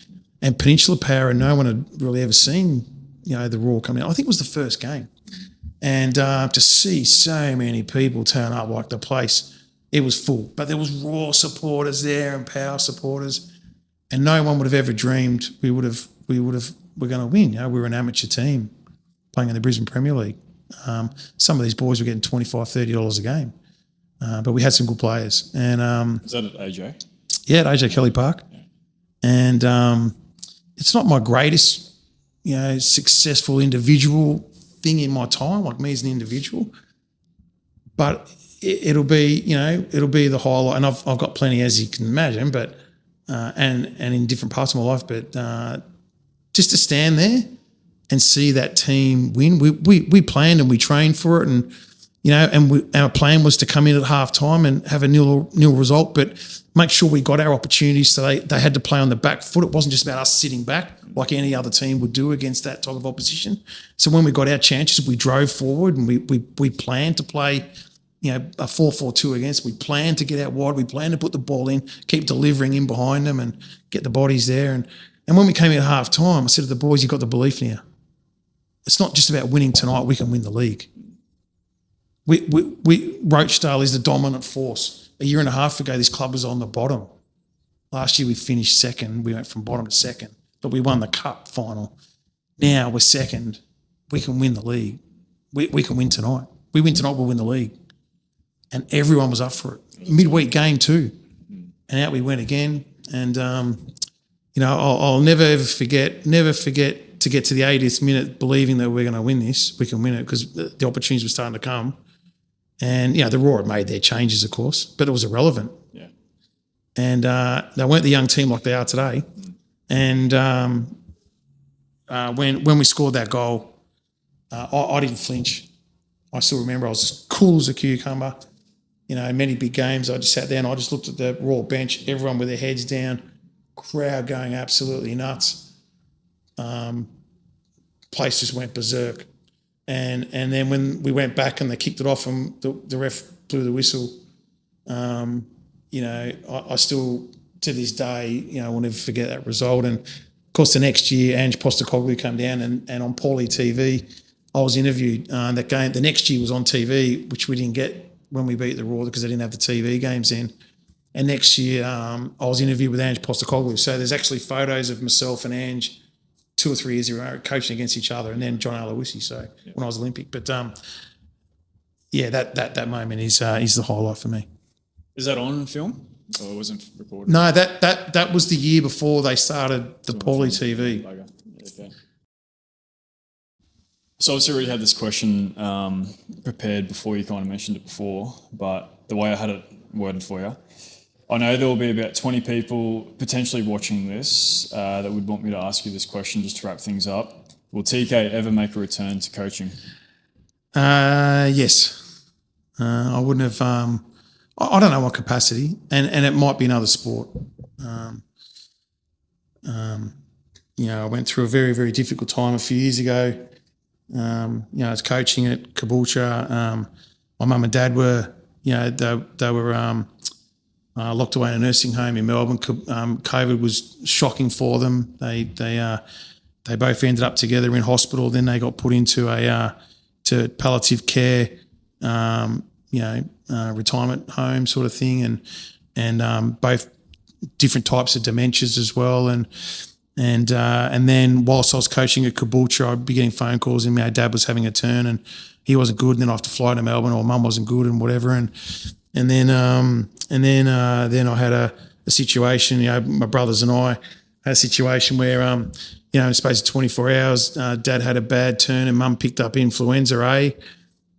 And Peninsula Power, and no one had really ever seen the Raw coming out. I think it was the first game. And to see so many people turn up, like the place, it was full. But there was Raw supporters there and Power supporters, and no one would have ever dreamed we're going to win. We were an amateur team playing in the Brisbane Premier League. Some of these boys were getting $25, $30 a game, but we had some good players. And is that at AJ? Yeah, at AJ Kelly Park. Yeah. And it's not my greatest, successful individual thing in my time, like me as an individual, but it'll be the highlight. And I've got plenty, as you can imagine, but and in different parts of my life, but just to stand there and see that team win. We planned and we trained for it, and our plan was to come in at half time and have a nil result, but make sure we got our opportunities. So they had to play on the back foot. It wasn't just about us sitting back like any other team would do against that type of opposition. So when we got our chances, we drove forward and we planned to play, a 4-4-2 against. We planned to get out wide. We planned to put the ball in, keep delivering in behind them and get the bodies there. And when we came in at half time, I said to the boys, you've got the belief now. It's not just about winning tonight. We can win the league. Rochdale is the dominant force. A year and a half ago, this club was on the bottom. Last year we finished second. We went from bottom to second, but we won the cup final. Now we're second. We can win the league. We can win tonight. We win tonight, we'll win the league. And everyone was up for it. Midweek game too. And out we went again. And, I'll never ever forget to get to the 80th minute believing that we're going to win this. We can win it because the opportunities were starting to come. And, the Raw had made their changes, of course, but it was irrelevant. Yeah. And they weren't the young team like they are today. And when we scored that goal, I didn't flinch. I still remember I was as cool as a cucumber. Many big games, I just sat there and I just looked at the Raw bench, everyone with their heads down, crowd going absolutely nuts. Place just went berserk. And then when we went back and they kicked it off and the ref blew the whistle, I still, to this day, will never forget that result. And, of course, the next year, Ange Postecoglou came down and on Paulie TV, I was interviewed. That game, the next year was on TV, which we didn't get when we beat the Raw because they didn't have the TV games then. And next year, I was interviewed with Ange Postecoglou. So there's actually photos of myself and Ange 2 or 3 years ago coaching against each other, and then John Aloisi. So when I was Olympic, but that moment is the highlight for me. Is that on film or it wasn't recorded? No, that was the year before they started the Paulie TV. Okay. So obviously, we already had this question prepared before. You kind of mentioned it before, but the way I had it worded for you, I know there will be about 20 people potentially watching this that would want me to ask you this question just to wrap things up. Will TK ever make a return to coaching? Yes. I wouldn't have. I don't know what capacity, and it might be another sport. I went through a very, very difficult time a few years ago. I was coaching at Caboolture. My mum and dad were, they were locked away in a nursing home in Melbourne. COVID was shocking for them. They both ended up together in hospital. Then they got put into to palliative care, retirement home sort of thing, and both different types of dementias as well. And then whilst I was coaching at Caboolture, I'd be getting phone calls and my dad was having a turn and he wasn't good, and then I have to fly to Melbourne, or mum wasn't good and whatever. And then I had a situation, my brothers and I had a situation where, in the space of 24 hours, dad had a bad turn and mum picked up influenza A.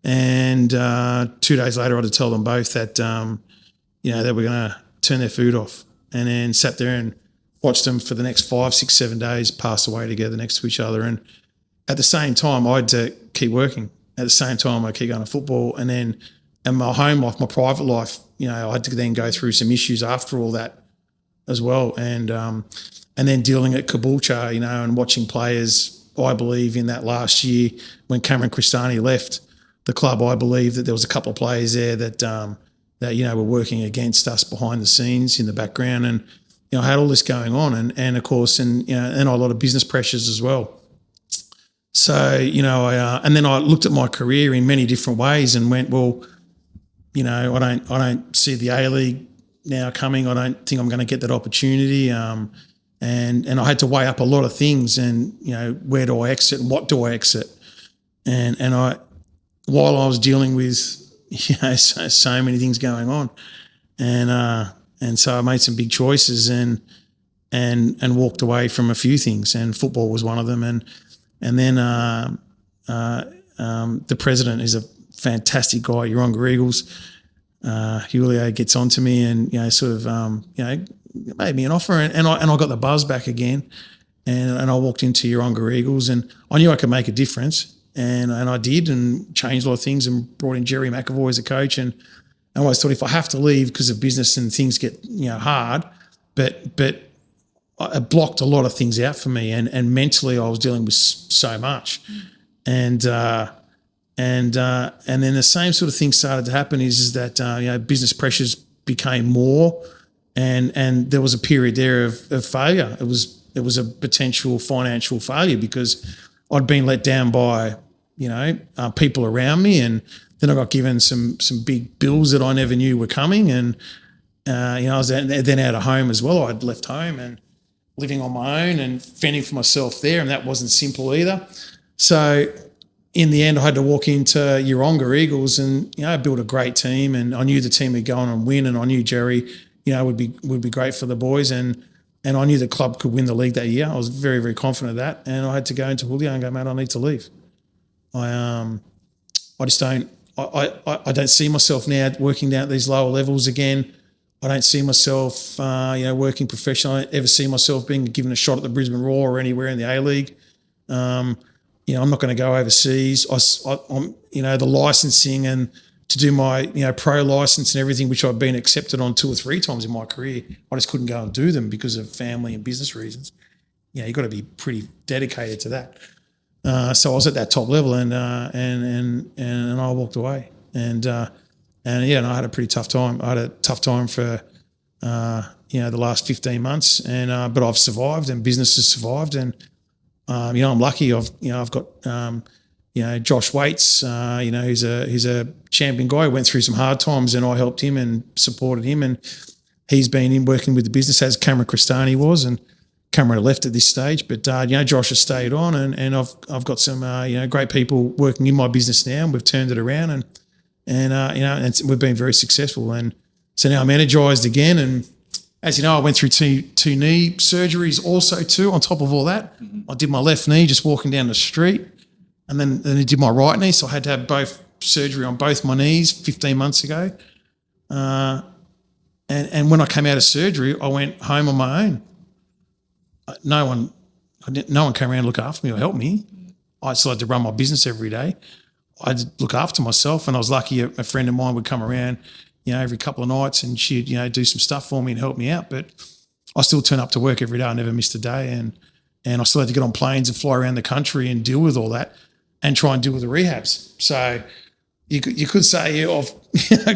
And 2 days later, I had to tell them both that, that we're going to turn their food off, and then sat there and watched them for the next 5, 6, 7 days pass away together next to each other. And at the same time, I had to keep working. At the same time, I keep going to football. And then in my home life, my private life, I had to then go through some issues after all that as well. And then dealing at Caboolture, and watching players, I believe in that last year when Cameron Cristani left the club, I believe that there was a couple of players there that were working against us behind the scenes in the background. And I had all this going on, and of course, and a lot of business pressures as well. So, and then I looked at my career in many different ways and went, well, I don't see the A-League now coming. I don't think I'm going to get that opportunity. And I had to weigh up a lot of things and, where do I exit and what do I exit? And while I was dealing with, so many things going on, and so I made some big choices and walked away from a few things, and football was one of them. And then the president is a fantastic guy at Yeronga Eagles. Julio gets onto me and made me an offer, and I got the buzz back again, and I walked into Yeronga Eagles, and I knew I could make a difference, and I did, and changed a lot of things, and brought in Jerry McAvoy as a coach, and I always thought if I have to leave because of business and things get hard, but it blocked a lot of things out for me, and mentally I was dealing with so much, and then the same sort of thing started to happen is that business pressures became more, and there was a period there of failure. It was a potential financial failure because I'd been let down by people around me, and then I got given some big bills that I never knew were coming, and I was then out of home as well. I'd left home and living on my own and fending for myself there, and that wasn't simple either. So in the end, I had to walk into Yeronga Eagles and build a great team, and I knew the team would go on and win, and I knew Jerry would be great for the boys, and I knew the club could win the league that year. I was very, very confident of that, and I had to go into Julio and go, mate, I need to leave. I just don't. I don't see myself now working down at these lower levels again. I don't see myself, working professionally. I don't ever see myself being given a shot at the Brisbane Roar or anywhere in the A-League. I'm not going to go overseas. I'm the licensing and to do my, pro license and everything, which I've been accepted on 2 or 3 times in my career. I just couldn't go and do them because of family and business reasons. You've got to be pretty dedicated to that. So I was at that top level, and I walked away, and I had a pretty tough time. I had a tough time for the last 15 months, and but I've survived, and business has survived, and I'm lucky. I've got Josh Waits, he's a champion guy. He went through some hard times, and I helped him and supported him, and he's been in working with the business as Cameron Cristani was, and Cameron left at this stage, but Josh has stayed on, and I've got some great people working in my business now, and we've turned it around, and we've been very successful, and so now I'm energised again. And as you know, I went through two knee surgeries also too. On top of all that, I did my left knee just walking down the street, and then I did my right knee, so I had to have both surgery on both my knees 15 months ago. And when I came out of surgery, I went home on my own. No one came around to look after me or help me. I still had to run my business every day. I had to look after myself, and I was lucky a friend of mine would come around, every couple of nights, and she'd, do some stuff for me and help me out. But I still turn up to work every day. I never missed a day, and I still had to get on planes and fly around the country and deal with all that and try and deal with the rehabs. So you could say I've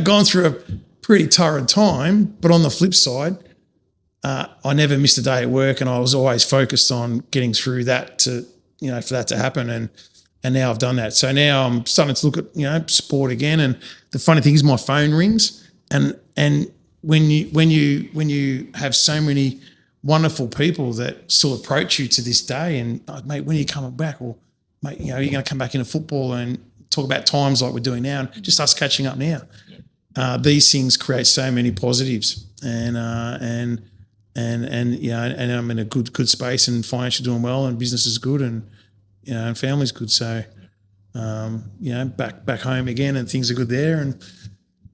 gone through a pretty torrid time, but on the flip side, I never missed a day at work, and I was always focused on getting through that for that to happen. And now I've done that. So now I'm starting to look at, sport again. And the funny thing is my phone rings, and when you have so many wonderful people that still approach you to this day and, oh, mate, when are you coming back? Or, mate, you're going to come back into football and talk about times like we're doing now, and just us catching up now. These things create so many positives, and I'm in a good space, and financially doing well, and business is good, and and family's good. So back home again, and things are good there, and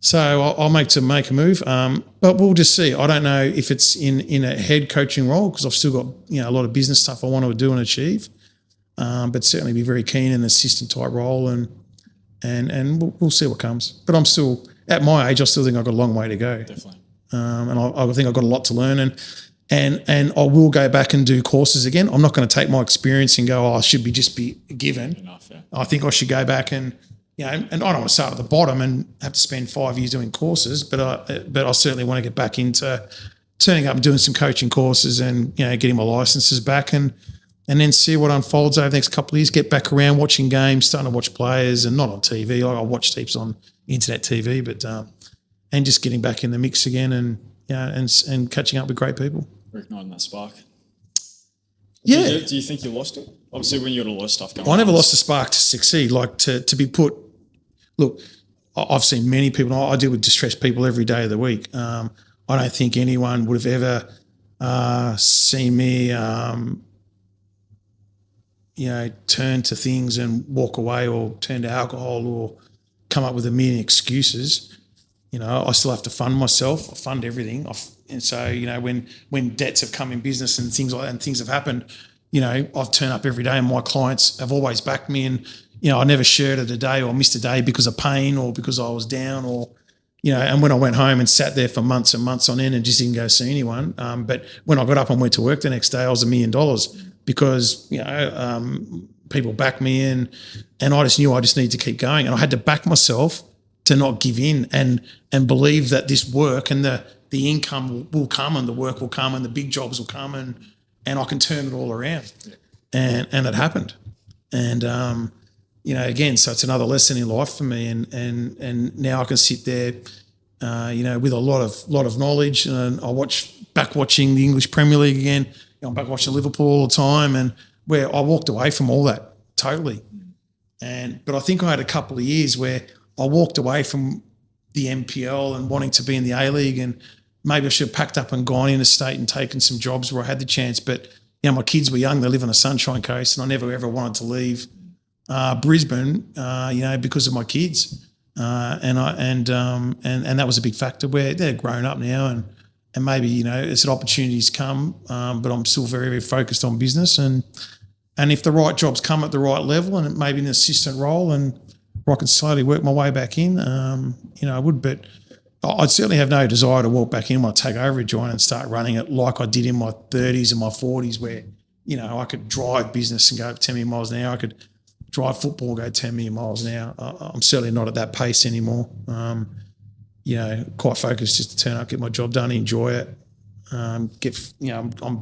so I'll make a move. But we'll just see. I don't know if it's in a head coaching role, because I've still got a lot of business stuff I want to do and achieve. But certainly be very keen in an assistant type role, and we'll see what comes. But I'm still at my age. I still think I've got a long way to go. Definitely. And I think I've got a lot to learn, and I will go back and do courses again. I'm not going to take my experience and go, I should be given. Enough, yeah. I think I should go back and and I don't want to start at the bottom and have to spend 5 years doing courses, but I certainly want to get back into turning up and doing some coaching courses, and getting my licenses back, and and then see what unfolds over the next couple of years. Get back around watching games, starting to watch players, and not on TV. I watch heaps on internet TV, but and just getting back in the mix again, and and catching up with great people. Reigniting that spark. Yeah. Do you think you lost it? Obviously, when you got a lot of stuff going I on. never lost the spark to succeed. Like to be put. Look, I've seen many people. I deal with distressed people every day of the week. I don't think anyone would have ever seen me, turn to things and walk away, or turn to alcohol, or come up with a million excuses. I still have to fund myself. I fund everything. And so, when debts have come in business and things like that, and things have happened, I've turned up every day, and my clients have always backed me. And, I never shirted a day or missed a day because of pain or because I was down, or, and when I went home and sat there for months and months on end and just didn't go see anyone. But when I got up and went to work the next day, I was $1 million because, people backed me in, and I just knew I just needed to keep going. And I had to back myself to not give in and believe that this work and the income will come, and the work will come, and the big jobs will come, and I can turn it all around. And it happened. And, again, so it's another lesson in life for me. And now I can sit there, with a lot of knowledge, and I watching the English Premier League again. I'm back watching Liverpool all the time, and where I walked away from all that totally. But I think I had a couple of years where I walked away from the NPL and wanting to be in the A-League, and maybe I should have packed up and gone interstate and taken some jobs where I had the chance. But, my kids were young. They live on the Sunshine Coast, and I never ever wanted to leave Brisbane, because of my kids. And that was a big factor, where they're grown up now, and maybe, as opportunities come, but I'm still very, very focused on business. And if the right jobs come at the right level, and maybe an assistant role, and I can slowly work my way back in, I would. But I'd certainly have no desire to walk back in when I take over a joint and start running it like I did in my 30s and my 40s, where, I could drive business and go 10 million miles an hour. I could drive football and go 10 million miles an hour. I'm certainly not at that pace anymore. Quite focused just to turn up, get my job done, enjoy it. I'm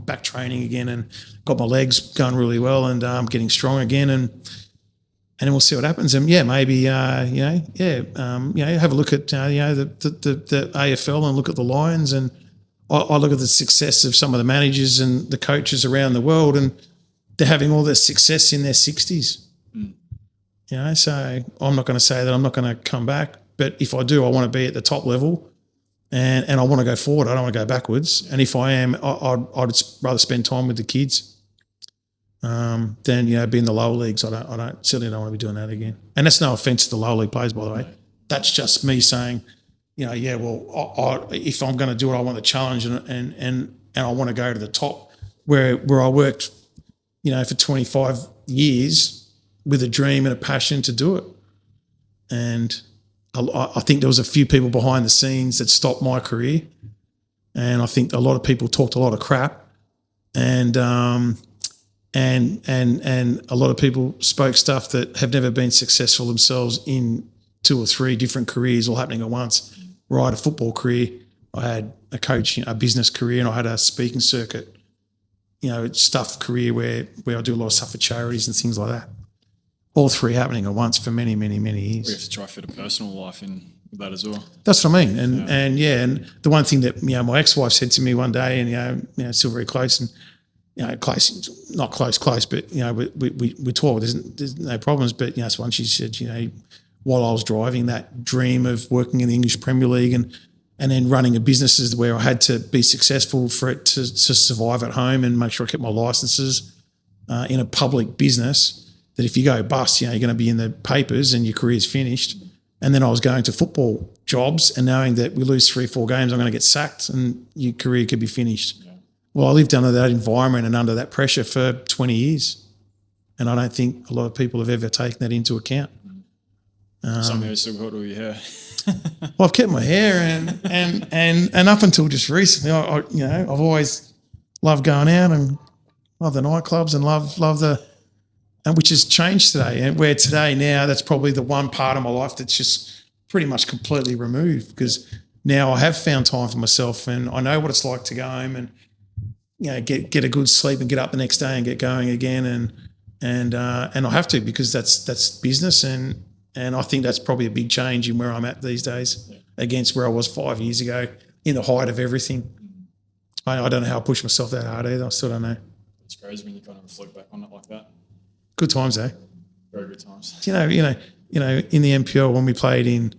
back training again, and got my legs going really well, and getting strong again, and then we'll see what happens. And maybe have a look at the AFL and look at the Lions, and I look at the success of some of the managers and the coaches around the world, and they're having all their success in their 60s. So I'm not going to say that I'm not going to come back, but if I do, I want to be at the top level, and I want to go forward. I don't want to go backwards. And if I am, I'd rather spend time with the kids than be in the lower leagues. I certainly don't want to be doing that again. And that's no offence to the lower league players, by the way. That's just me saying, if I'm going to do it, I want the challenge, and I want to go to the top, where I worked, for 25 years with a dream and a passion to do it. And I think there was a few people behind the scenes that stopped my career, and I think a lot of people talked a lot of crap, and a lot of people spoke stuff that have never been successful themselves in 2 or 3 different careers all happening at once. Where I had a football career, I had a coach, a business career, and I had a speaking circuit, stuff career where I do a lot of stuff for charities and things like that. All 3 happening at once for many, many, many years. We have to try to fit a personal life in with that as well. That's what I mean. And the one thing that, my ex-wife said to me one day, and, still very close, and, close, not close, but, we talk, there's no problems. But, so once she said, while I was driving that dream of working in the English Premier League and then running a business where I had to be successful for it to survive at home and make sure I kept my licenses in a public business, that if you go bust, you're going to be in the papers and your career's finished. And then I was going to football jobs and knowing that we lose 3 or 4 games, I'm going to get sacked and your career could be finished. Yeah. Well, I lived under that environment and under that pressure for 20 years. And I don't think a lot of people have ever taken that into account. Some have still got all your hair. Well, I've kept my hair and up until just recently, I've always loved going out and love the nightclubs and love the, and which has changed today. And where today now, that's probably the one part of my life that's just pretty much completely removed, because now I have found time for myself and I know what it's like to go home and get a good sleep and get up the next day and get going again. And I have to, because that's business, and I think that's probably a big change in where I'm at these days against where I was 5 years ago in the height of everything. I don't know how I pushed myself that hard either. I still don't know. It's crazy when you kind of reflect back on it like that. Good times, eh? Very good times. You know, in the NPL when we played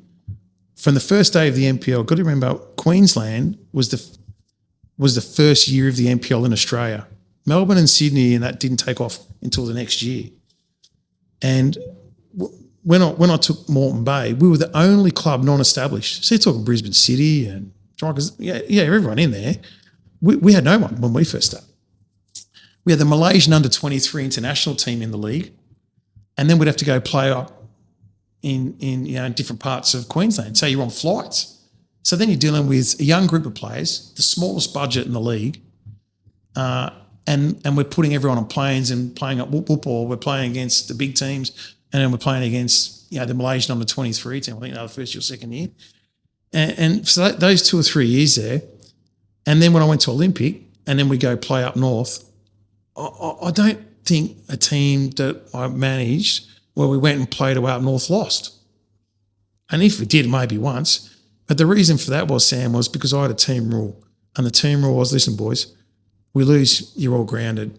from the first day of the NPL, got to remember Queensland was the first year of the NPL in Australia. Melbourne and Sydney and that didn't take off until the next year. And when I took Moreton Bay, we were the only club non-established. So you're talking Brisbane City and Strikers, everyone in there. We had no one when we first started. We had the Malaysian under-23 international team in the league, and then we'd have to go play up in different parts of Queensland. So you're on flights. So then you're dealing with a young group of players, the smallest budget in the league, and we're putting everyone on planes and playing at whoop, or we're playing against the big teams, and then we're playing against the Malaysian under-23 team, I think the first or second year. And so those 2 or 3 years there, and then when I went to Olympic, and then we go play up north, I don't think a team that I managed where we went and played away up north lost. And if we did, maybe once. But the reason for that was, Sam, was because I had a team rule. And the team rule was, listen, boys, we lose, you're all grounded.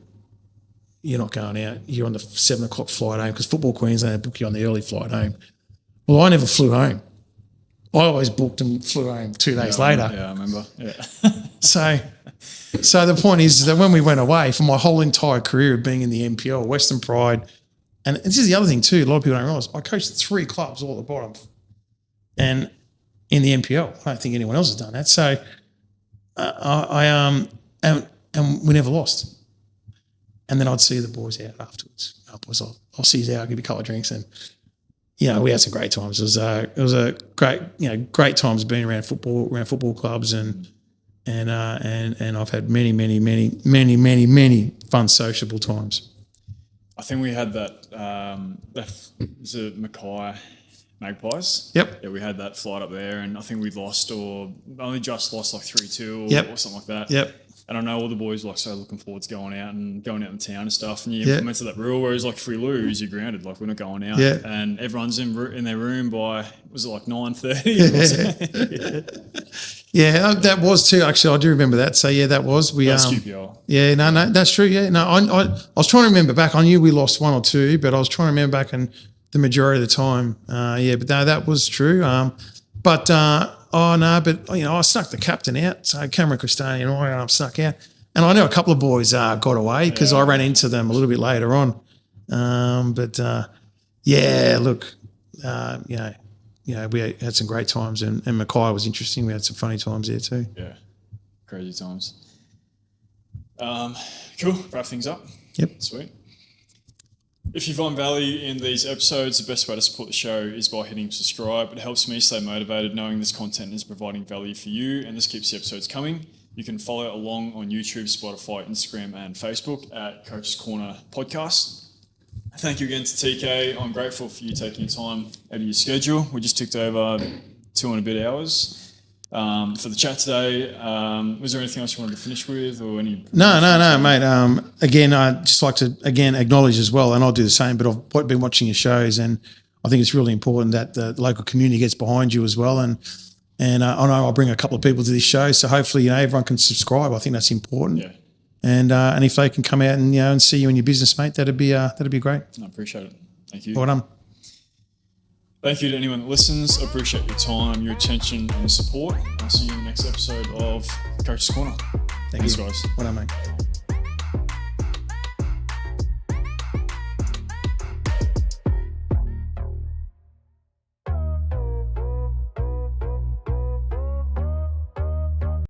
You're not going out. You're on the 7 o'clock flight home, because Football Queensland book you on the early flight home. Well, I never flew home. I always booked and flew home 2 days later. Yeah, I remember. Yeah. So the point is that when we went away, for my whole entire career of being in the NPL, Western Pride, and this is the other thing too, a lot of people don't realise, I coached 3 clubs all at the bottom, and in the NPL, I don't think anyone else has done that. So and we never lost. And then I'd see the boys out afterwards. Oh, boys, I'll see you out. I'll give you a couple of drinks, and we had some great times. It was a great times being around football clubs, and I've had many fun sociable times. I think we had that. Was it Magpies? Yep. Yeah, we had that flight up there, and I think we lost, or only just lost like 3-2 or something like that. Yep. And I know all the boys were like so looking forward to going out in town and stuff. And you implemented that rule, whereas like if we lose, you're grounded. Like we're not going out. Yeah. And everyone's in their room by, was it like 9:30? Yeah, that was too. Actually, I do remember that. So yeah, that was That's QPR. Yeah, no, that's true. Yeah, no, I was trying to remember back. I knew we lost 1 or 2, but I was trying to remember back and the majority of the time. But no, that was true. But I snuck the captain out. So Cameron Costani and I snuck out. And I know a couple of boys got away because I ran into them a little bit later on. We had some great times, and Mackay was interesting. We had some funny times there too. Yeah, crazy times. Cool, wrap things up. Yep. Sweet. If you find value in these episodes, the best way to support the show is by hitting subscribe. It helps me stay motivated knowing this content is providing value for you, and this keeps the episodes coming. You can follow along on YouTube, Spotify, Instagram, and Facebook at Coach's Corner Podcast. Thank you again to TK. I'm grateful for you taking your time out of your schedule. We just ticked over 2 and a bit hours for the chat today. Was there anything else you wanted to finish with, or any? No, mate. Again, I'd just like to acknowledge as well, and I'll do the same. But I've been watching your shows, and I think it's really important that the local community gets behind you as well. And I know I'll bring a couple of people to this show, so hopefully everyone can subscribe. I think that's important. Yeah. And if they can come out and see you in your business, mate, that'd be great. I appreciate it. Thank you. Well done. Thank you to anyone that listens. I appreciate your time, your attention, and your support. I'll see you in the next episode of Coach's Corner. Thanks, guys. Well done, mate.